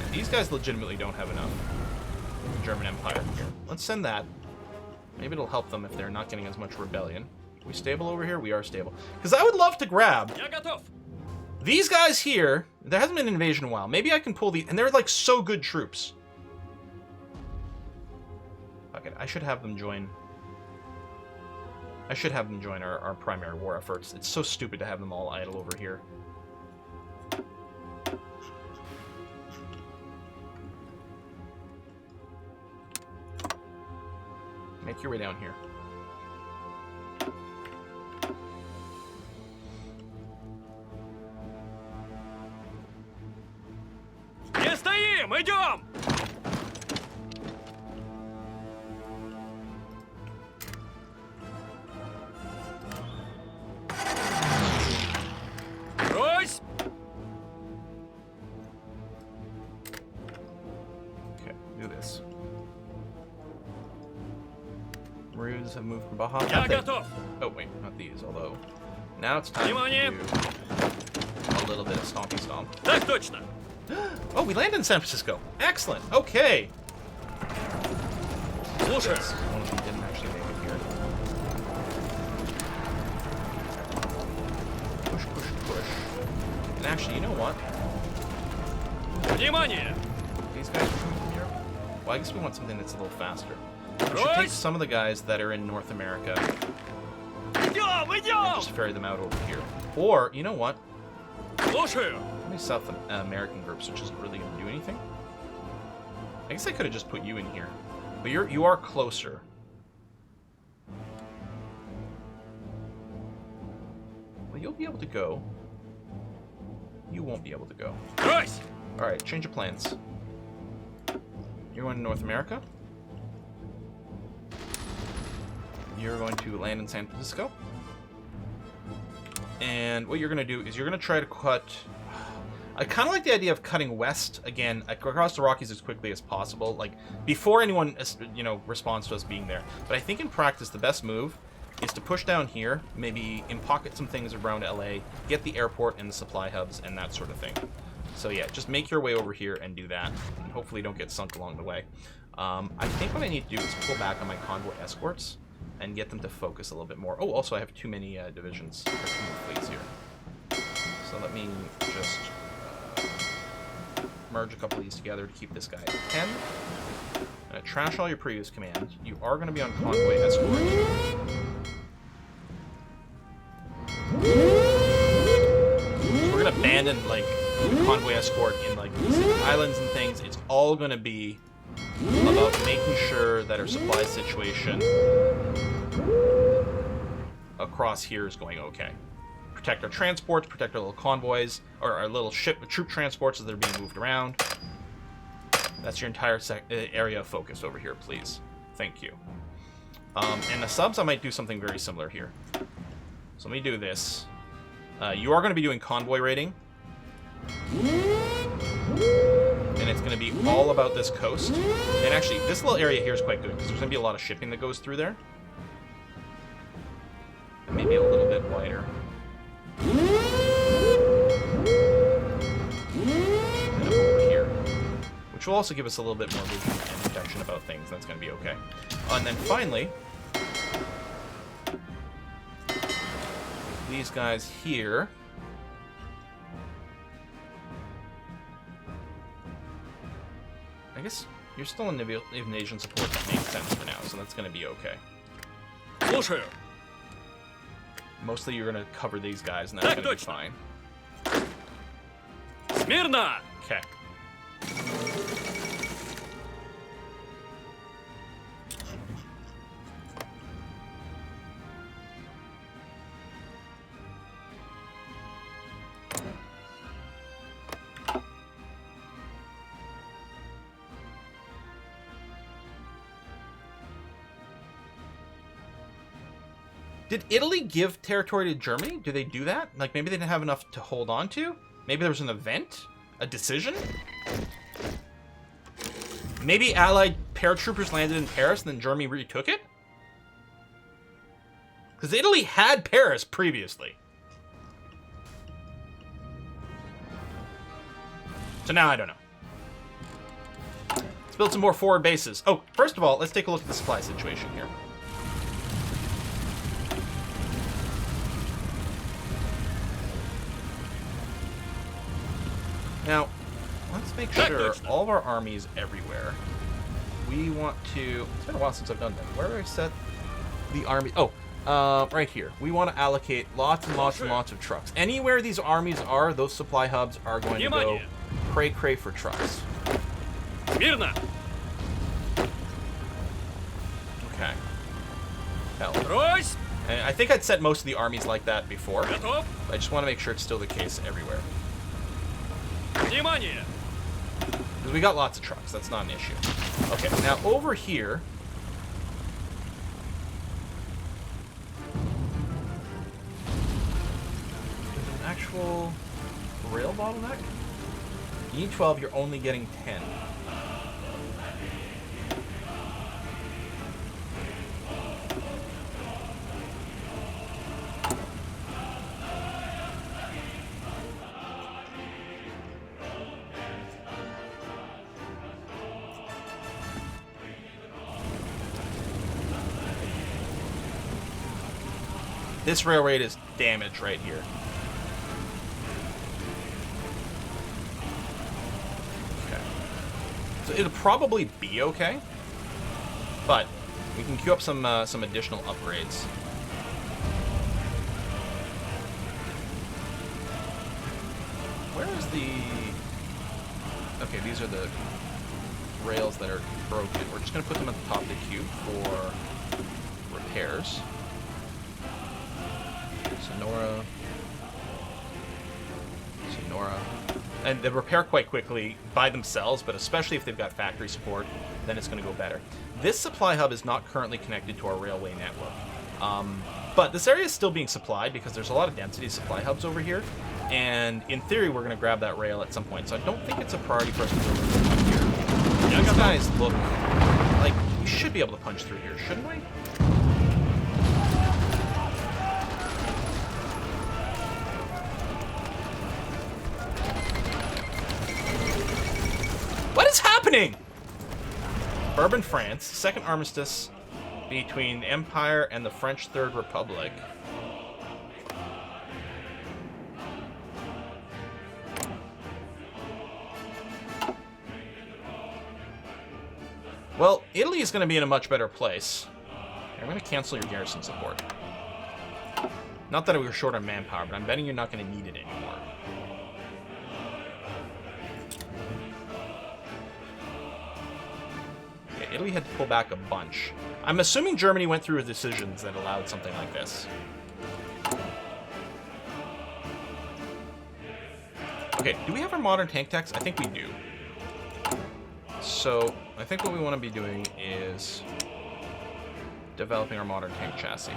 Speaker 1: And these guys legitimately don't have enough. The German Empire. Here, let's send that. Maybe it'll help them if they're not getting as much rebellion. Are we stable over here? We are stable. Because I would love to grab
Speaker 2: Я готов.
Speaker 1: these guys here. There hasn't been an invasion in a while. Maybe I can pull these, and they're like so good troops. Fuck it, I should have them join. I should have them join our primary war efforts. It's so stupid to have them all idle over here. Make your way down here.
Speaker 2: Не стоим, идем. Брось.
Speaker 1: Okay, do this. Maroons have moved from Baja.
Speaker 2: Я готов.
Speaker 1: Oh wait, not these. Although now it's time
Speaker 2: Внимание!
Speaker 1: to do a little bit of stompy stomp.
Speaker 2: Так точно.
Speaker 1: Oh, we landed in San Francisco. Excellent. Okay.
Speaker 2: Слушаю.
Speaker 1: One of them didn't actually make it here. Push, push, push. And actually, you know what?
Speaker 2: Внимание.
Speaker 1: These guys are coming from Europe. Well, I guess we want something that's a little faster. We should take some of the guys that are in North America
Speaker 2: Идем,
Speaker 1: and
Speaker 2: идем.
Speaker 1: just ferry them out over here. Or, you know what?
Speaker 2: Слушаю.
Speaker 1: How many South American groups, which isn't really going to do anything? I guess I could have just put you in here. But you are closer. Well, you'll be able to go. You won't be able to go.
Speaker 2: Брось!
Speaker 1: Alright, change of plans. You're going to North America. You're going to land in San Francisco. And what you're going to do is you're going to try to cut... I kind of like the idea of cutting west, again, across the Rockies as quickly as possible. Like, before anyone, you know, responds to us being there. But I think in practice, the best move is to push down here, maybe in-pocket some things around LA, get the airport and the supply hubs and that sort of thing. So yeah, just make your way over here and do that. And hopefully don't get sunk along the way. I think what I need to do is pull back on my convoy escorts and get them to focus a little bit more. Oh, also I have too many divisions, or too many fleets here. So let me just merge a couple of these together to keep this guy at 10. Trash all your previous commands. You are going to be on convoy escort. So we're going to abandon, like, the convoy escort in, like, these islands and things. It's all going to be about making sure that our supply situation across here is going okay. Protect our transports, protect our little convoys, or our little troop transports as they're being moved around. That's your entire area of focus over here, please. Thank you. And the subs, I might do something very similar here. So let me do this. You are going to be doing convoy rating. And it's going to be all about this coast. And actually, this little area here is quite good, because there's going to be a lot of shipping that goes through there. And maybe a little bit wider. And over here. Which will also give us a little bit more vision and protection about things. That's going to be okay. And then finally, these guys here. I guess you're still in Naval Invasion support. That makes sense for now, so that's going to be okay.
Speaker 2: Слушаю.
Speaker 1: Mostly you're going to cover these guys, and that's going to be fine.
Speaker 2: Смирно!
Speaker 1: Okay. Did Italy give territory to Germany? Do they do that? Like, maybe they didn't have enough to hold on to? Maybe there was an event? A decision? Maybe Allied paratroopers landed in Paris and then Germany retook it? Because Italy had Paris previously. So now I don't know. Let's build some more forward bases. Oh, first of all, let's take a look at the supply situation here. Now, let's make sure all of our armies everywhere. We want to... It's been a while since I've done that. Where do I set the army? Oh, right here. We want to allocate lots and lots and lots of trucks. Anywhere these armies are, those supply hubs are going to go cray-cray for trucks.
Speaker 2: Смирно!
Speaker 1: Okay. Hell.
Speaker 2: Брось!
Speaker 1: And I think I'd set most of the armies like that before.
Speaker 2: Готов!
Speaker 1: I just want to make sure it's still the case everywhere.
Speaker 2: Внимание!
Speaker 1: Because we got lots of trucks. That's not an issue. Okay, now over here... There's an actual rail bottleneck? You need 12, you're only getting 10. This railroad is damaged right here. Okay. So it'll probably be okay, but we can queue up some additional upgrades. Where is the... Okay, these are the rails that are broken. We're just going to put them at the top of the queue for repairs. Nora. And they repair quite quickly by themselves, but especially if they've got factory support, then it's going to go better. This supply hub is not currently connected to our railway network. But this area is still being supplied because there's a lot of density supply hubs over here. And in theory, we're going to grab that rail at some point. So I don't think it's a priority for us to go up here. These guys look like we should be able to punch through here, shouldn't we? What is happening? Bourbon, France, second armistice between the Empire and the French Third Republic. Well, Italy is going to be in a much better place. I'm going to cancel your garrison support. Not that we were short on manpower, but I'm betting you're not going to need it anymore. Yeah, Italy had to pull back a bunch. I'm assuming Germany went through decisions that allowed something like this. Okay, do we have our modern tank techs? I think we do. So, I think what we want to be doing is developing our modern tank chassis.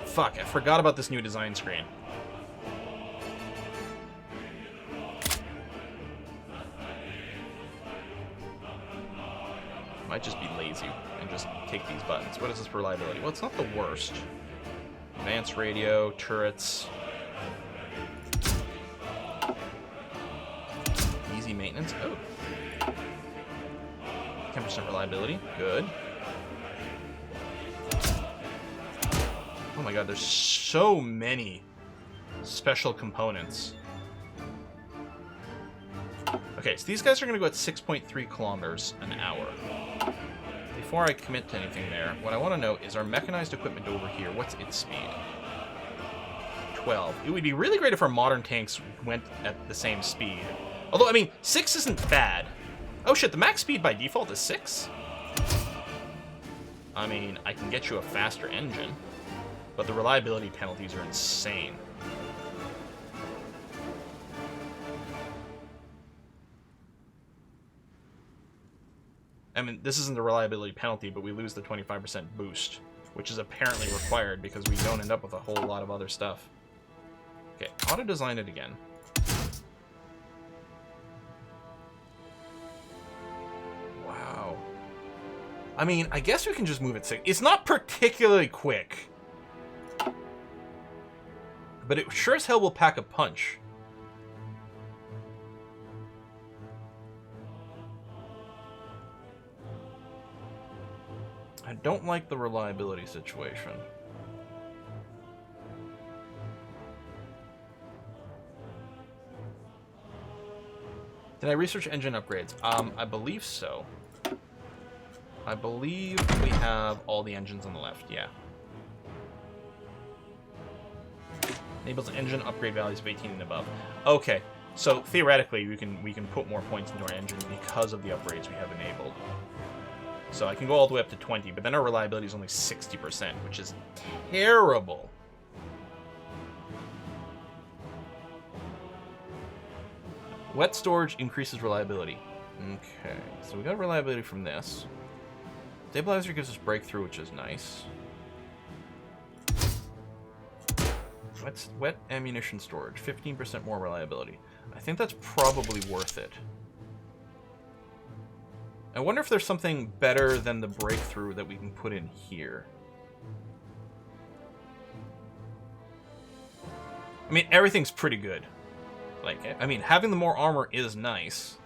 Speaker 1: Fuck, I forgot about this new design screen. Might just be lazy and just take these buttons. What is this for reliability? Well, it's not the worst. Advanced radio, turrets. Easy maintenance. Oh. 10% reliability. Good. Oh my god, there's so many special components. Okay, so these guys are going to go at 6.3 kilometers an hour. Before I commit to anything there, what I want to know is our mechanized equipment over here. What's its speed? 12. It would be really great if our modern tanks went at the same speed. Although, I mean, 6 isn't bad. Oh shit, the max speed by default is 6? I mean, I can get you a faster engine, but the reliability penalties are insane. I mean, this isn't the reliability penalty, but we lose the 25% boost, which is apparently required because we don't end up with a whole lot of other stuff. Okay, auto-design it again. Wow. I mean, I guess we can just move it 6. It's not particularly quick, but it sure as hell will pack a punch. I don't like the reliability situation. Did I research engine upgrades? I believe so. I believe we have all the engines on the left, yeah. Enables engine upgrade values of 18 and above. Okay, so theoretically we can put more points into our engine because of the upgrades we have enabled. So I can go all the way up to 20, but then our reliability is only 60%, which is terrible. Wet storage increases reliability. Okay, so we got reliability from this. Stabilizer gives us breakthrough, which is nice. Wet ammunition storage, 15% more reliability. I think that's probably worth it. I wonder if there's something better than the breakthrough that we can put in here. I mean, everything's pretty good. Like, I mean, having the more armor is nice.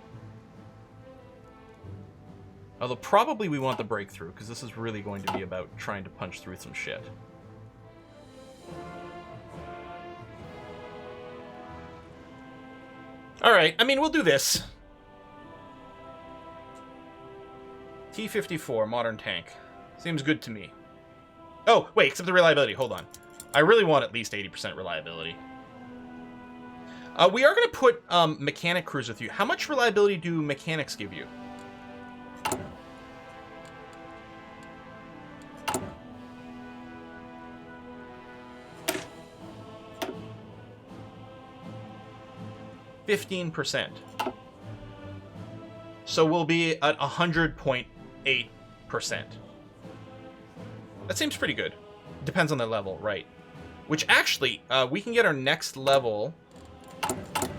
Speaker 1: Although probably we want the breakthrough, because this is really going to be about trying to punch through some shit. Alright, I mean, we'll do this. T-54, modern tank. Seems good to me. Oh, wait, except the reliability. Hold on. I really want at least 80% reliability. We are going to put mechanic crews with you. How much reliability do mechanics give you? 15%. So we'll be at 100.8%. That seems pretty good. Depends on the level, right? Which actually, we can get our next level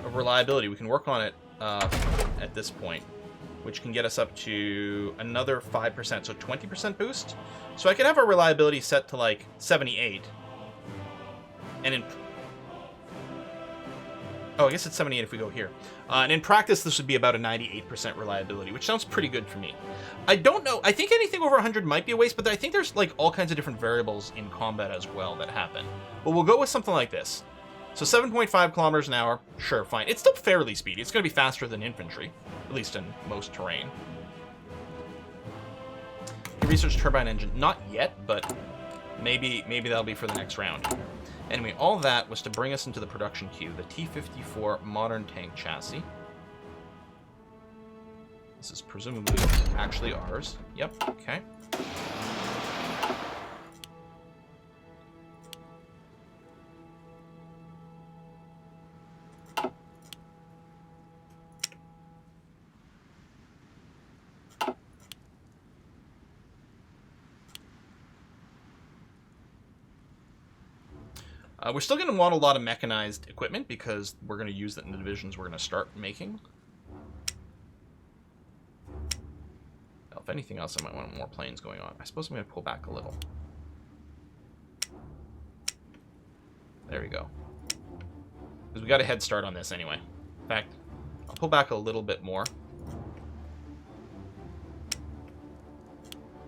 Speaker 1: of reliability. We can work on it at this point, which can get us up to another 5%, so 20% boost. So I could have our reliability set to like 78. And in... Oh, I guess it's 78 if we go here. And in practice, this would be about a 98% reliability, which sounds pretty good for me. I don't know. I think anything over 100 might be a waste, but I think there's like all kinds of different variables in combat as well that happen. But we'll go with something like this. So 7.5 kilometers an hour. Sure, fine. It's still fairly speedy. It's going to be faster than infantry, at least in most terrain. Research turbine engine. Not yet, but maybe that'll be for the next round. Anyway, all that was to bring us into the production queue, the T-54 modern tank chassis. This is presumably actually ours. Yep, okay. We're still going to want a lot of mechanized equipment because we're going to use that in the divisions we're going to start making. Well, if anything else, I might want more planes going on. I suppose I'm going to pull back a little. There we go. Because we got a head start on this anyway. In fact, I'll pull back a little bit more.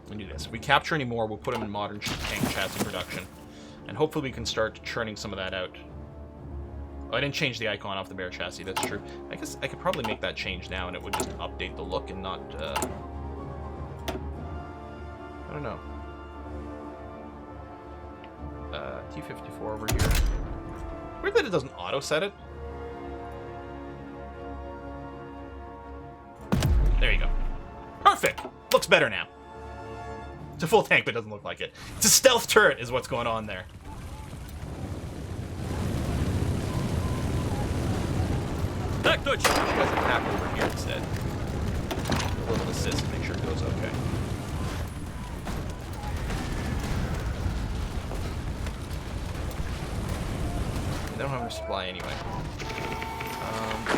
Speaker 1: Let me do this. If we capture any more, we'll put them in modern tank chassis production. And hopefully we can start churning some of that out. Oh, I didn't change the icon off the bear chassis, that's true. I guess I could probably make that change now and it would just update the look and not, I don't know. T-54 over here. Weird that it doesn't auto-set it. There you go. Perfect! Looks better now. It's a full tank, but it doesn't look like it. It's a stealth turret is what's going on there.
Speaker 2: Так точно.
Speaker 1: You guys attack over here instead. A little assist to make sure it goes okay. They don't have any supply anyway.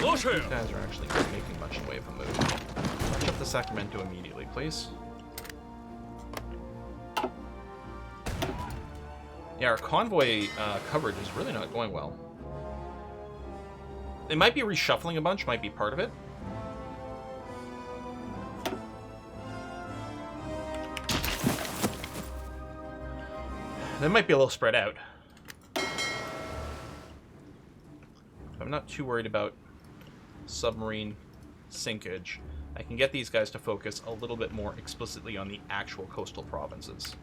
Speaker 1: These guys are actually not making much in the way of a move. March up to Sacramento immediately, please. Yeah, our convoy coverage is really not going well. They might be reshuffling a bunch, might be part of it. They might be a little spread out. I'm not too worried about submarine sinkage. I can get these guys to focus a little bit more explicitly on the actual coastal provinces,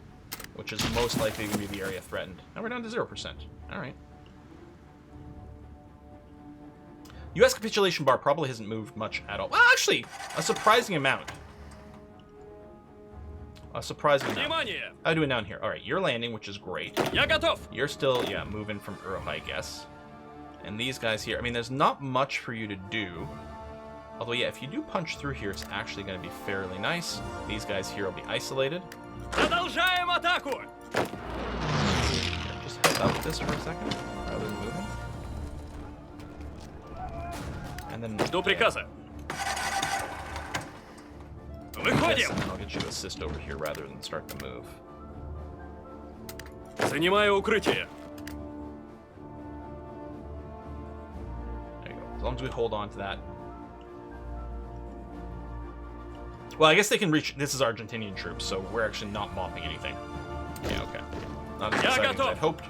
Speaker 1: which is most likely going to be the area threatened. Now we're down to 0%. All right. U.S. capitulation bar probably hasn't moved much at all. Well, actually, a surprising amount. A surprising amount. How do it down here? All right, you're landing, which is great. You're still, yeah, moving from Europe, I guess. And these guys here, I mean, there's not much for you to do. Although, yeah, if you do punch through here, it's actually going to be fairly nice. These guys here will be isolated.
Speaker 2: Продолжаем атаку!
Speaker 1: Just head up this for a second, rather than moving. And then...
Speaker 2: Жду приказа. Выходим!
Speaker 1: And I'll get you to assist over here rather than start the move.
Speaker 2: Занимаю укрытие.
Speaker 1: There you go. As long as we hold on to that. Well, I guess they can reach... This is Argentinian troops, so we're actually not mopping anything. Yeah, okay. Not as exciting as I'd hoped.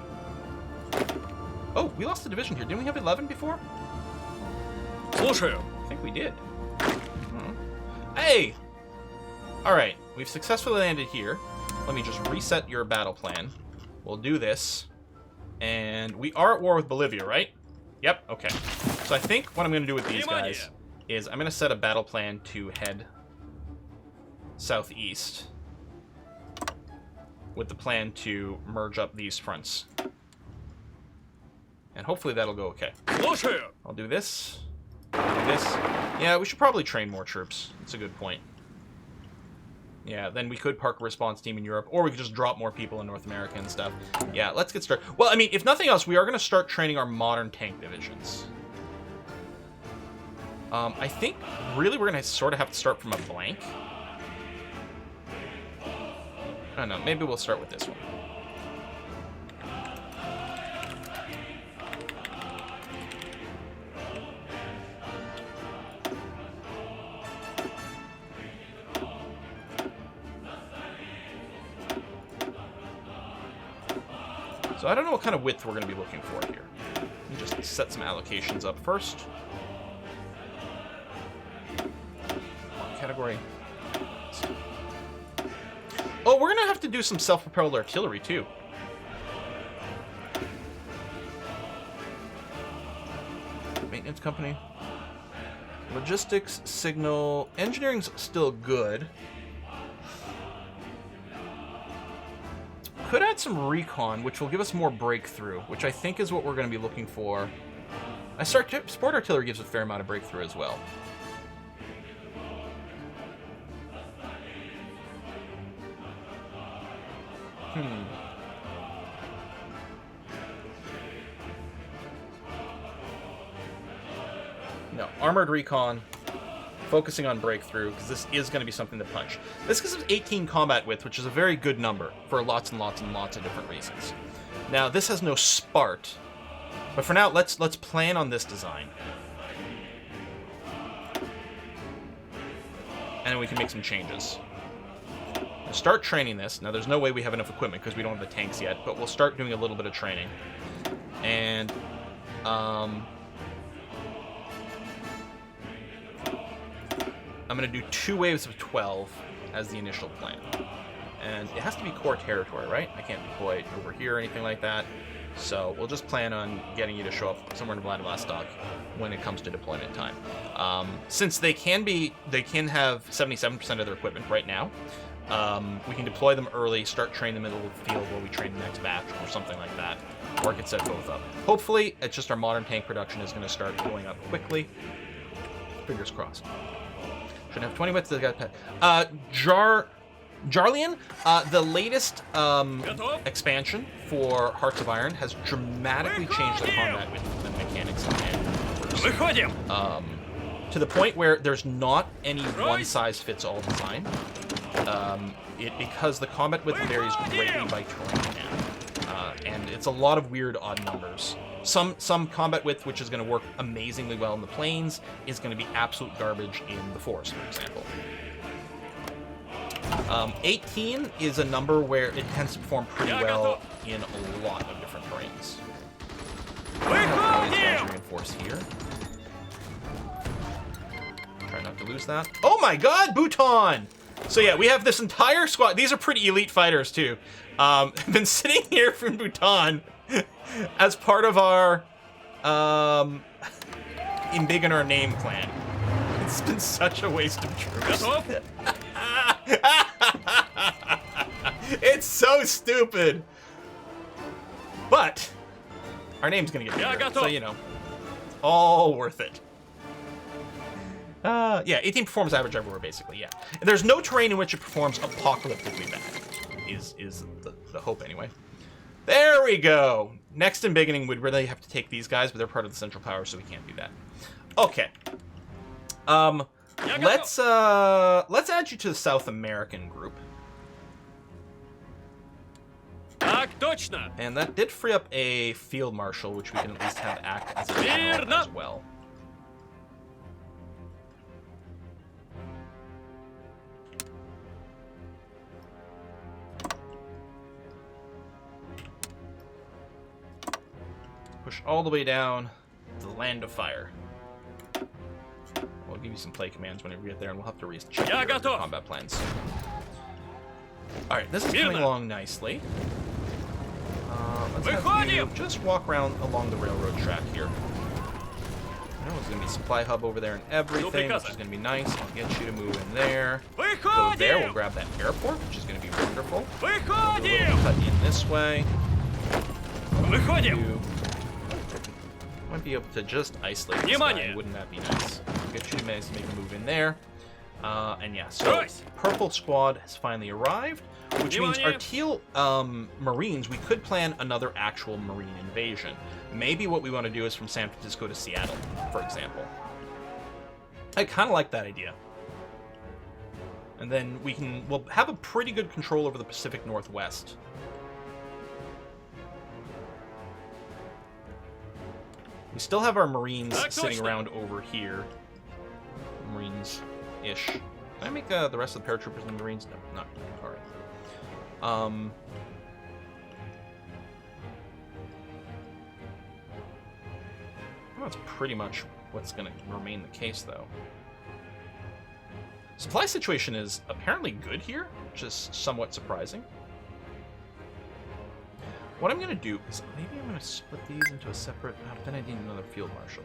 Speaker 1: Oh, we lost a division here. Didn't we have 11 before?
Speaker 2: Слушаю.
Speaker 1: I think we did. Hey! Alright, we've successfully landed here. Let me just reset your battle plan. We'll do this. And we are at war with Bolivia, right? Yep, okay. So I think what I'm going to do with these guys is I'm going to set a battle plan to head southeast with the plan to merge up these fronts. And hopefully that'll go okay. I'll do this. This. Yeah, we should probably train more troops. That's a good point. Yeah, then we could park a response team in Europe, or we could just drop more people in North America and stuff. Yeah, let's get started. Well, I mean, if nothing else, we are going to start training our modern tank divisions. I think, really, we're going to sort of have to start from a blank. I don't know, maybe we'll start with this one. So I don't know what kind of width we're going to be looking for here. Let me just set some allocations up first. Category. Oh, we're going to have to do some self-propelled artillery, too. Maintenance company. Logistics, signal. Engineering's still good. Could add some recon, which will give us more breakthrough, which I think is what we're going to be looking for. Sport artillery gives a fair amount of breakthrough as well. No, armored recon, focusing on breakthrough, because this is going to be something to punch. This gives us 18 combat width, which is a very good number for lots and lots and lots of different reasons. Now, this has no Spart, but for now, let's plan on this design. And then we can make some changes. We'll start training this. Now, there's no way we have enough equipment because we don't have the tanks yet, but we'll start doing a little bit of training. And, I'm going to do 2 waves of 12 as the initial plan. And it has to be core territory, right? I can't deploy over here or anything like that. So we'll just plan on getting you to show up somewhere in Vladivostok when it comes to deployment time. Since they can have 77% of their equipment right now, we can deploy them early, start training them in the field while we train the next batch or something like that. Or I could set both up. Hopefully, it's just our modern tank production is going to start going up quickly. Fingers crossed. Should have 20 minutes. Jarlian, the latest expansion for Hearts of Iron has dramatically changed the combat with the mechanics and to the point where there's not any one-size-fits-all design. Because the combat width varies greatly by terrain now, and it's a lot of weird odd numbers. Some combat width, which is going to work amazingly well in the plains, is going to be absolute garbage in the forest, for example. 18 is a number where it tends to perform pretty well in a lot of different terrains. Reinforce here. Try not to lose that. Oh my god, Bhutan! So yeah, we have this entire squad. These are pretty elite fighters, too. Been sitting here from Bhutan as part of our Embiggen Our Name clan. It's been such a waste of troops. It's so stupid. But our name's gonna get bigger, so you know, all worth it. Yeah, 18 performs average everywhere, basically, yeah. And there's no terrain in which it performs apocalyptically bad, is the hope, anyway. There we go! Next in beginning, we'd really have to take these guys, but they're part of the Central Power, so we can't do that. Okay. Let's add you to the South American group. And that did free up a field marshal, which we can at least have act as a general as well. Push all the way down to the land of fire. We'll give you some play commands whenever we get there, and we'll have to recheck your combat plans. Alright, this is coming along nicely. Let's have you just walk around along the railroad track here. There's going to be a supply hub over there and everything, which is going to be nice. I'll get you to move in there. Go there, we'll grab that airport, which is going to be wonderful. We'll cut in this way. Might be able to just isolate this guy. Wouldn't that be nice? Get you managed to make a move in there. And yeah, so Purple Squad has finally arrived, which means our Teal Marines, we could plan another actual Marine invasion. Maybe what we want to do is from San Francisco to Seattle, for example. I kind of like that idea. And then we'll have a pretty good control over the Pacific Northwest. We still have our Marines sitting around over here. Marines-ish. Can I make the rest of the paratroopers and the Marines? No, not. Alright. Well, that's pretty much what's going to remain the case, though. Supply situation is apparently good here, which is somewhat surprising. What I'm going to do is maybe I'm going to split these into a separate... then I need another field marshal.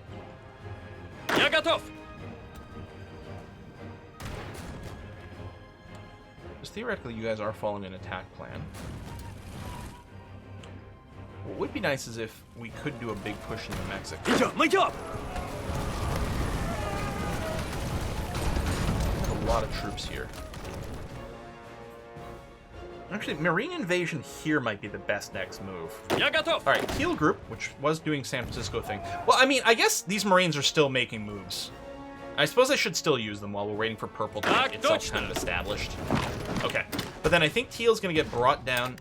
Speaker 2: Я готов!
Speaker 1: Because theoretically, you guys are following an attack plan. What would be nice is if we could do a big push into Mexico.
Speaker 2: Идем!
Speaker 1: A lot of troops here. Actually, Marine Invasion here might be the best next move.
Speaker 2: Я готов!
Speaker 1: Alright, Teal Group, which was doing San Francisco thing. Well, I mean, I guess these Marines are still making moves. I suppose I should still use them while we're waiting for Purple to get itself kind of established. Okay. But then I think Teal's going to get brought down.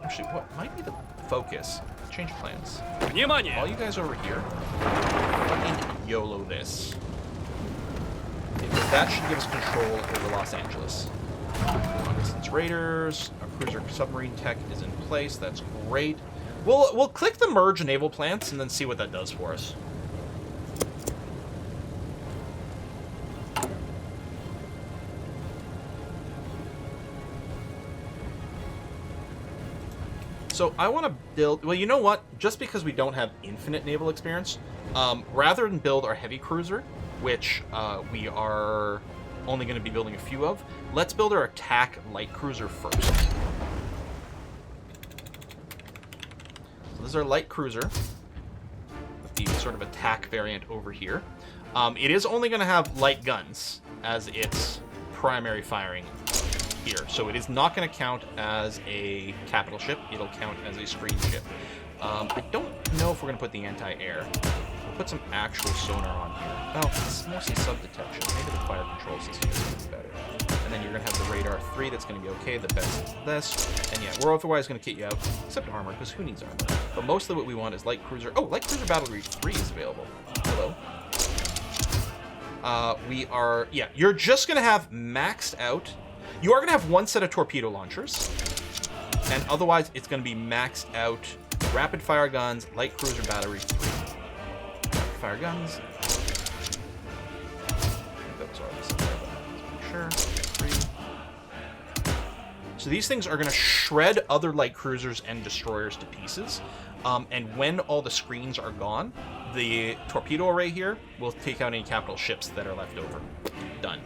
Speaker 1: Actually, what might be the focus? Change plans.
Speaker 2: Внимание!
Speaker 1: All you guys over here, fucking YOLO this. Because that should give us control over Los Angeles. Long-distance raiders, our cruiser submarine tech is in place. That's great. We'll click the merge naval plants and then see what that does for us. So I want to build... Well, you know what? Just because we don't have infinite naval experience, rather than build our heavy cruiser, which we are only going to be building a few of, let's build our attack light cruiser first. So this is our light cruiser, with the sort of attack variant over here. It is only going to have light guns as its primary firing here, so it is not going to count as a capital ship. It'll count as a screen ship. I don't know if we're going to put the anti-air. We'll put some actual sonar on here. Well, it's mostly sub-detection. Maybe the fire control system is better. And then you're going to have the radar 3 that's going to be okay. The best is this. And yeah, we're otherwise going to kit you out, except armor, because who needs armor? But mostly what we want is light cruiser. Oh, light cruiser battery 3 is available. Hello. We are... Yeah, you're just going to have maxed out... You are going to have one set of torpedo launchers. And otherwise, it's going to be maxed out rapid fire guns, light cruiser battery 3. Rapid fire guns. I think that was already set there, but let's make sure. 3. So these things are going to shred other light cruisers and destroyers to pieces. And when all the screens are gone, the torpedo array here will take out any capital ships that are left over. Done.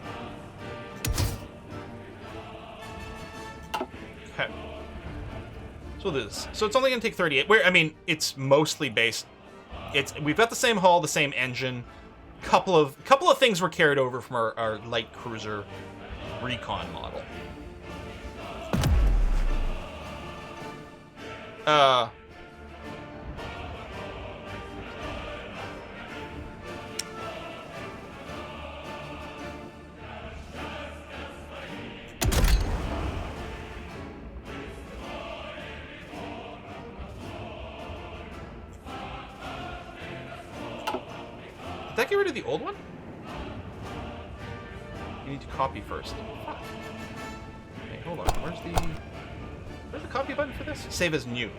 Speaker 1: Okay. So this. So it's only going to take 38. I mean, it's mostly based. We've got the same hull, the same engine. Couple of things were carried over from our light cruiser Recon model. Did that get rid of the old one? You need to copy first. Okay, hold on. Where's the copy button for this? Save as new.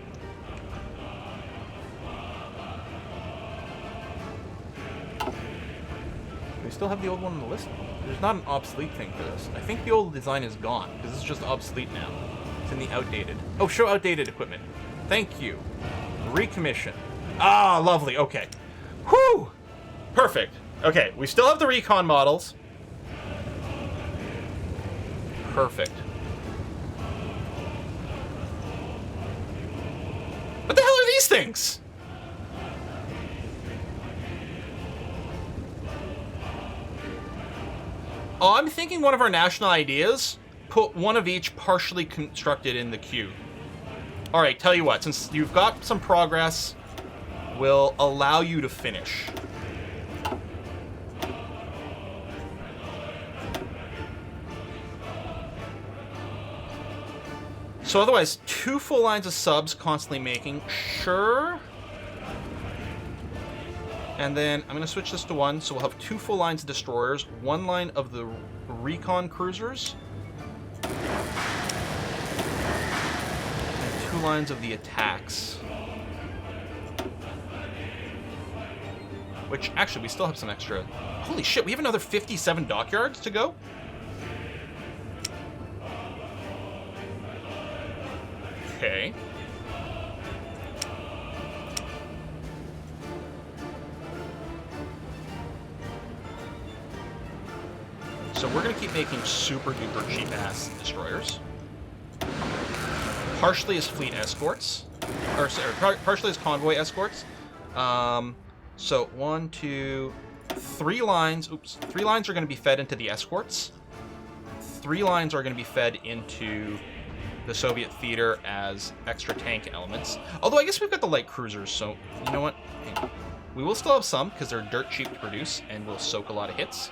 Speaker 1: We still have the old one on the list. There's not an obsolete thing for this. I think the old design is gone, because this is just obsolete now. It's in the outdated. Oh, show outdated equipment. Thank you. Recommission. Ah, lovely. Okay. Whew! Perfect. Okay, we still have the Recon models. Perfect. What the hell are these things? I'm thinking one of our national ideas, put one of each partially constructed in the queue. All right, tell you what, since you've got some progress, we'll allow you to finish. So otherwise, 2 full lines of subs constantly making, sure. And then I'm going to switch this to 1, so we'll have 2 full lines of destroyers, 1 line of the Recon cruisers, and 2 lines of the attacks. Which, actually, we still have some extra... Holy shit, we have another 57 dockyards to go? Okay. So we're going to keep making super duper cheap ass destroyers. Partially as fleet escorts. Or sorry, partially as convoy escorts. So 1, 2, 3 lines. Oops. 3 lines are going to be fed into the escorts. 3 lines are going to be fed into the Soviet theater as extra tank elements. Although I guess we've got the light cruisers, so you know what? We will still have some because they're dirt cheap to produce and will soak a lot of hits.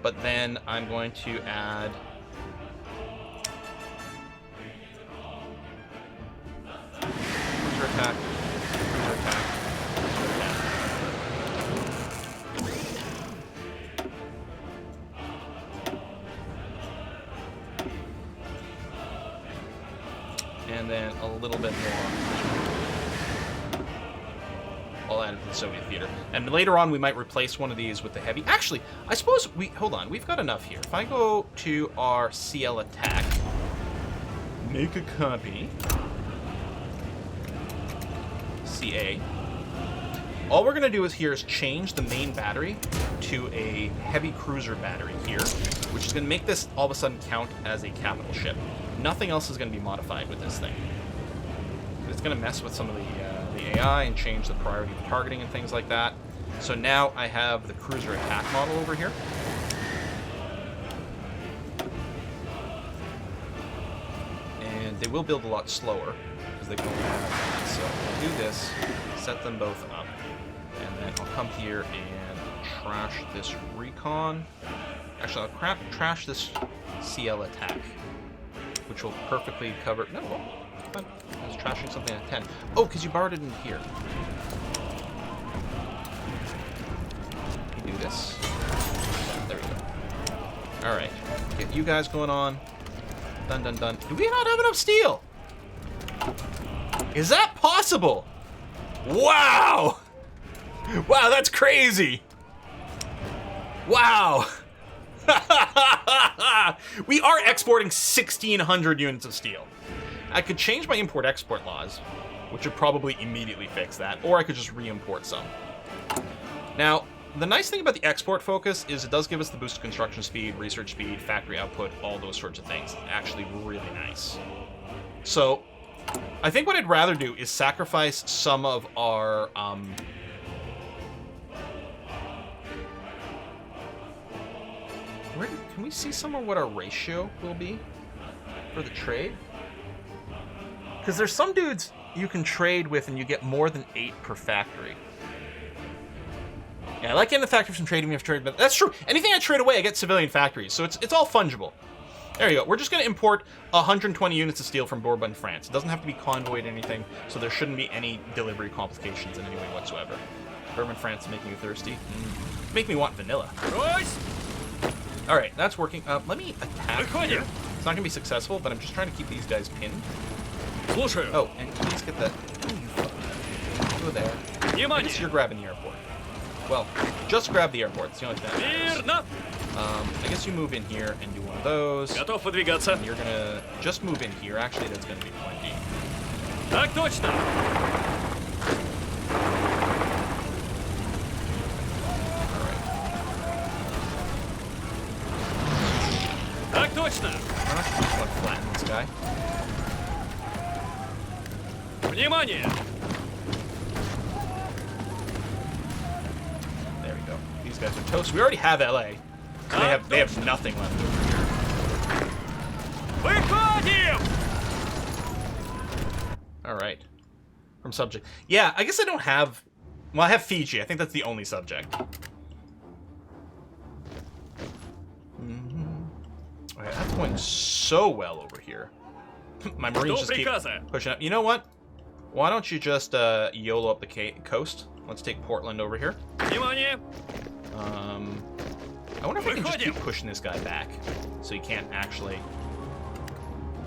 Speaker 1: But then I'm going to add cruiser attack, cruiser attack, cruiser attack. And then a little bit more. I'll add it to the Soviet theater. And later on, we might replace one of these with the heavy. Actually, I suppose we... Hold on. We've got enough here. If I go to our CL attack, make a copy. CA. All we're going to do is here is change the main battery to a heavy cruiser battery here, which is going to make this all of a sudden count as a capital ship. Nothing else is going to be modified with this thing. It's going to mess with some of the AI and change the priority of targeting and things like that. So now I have the cruiser attack model over here. And they will build a lot slower because they can only have that. So I'll do this, set them both up, and then I'll come here and trash this Recon. Actually, I'll trash this CL attack, which will perfectly cover... No, I was trashing something at 10. Oh, because you borrowed it in here. You do this. There we go. Alright. Get you guys going on. Done, done, done. Do we not have enough steel? Is that possible? Wow! Wow, that's crazy! Wow! We are exporting 1,600 units of steel. I could change my import-export laws, which would probably immediately fix that, or I could just re-import some. Now, the nice thing about the export focus is it does give us the boosted construction speed, research speed, factory output, all those sorts of things. It's actually really nice. So, I think what I'd rather do is sacrifice some of our... Can we see somewhere what our ratio will be for the trade? Because there's some dudes you can trade with and you get more than 8 per factory. Yeah, I like getting the factories from trading. We have to trade, but that's true. Anything I trade away, I get civilian factories, so it's all fungible. There you go. We're just going to import 120 units of steel from Bourbon, France. It doesn't have to be convoyed or anything, so there shouldn't be any delivery complications in any way whatsoever. Bourbon, France, making you thirsty. Make me want vanilla. All right, that's working. Let me attack here. It's not going to be successful, but I'm just trying to keep these guys pinned. Oh, and please get that. Oh, you fuck. Go there. I guess you're grabbing the airport. Well, just grab the airport. It's the only thing that matters. I guess you move in here and do one of those. And you're going to just move in here. Actually, that's going to be plenty.
Speaker 2: Так точно. Так точно.
Speaker 1: I'm not just going to flatten this guy.
Speaker 2: Внимание!
Speaker 1: There we go. These guys are toast. We already have LA. They have nothing left over here.
Speaker 2: Выходим!
Speaker 1: All right. From subject. Yeah, I guess I don't have... Well, I have Fiji. I think that's the only subject. Okay, that's going so well over here. My Marines just keep pushing up. You know what? Why don't you just YOLO up the coast? Let's take Portland over here.
Speaker 2: Внимание!
Speaker 1: I wonder if I can just keep pushing this guy back so he can't actually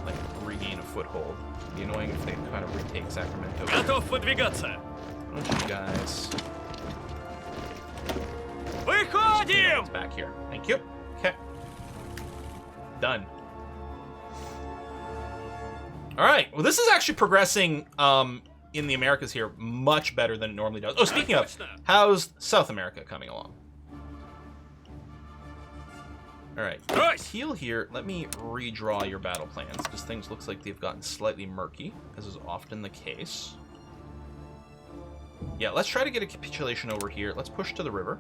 Speaker 1: like regain a foothold. It'd be annoying if they kind of retake Sacramento.
Speaker 2: Готов выдвигаться!
Speaker 1: Why don't you guys...
Speaker 2: Выходим!
Speaker 1: It's back here. Thank you. Okay. Done. All right. Well, this is actually progressing in the Americas here much better than it normally does. Oh, speaking of, how's South America coming along? All right. Teal here. Let me redraw your battle plans because things looks like they've gotten slightly murky, as is often the case. Yeah, let's try to get a capitulation over here. Let's push to the river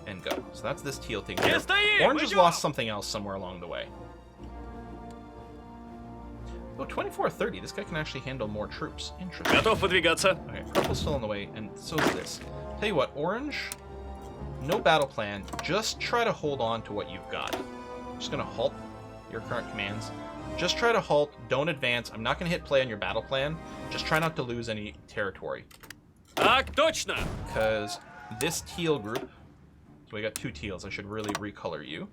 Speaker 1: and go. So that's this teal thing here. Orange has lost something else somewhere along the way. Oh, 24-30. This guy can actually handle more troops. Interesting.
Speaker 2: Готов выдвигаться.
Speaker 1: Okay, purple's still on the way, and so is this. Tell you what, orange, no battle plan. Just try to hold on to what you've got. I'm just going to halt your current commands. Just try to halt. Don't advance. I'm not going to hit play on your battle plan. Just try not to lose any territory.
Speaker 2: Так точно.
Speaker 1: Because this teal group... So we got two teals. I should really recolor you.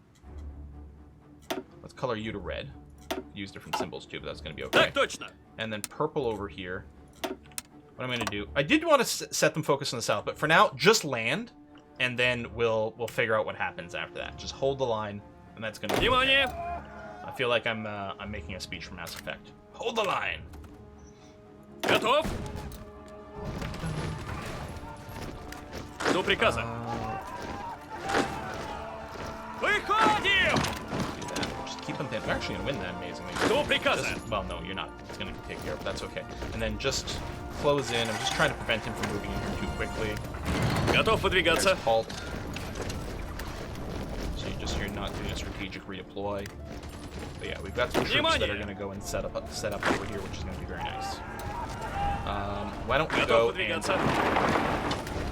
Speaker 1: Let's color you to red. Use different symbols too, but that's going to be okay.
Speaker 2: Так точно.
Speaker 1: And then purple over here. What I'm going to do... I did want to set them focus on the south, but for now, just land, and then we'll figure out what happens after that. Just hold the line, and that's going to be okay. I feel like I'm making a speech from Mass Effect. Hold the line.
Speaker 2: Готов. До приказа. Выходим!
Speaker 1: Do that. Just keep them pinned. We're actually going to win that amazingly.
Speaker 2: До приказа.
Speaker 1: Well, no, you're not. It's going to take care of it. That's okay. And then just close in. I'm just trying to prevent him from moving in here too quickly.
Speaker 2: Готов выдвигаться.
Speaker 1: There's halt. So you're not doing a strategic redeploy. But yeah, we've got some troops that are going to go and set up over here, which is going to be very nice. Why don't we go and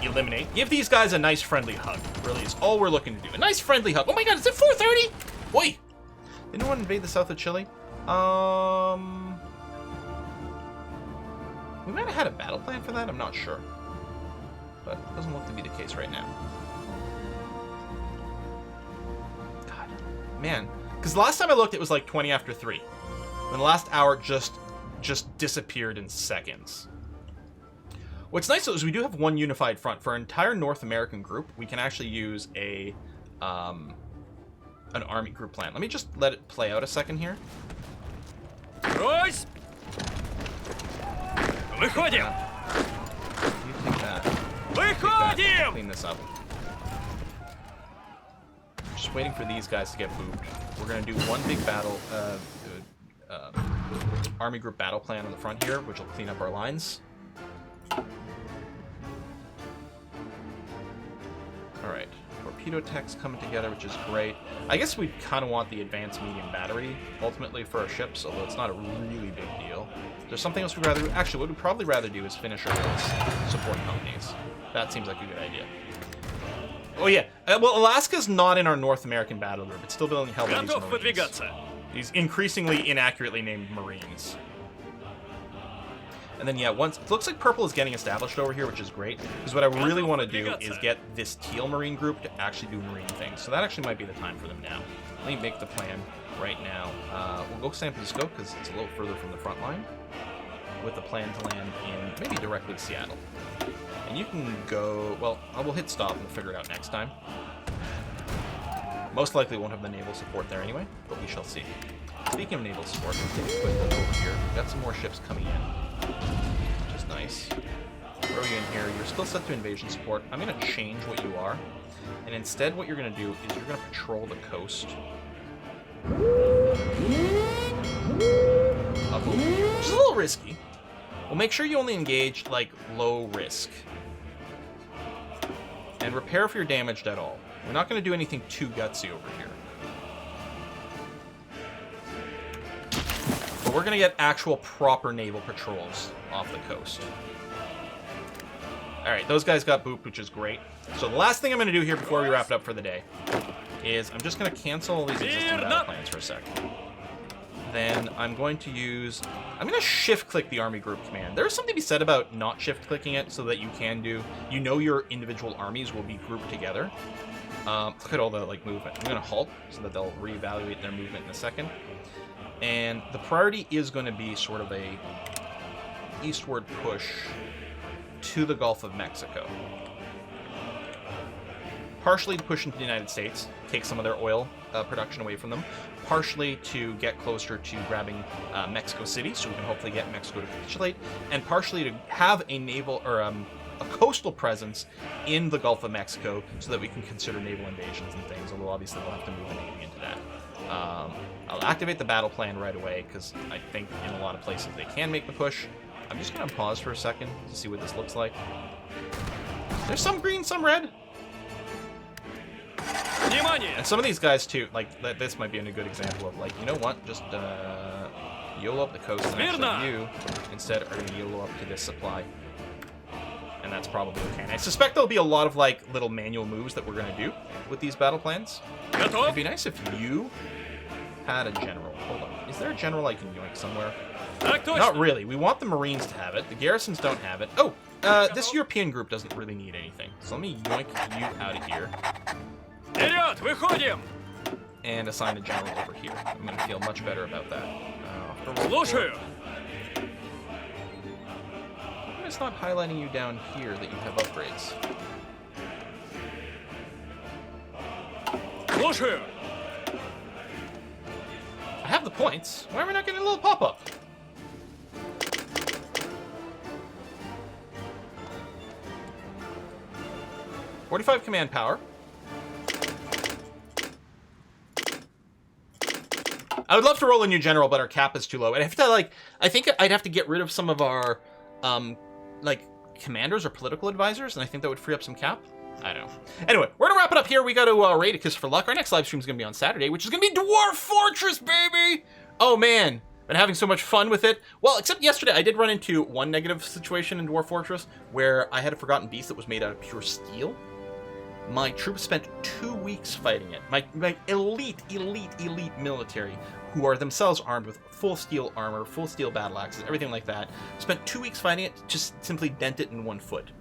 Speaker 1: eliminate? Give these guys a nice friendly hug. Really is all we're looking to do. A nice friendly hug. Oh my god, is it 4:30? Wait. Did anyone invade the south of Chile? We might have had a battle plan for that. I'm not sure. But it doesn't look to be the case right now. God. Man. Because the last time I looked, it was like 20 after 3. And the last hour just disappeared in seconds. What's nice though is we do have one unified front. For our entire North American group, we can actually use an army group plan. Let me just let it play out a second here.
Speaker 2: Брось! Выходим!
Speaker 1: You take that.
Speaker 2: Выходим!
Speaker 1: Clean this up. Just waiting for these guys to get moved. We're gonna do one big battle, army group battle plan on the front here, which will clean up our lines. All right, torpedo tech's coming together, which is great. I guess we kind of want the advanced medium battery ultimately for our ships, although it's not a really big deal. There's something else we'd rather... Actually, what we'd probably rather do is finish our support companies. That seems like a good idea. Oh yeah, well, Alaska's not in our North American battle group. It's still being held by these
Speaker 2: Готов
Speaker 1: Marines.
Speaker 2: выдвигаться.
Speaker 1: These increasingly inaccurately named Marines. And then, yeah, once it looks like purple is getting established over here, which is great. Because what I really want to do is get this teal Marine group to actually do Marine things. So that actually might be the time for them now. Let me make the plan right now. We'll go San Francisco because it's a little further from the front line. With the plan to land in maybe directly Seattle. And you can go... Well, I will hit stop and we'll figure it out next time. Most likely won't have the naval support there anyway, but we shall see. Speaking of naval support, let's take a quick look over here. We've got some more ships coming in, which is nice. Throw you in here. You're still set to invasion support. I'm going to change what you are, and instead what you're going to do is you're going to patrol the coast. Up over here, which is a little risky. Well, make sure you only engage, like, low risk. And repair if you're damaged at all. We're not going to do anything too gutsy over here. But we're going to get actual proper naval patrols off the coast. Alright, those guys got booped, which is great. So the last thing I'm going to do here before we wrap it up for the day is I'm just going to cancel all these existing battle plans for a sec. Then I'm going to I'm going to shift-click the Army Group Command. There's something to be said about not shift-clicking it so that you can your individual armies will be grouped together. Look at all the, movement. I'm going to halt so that they'll reevaluate their movement in a second. And the priority is going to be sort of a eastward push to the Gulf of Mexico. Partially to push into the United States, take some of their oil production away from them. Partially to get closer to grabbing Mexico City, so we can hopefully get Mexico to capitulate. And partially to have a naval or a coastal presence in the Gulf of Mexico so that we can consider naval invasions and things, although obviously we'll have to move a navy into that. I'll activate the battle plan right away because I think in a lot of places they can make the push. I'm just going to pause for a second to see what this looks like. There's some green, some red. And some of these guys too, this might be a good example of you know what, just YOLO up the coast, and actually you instead are going to YOLO up to this supply. And that's probably okay. And I suspect there'll be a lot of little manual moves that we're going to do with these battle plans. It'd be nice if you had a general. Hold on. Is there a general I can yoink somewhere? Not really. We want the Marines to have it. The garrisons don't have it. Oh, this European group doesn't really need anything. So let me yoink you out of here. And assign a general over here. I'm going to feel much better about that. It's not highlighting you down here that you have upgrades. I have the points. Why am I not getting a little pop-up? .45 command power. I would love to roll a new general, but our cap is too low. I'd have to I think I'd have to get rid of some of our commanders or political advisors, and I think that would free up some cap. I don't know. Anyway, we're gonna wrap it up here. We got to rate a kiss for luck. Our next live stream is gonna be on Saturday, which is gonna be Dwarf Fortress, baby. Oh man, been having so much fun with it. Well, except yesterday I did run into one negative situation in Dwarf Fortress where I had a forgotten beast that was made out of pure steel. My troops spent 2 weeks fighting it. My elite military, who are themselves armed with full steel armor, full steel battle axes, everything like that, spent 2 weeks fighting it, just simply dent it in 1 foot.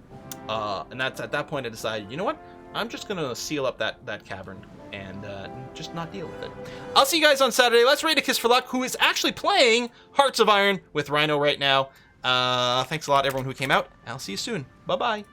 Speaker 1: And that's at that point I decided, you know what? I'm just going to seal up that cavern and just not deal with it. I'll see you guys on Saturday. Let's rate a kiss for luck, who is actually playing Hearts of Iron with Rhino right now. Thanks a lot, everyone who came out. I'll see you soon. Bye-bye.